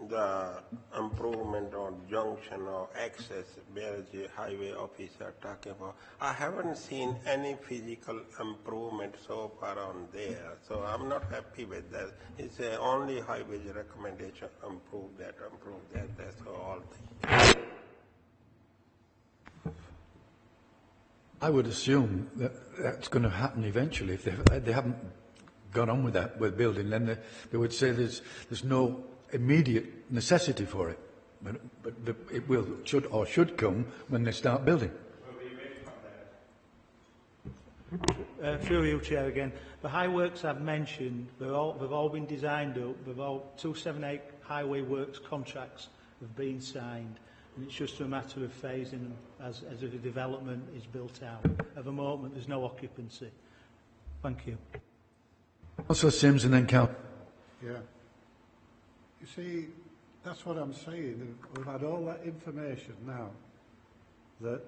The improvement on junction or access where the highway officer talking about. I haven't seen any physical improvement so far on there, so I'm not happy with that. It's only highway's recommendation, improve that, that's all. I would assume that that's going to happen eventually. If they haven't gone on with that, with building, then they would say there's no immediate necessity for it. But it should come when they start building. Through you, Chair, again. The high works I've mentioned, they've all been designed up. 278 highway works contracts have been signed. And it's just a matter of phasing them as the development is built out. At the moment, there's no occupancy. Thank you. Councillor Sims and then Councillor. Yeah. You see, that's what I'm saying. We've had all that information now that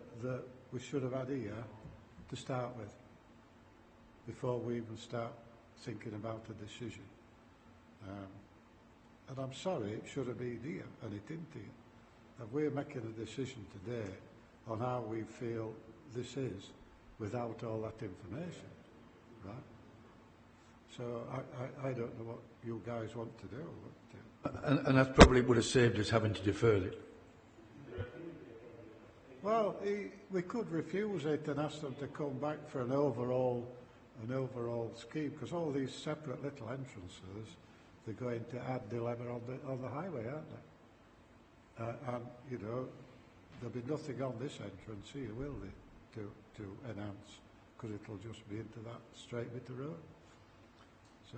we should have had here to start with before we even start thinking about a decision. And I'm sorry, it should have been here, and it didn't here. And we're making a decision today on how we feel this is without all that information, right? So I don't know what you guys want to do. And that probably would have saved us having to defer it. Well, we could refuse it and ask them to come back for an overall scheme, because all these separate little entrances, they're going to add the lever on the highway, aren't they? And, you know, there'll be nothing on this entrance here, will they, to enhance, because it'll just be into that straight bit of road. So,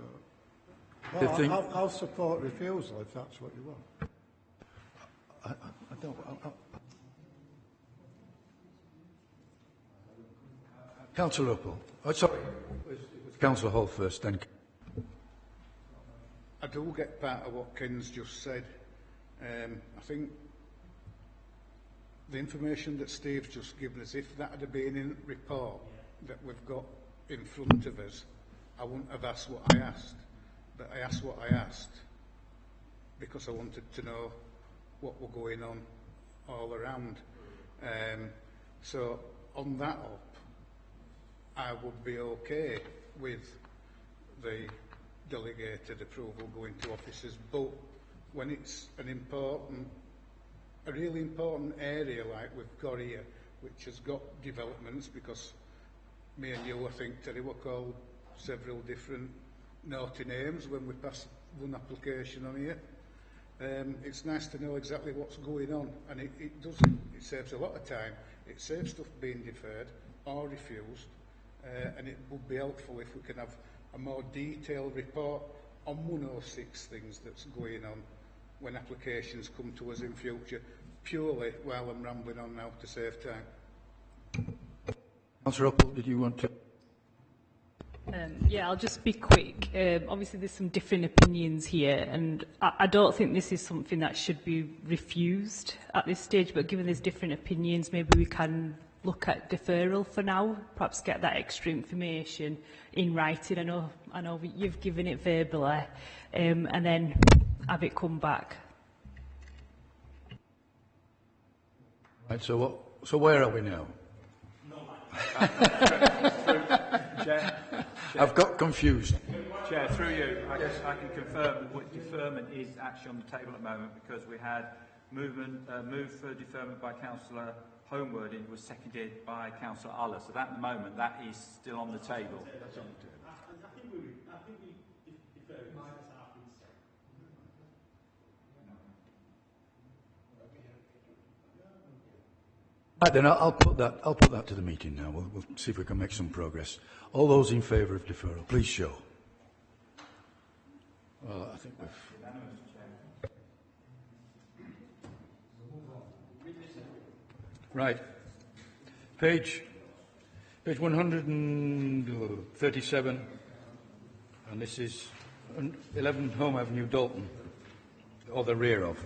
well, I'll support refusal if that's what you want. I don't. Councillor Uppel. Oh, sorry. Councillor Hall first, then. I do get part of what Ken's just said. I think the information that Steve's just given us, if that had been in the report that we've got in front of us, I wouldn't have asked what I asked. But I asked what I asked because I wanted to know what were going on all around. So on that up, I would be okay with the delegated approval going to officers, but when it's a really important area like we've got here, which has got developments, because me and you, I think, Terry, were called several different naughty names when we passed one application on here. It's nice to know exactly what's going on, and it saves a lot of time. It saves stuff being deferred or refused, and it would be helpful if we can have a more detailed report on 106 things that's going on when applications come to us in future, purely while I'm rambling on now to save time. Councillor Uppel, did you want to? Yeah, I'll just be quick. Obviously, there's some different opinions here, and I don't think this is something that should be refused at this stage, but given there's different opinions, maybe we can look at deferral for now, perhaps get that extra information in writing. I know you've given it verbally, and then have it come back. Right, so where are we now? Chair, I've got confused. Chair, through you, I can confirm what deferment is actually on the table at the moment, because we had move for deferment by Councillor Homewood, and it was seconded by Councillor Allah. So that at the moment, that is still on the table. That's on the table. I think we deferred it minus half been said. Right, then I'll put that to the meeting now. We'll see if we can make some progress. All those in favour of deferral, please show. Well, I think we've... Right. Page 137, and this is 11 Home Avenue, Dalton, or the rear of.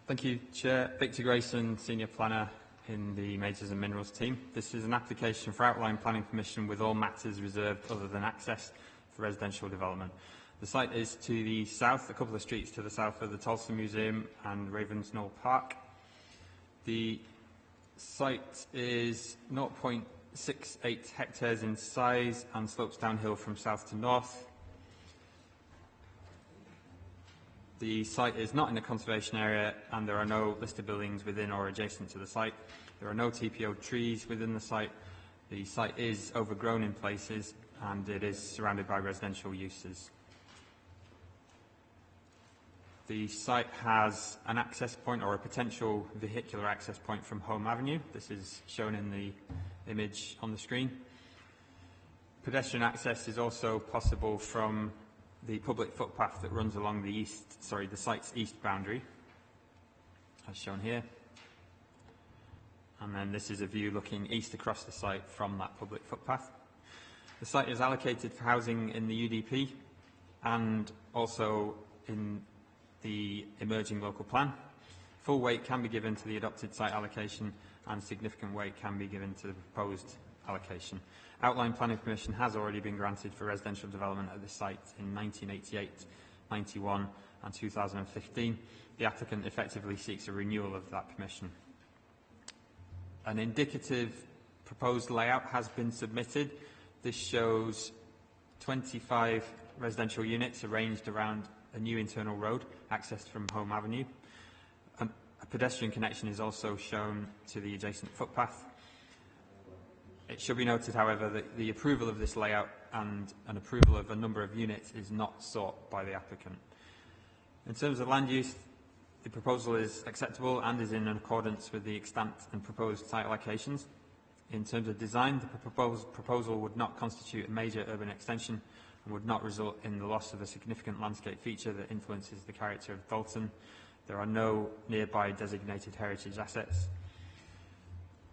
Thank you, Chair. Victor Grayson, Senior Planner in the Majors and Minerals team. This is an application for outline planning permission with all matters reserved other than access for residential development. The site is to the south, a couple of streets to the south of the Tolson Museum and Ravensnell Park. The site is 0.68 hectares in size and slopes downhill from south to north. The site is not in a conservation area and there are no listed buildings within or adjacent to the site. There are no TPO trees within the site. The site is overgrown in places and it is surrounded by residential uses. The site has an access point or a potential vehicular access point from Home Avenue. This is shown in the image on the screen. Pedestrian access is also possible from the public footpath that runs along the site's east boundary, as shown here. And then this is a view looking east across the site from that public footpath. The site is allocated for housing in the UDP and also in the emerging local plan. Full weight can be given to the adopted site allocation and significant weight can be given to the proposed allocation. Outline planning permission has already been granted for residential development at this site in 1988, 91 and 2015. The applicant effectively seeks a renewal of that permission. An indicative proposed layout has been submitted. This shows 25 residential units arranged around a new internal road accessed from Home Avenue. A pedestrian connection is also shown to the adjacent footpath. It should be noted, however, that the approval of this layout and an approval of a number of units is not sought by the applicant. In terms of land use, the proposal is acceptable and is in accordance with the extant and proposed site allocations. In terms of design, the proposal would not constitute a major urban extension and would not result in the loss of a significant landscape feature that influences the character of Dalton. There are no nearby designated heritage assets.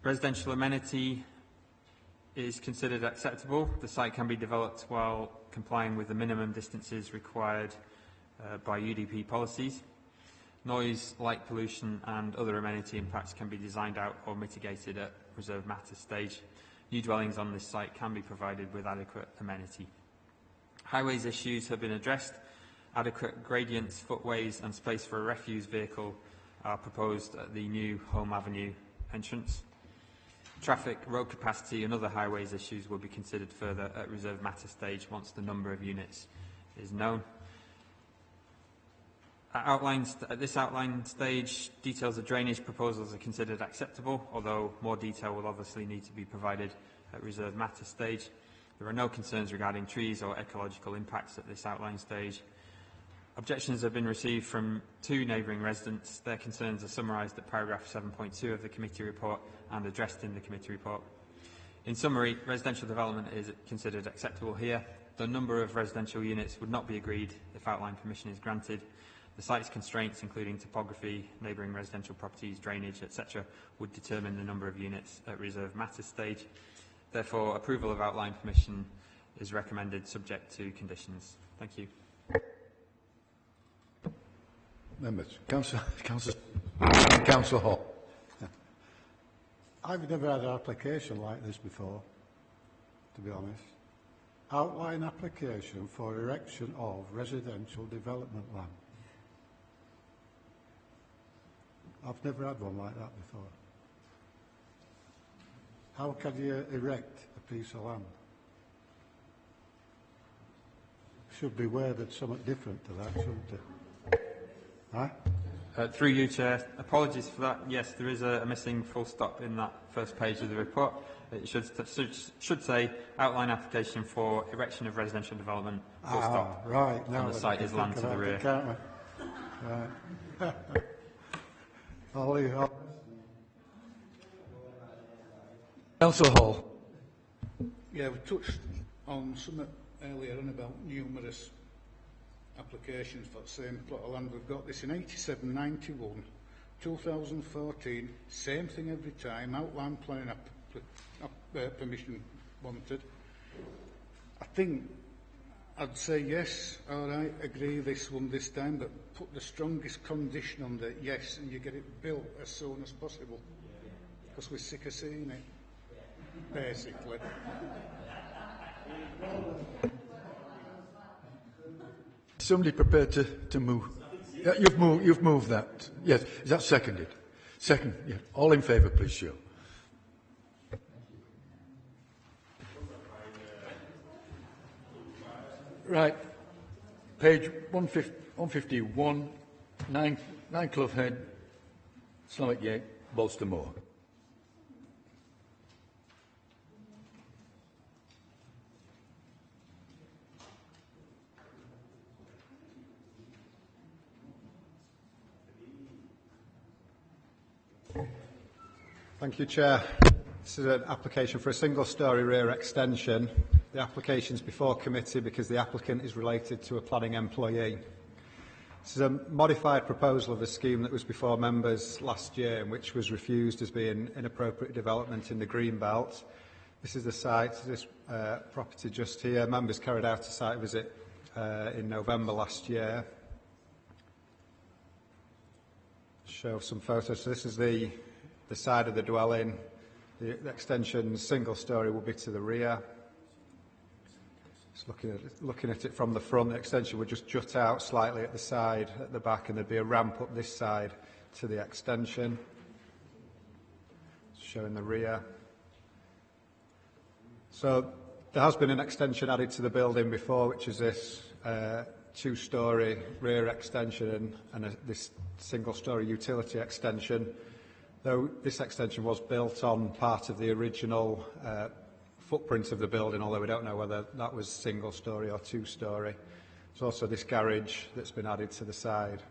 Residential amenity is considered acceptable. The site can be developed while complying with the minimum distances required by UDP policies. Noise, light pollution and other amenity impacts can be designed out or mitigated at reserved matter stage. New dwellings on this site can be provided with adequate amenity. Highways issues have been addressed. Adequate gradients, footways and space for a refuse vehicle are proposed at the new Home Avenue entrance. Traffic, road capacity and other highways issues will be considered further at reserved matter stage once the number of units is known. At this outline stage, details of drainage proposals are considered acceptable, although more detail will obviously need to be provided at reserved matter stage. There are no concerns regarding trees or ecological impacts at this outline stage. Objections have been received from 2 neighbouring residents. Their concerns are summarised at paragraph 7.2 of the committee report and addressed in the committee report. In summary, residential development is considered acceptable here. The number of residential units would not be agreed if outline permission is granted. The site's constraints, including topography, neighbouring residential properties, drainage, etc., would determine the number of units at reserved matter stage. Therefore, approval of outline permission is recommended subject to conditions. Thank you. Members. Councillor Hall. I've never had an application like this before, to be honest. Outline application for erection of residential development land. I've never had one like that before. How can you erect a piece of land? should be worded somewhat different to that, shouldn't it? Huh? Through you, Chair. Apologies for that. Yes, there is a missing full stop in that first page of the report. It should say outline application for erection of residential development. Full stop. Right. Now and the site is land to the rear. Can't we? Right. Councillor Hall. Yeah, we touched on something earlier on about numerous applications for the same plot of land. We've got this in 87, 91, 2014, same thing every time, outline planning permission wanted. I think I'd say yes, all right, agree this one this time, but put the strongest condition on the yes and you get it built as soon as possible, because we're sick of seeing it, basically. Somebody prepared to move? Yeah, you've moved that. Yes. Is that seconded? Second. Yeah. All in favour, please show. Right. Page 151, 9 Clough Head, Slowick Gate, Bolster Moor. Thank you, Chair. This is an application for a single-storey rear extension. The application is before committee because the applicant is related to a planning employee. This is a modified proposal of the scheme that was before members last year and which was refused as being inappropriate development in the green belt. This is the site, this property just here. Members carried out a site visit in November last year. Show some photos. So this is the side of the dwelling. The extension, single storey, will be to the rear. Just looking at it from the front, the extension would just jut out slightly at the side, at the back, and there'd be a ramp up this side to the extension. Showing the rear. So there has been an extension added to the building before, which is this two-storey rear extension and this single-storey utility extension. Though this extension was built on part of the original footprint of the building, although we don't know whether that was single-storey or two-storey. There's also this garage that's been added to the side.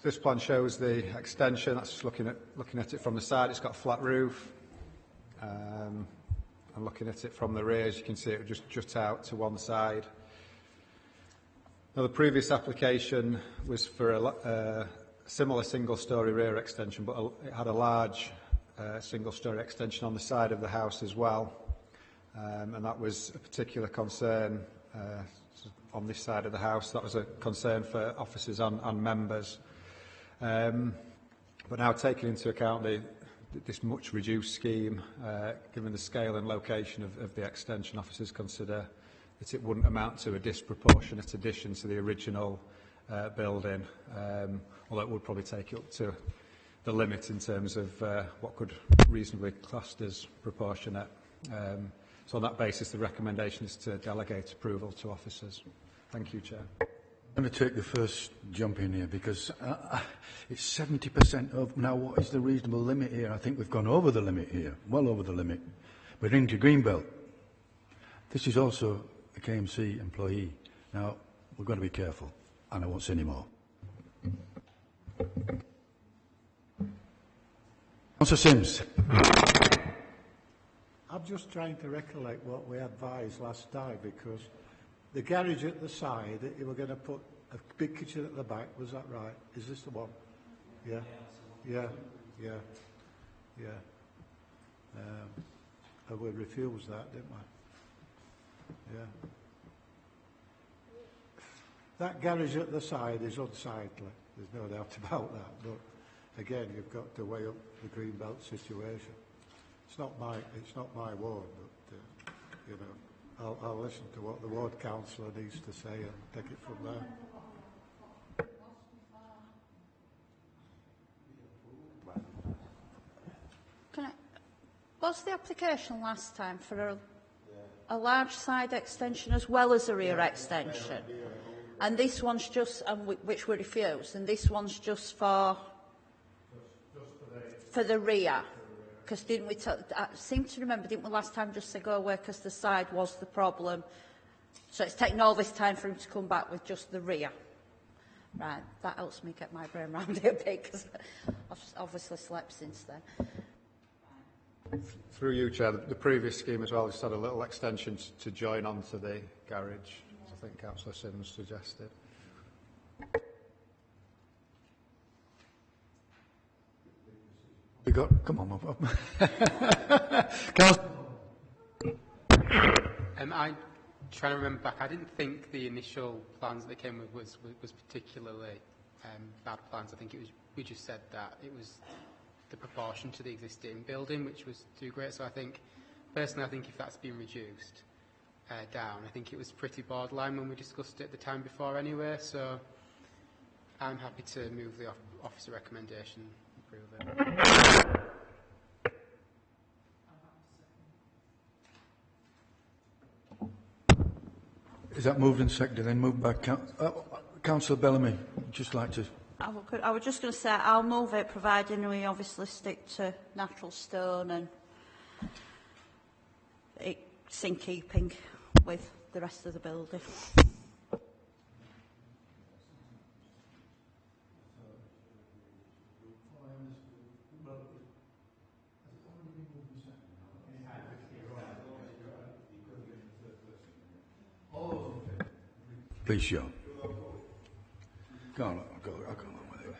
This plan shows the extension. That's just looking at it from the side. It's got a flat roof. And looking at it from the rear, as you can see, it would just jut out to one side. Now, the previous application was for a similar single-storey rear extension, but it had a large single-storey extension on the side of the house as well. And that was a particular concern on this side of the house. That was a concern for officers and members. But now, taking into account this much reduced scheme, given the scale and location of the extension, officers consider that it wouldn't amount to a disproportionate addition to the original building, although it would probably take it up to the limit in terms of what could reasonably be classed as proportionate. So on that basis, the recommendation is to delegate approval to officers. Thank you, Chair. I'm going to take the first jump in here because it's 70% of... Now, what is the reasonable limit here? I think we've gone over the limit here, well over the limit. We're into Greenbelt. This is also a KMC employee. Now, we've got to be careful, and I won't say any more. Councillor Sims. I'm just trying to recollect what we advised last time, because the garage at the side, you were going to put a big kitchen at the back, was that right? Is this the one? Yeah? Yeah, yeah, yeah. And we refused that, didn't we? Yeah. That garage at the side is unsightly, there's no doubt about that, but again, you've got to weigh up the Greenbelt situation. It's not my ward, but, you know, I'll listen to what the ward councillor needs to say and take it from there. Was the application last time for a... a large side extension as well as a rear extension. And this one's just, which we refuse, and this one's just for the rear. Because didn't we, I seem to remember, didn't we last time just say go away because the side was the problem? So it's taken all this time for him to come back with just the rear. Right, that helps me get my brain around it a bit because I've obviously slept since then. Through you, Chair, the previous scheme as well just had a little extension to join onto the garage, as I think Councillor Sims suggested. We got, come on, move up. I'm trying to remember back. I didn't think the initial plans that they came with was particularly bad plans. I think it was, we just said that it was the proportion to the existing building, which was too great. So I think, personally, I think if that's been reduced down, I think it was pretty borderline when we discussed it at the time before anyway. So I'm happy to move the officer recommendation, approve it. Is that moved and seconded? Then moved by Councillor Bellamy. Just like to. I was just going to say I'll move it, providing we obviously stick to natural stone and it's in keeping with the rest of the building. Please show. Go on, I'll go along with it.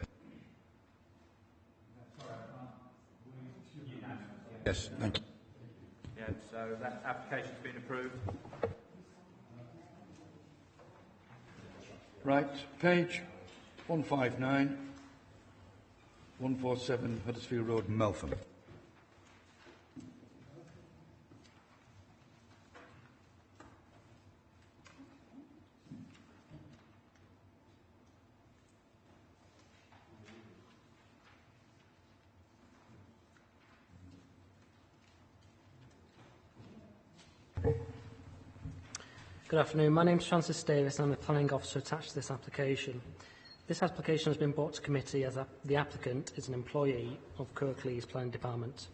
Yes, thank you. Yeah, so that application's been approved. Right, page 159, 147 Huddersfield Road, Meltham. Good afternoon. My name is Francis Davis and I'm the planning officer attached to this application. This application has been brought to committee as the applicant is an employee of Kirklees Planning Department.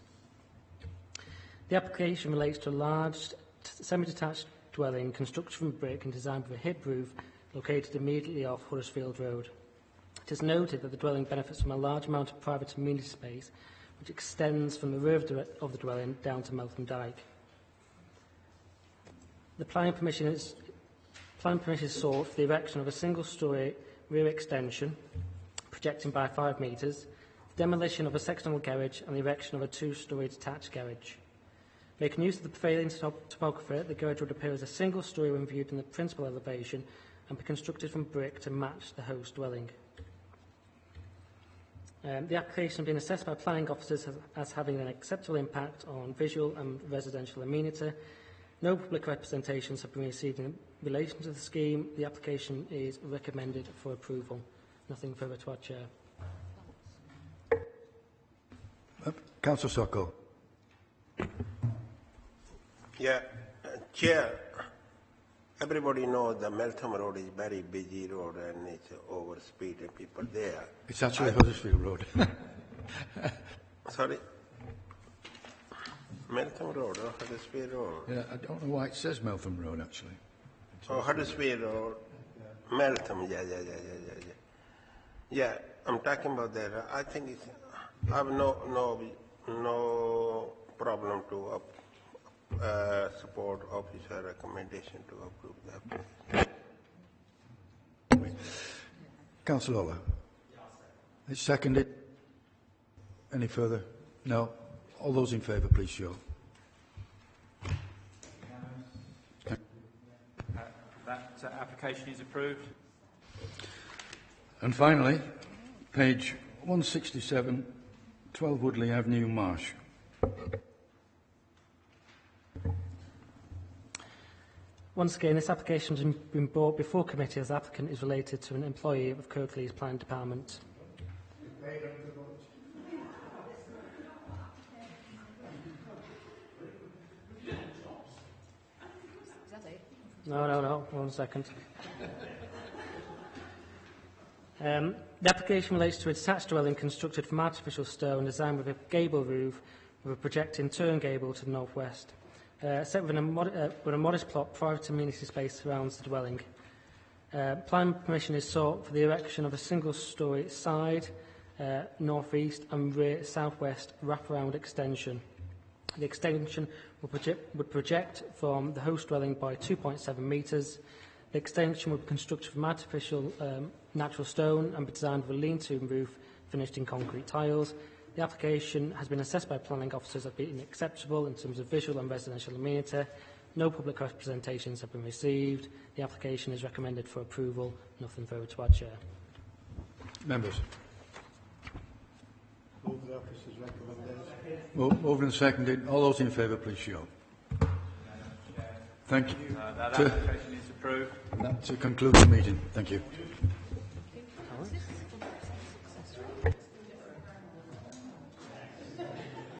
The application relates to a large semi-detached dwelling constructed from brick and designed with a hip roof located immediately off Huddersfield Road. It is noted that the dwelling benefits from a large amount of private amenity space which extends from the rear of the dwelling down to Meltham Dyke. The planning permission is sought for the erection of a single-storey rear extension projecting by 5 metres, demolition of a sectional garage and the erection of a 2-storey detached garage. Making use of the prevailing topography, the garage would appear as a single-storey when viewed in the principal elevation and be constructed from brick to match the host dwelling. The application has been assessed by planning officers as having an acceptable impact on visual and residential amenity. No public representations have been received in relation to the scheme. The application is recommended for approval. Nothing further to add, Chair. Councillor Sokol. Yeah, Chair, everybody knows the Meltham Road is very busy road and it's over speed and people there. It's actually Huddersfield Road. Sorry? Meltham Road or Huddersfield Road? Yeah, I don't know why it says Meltham Road, actually. Oh, Huddersfield Road. Meltham, yeah. Yeah, I'm talking about that. I think it's, I have no problem to support officer recommendation to approve that. Councillor Ola. It's seconded. Any further? No. All those in favour, please show. That application is approved. And finally, page 167, 12 Woodley Avenue, Marsh. Once again, this application has been brought before committee as the applicant is related to an employee of Kirklees Planning Department. No, 1 second. The application relates to a detached dwelling constructed from artificial stone designed with a gable roof with a projecting turn gable to the northwest. Set with a modest plot, private amenity space surrounds the dwelling. Planning permission is sought for the erection of a single-storey side, north-east and rear south-west wraparound extension. The extension would project from the host dwelling by 2.7 metres. The extension would be constructed from artificial natural stone and be designed with a lean-to roof finished in concrete tiles. The application has been assessed by planning officers as being acceptable in terms of visual and residential amenity. No public representations have been received. The application is recommended for approval. Nothing further to add, Chair. Members. Move the officer's recommendation. Moved and seconded. All those in favour, please show. Thank you. That application is approved. That concludes the meeting. Thank you.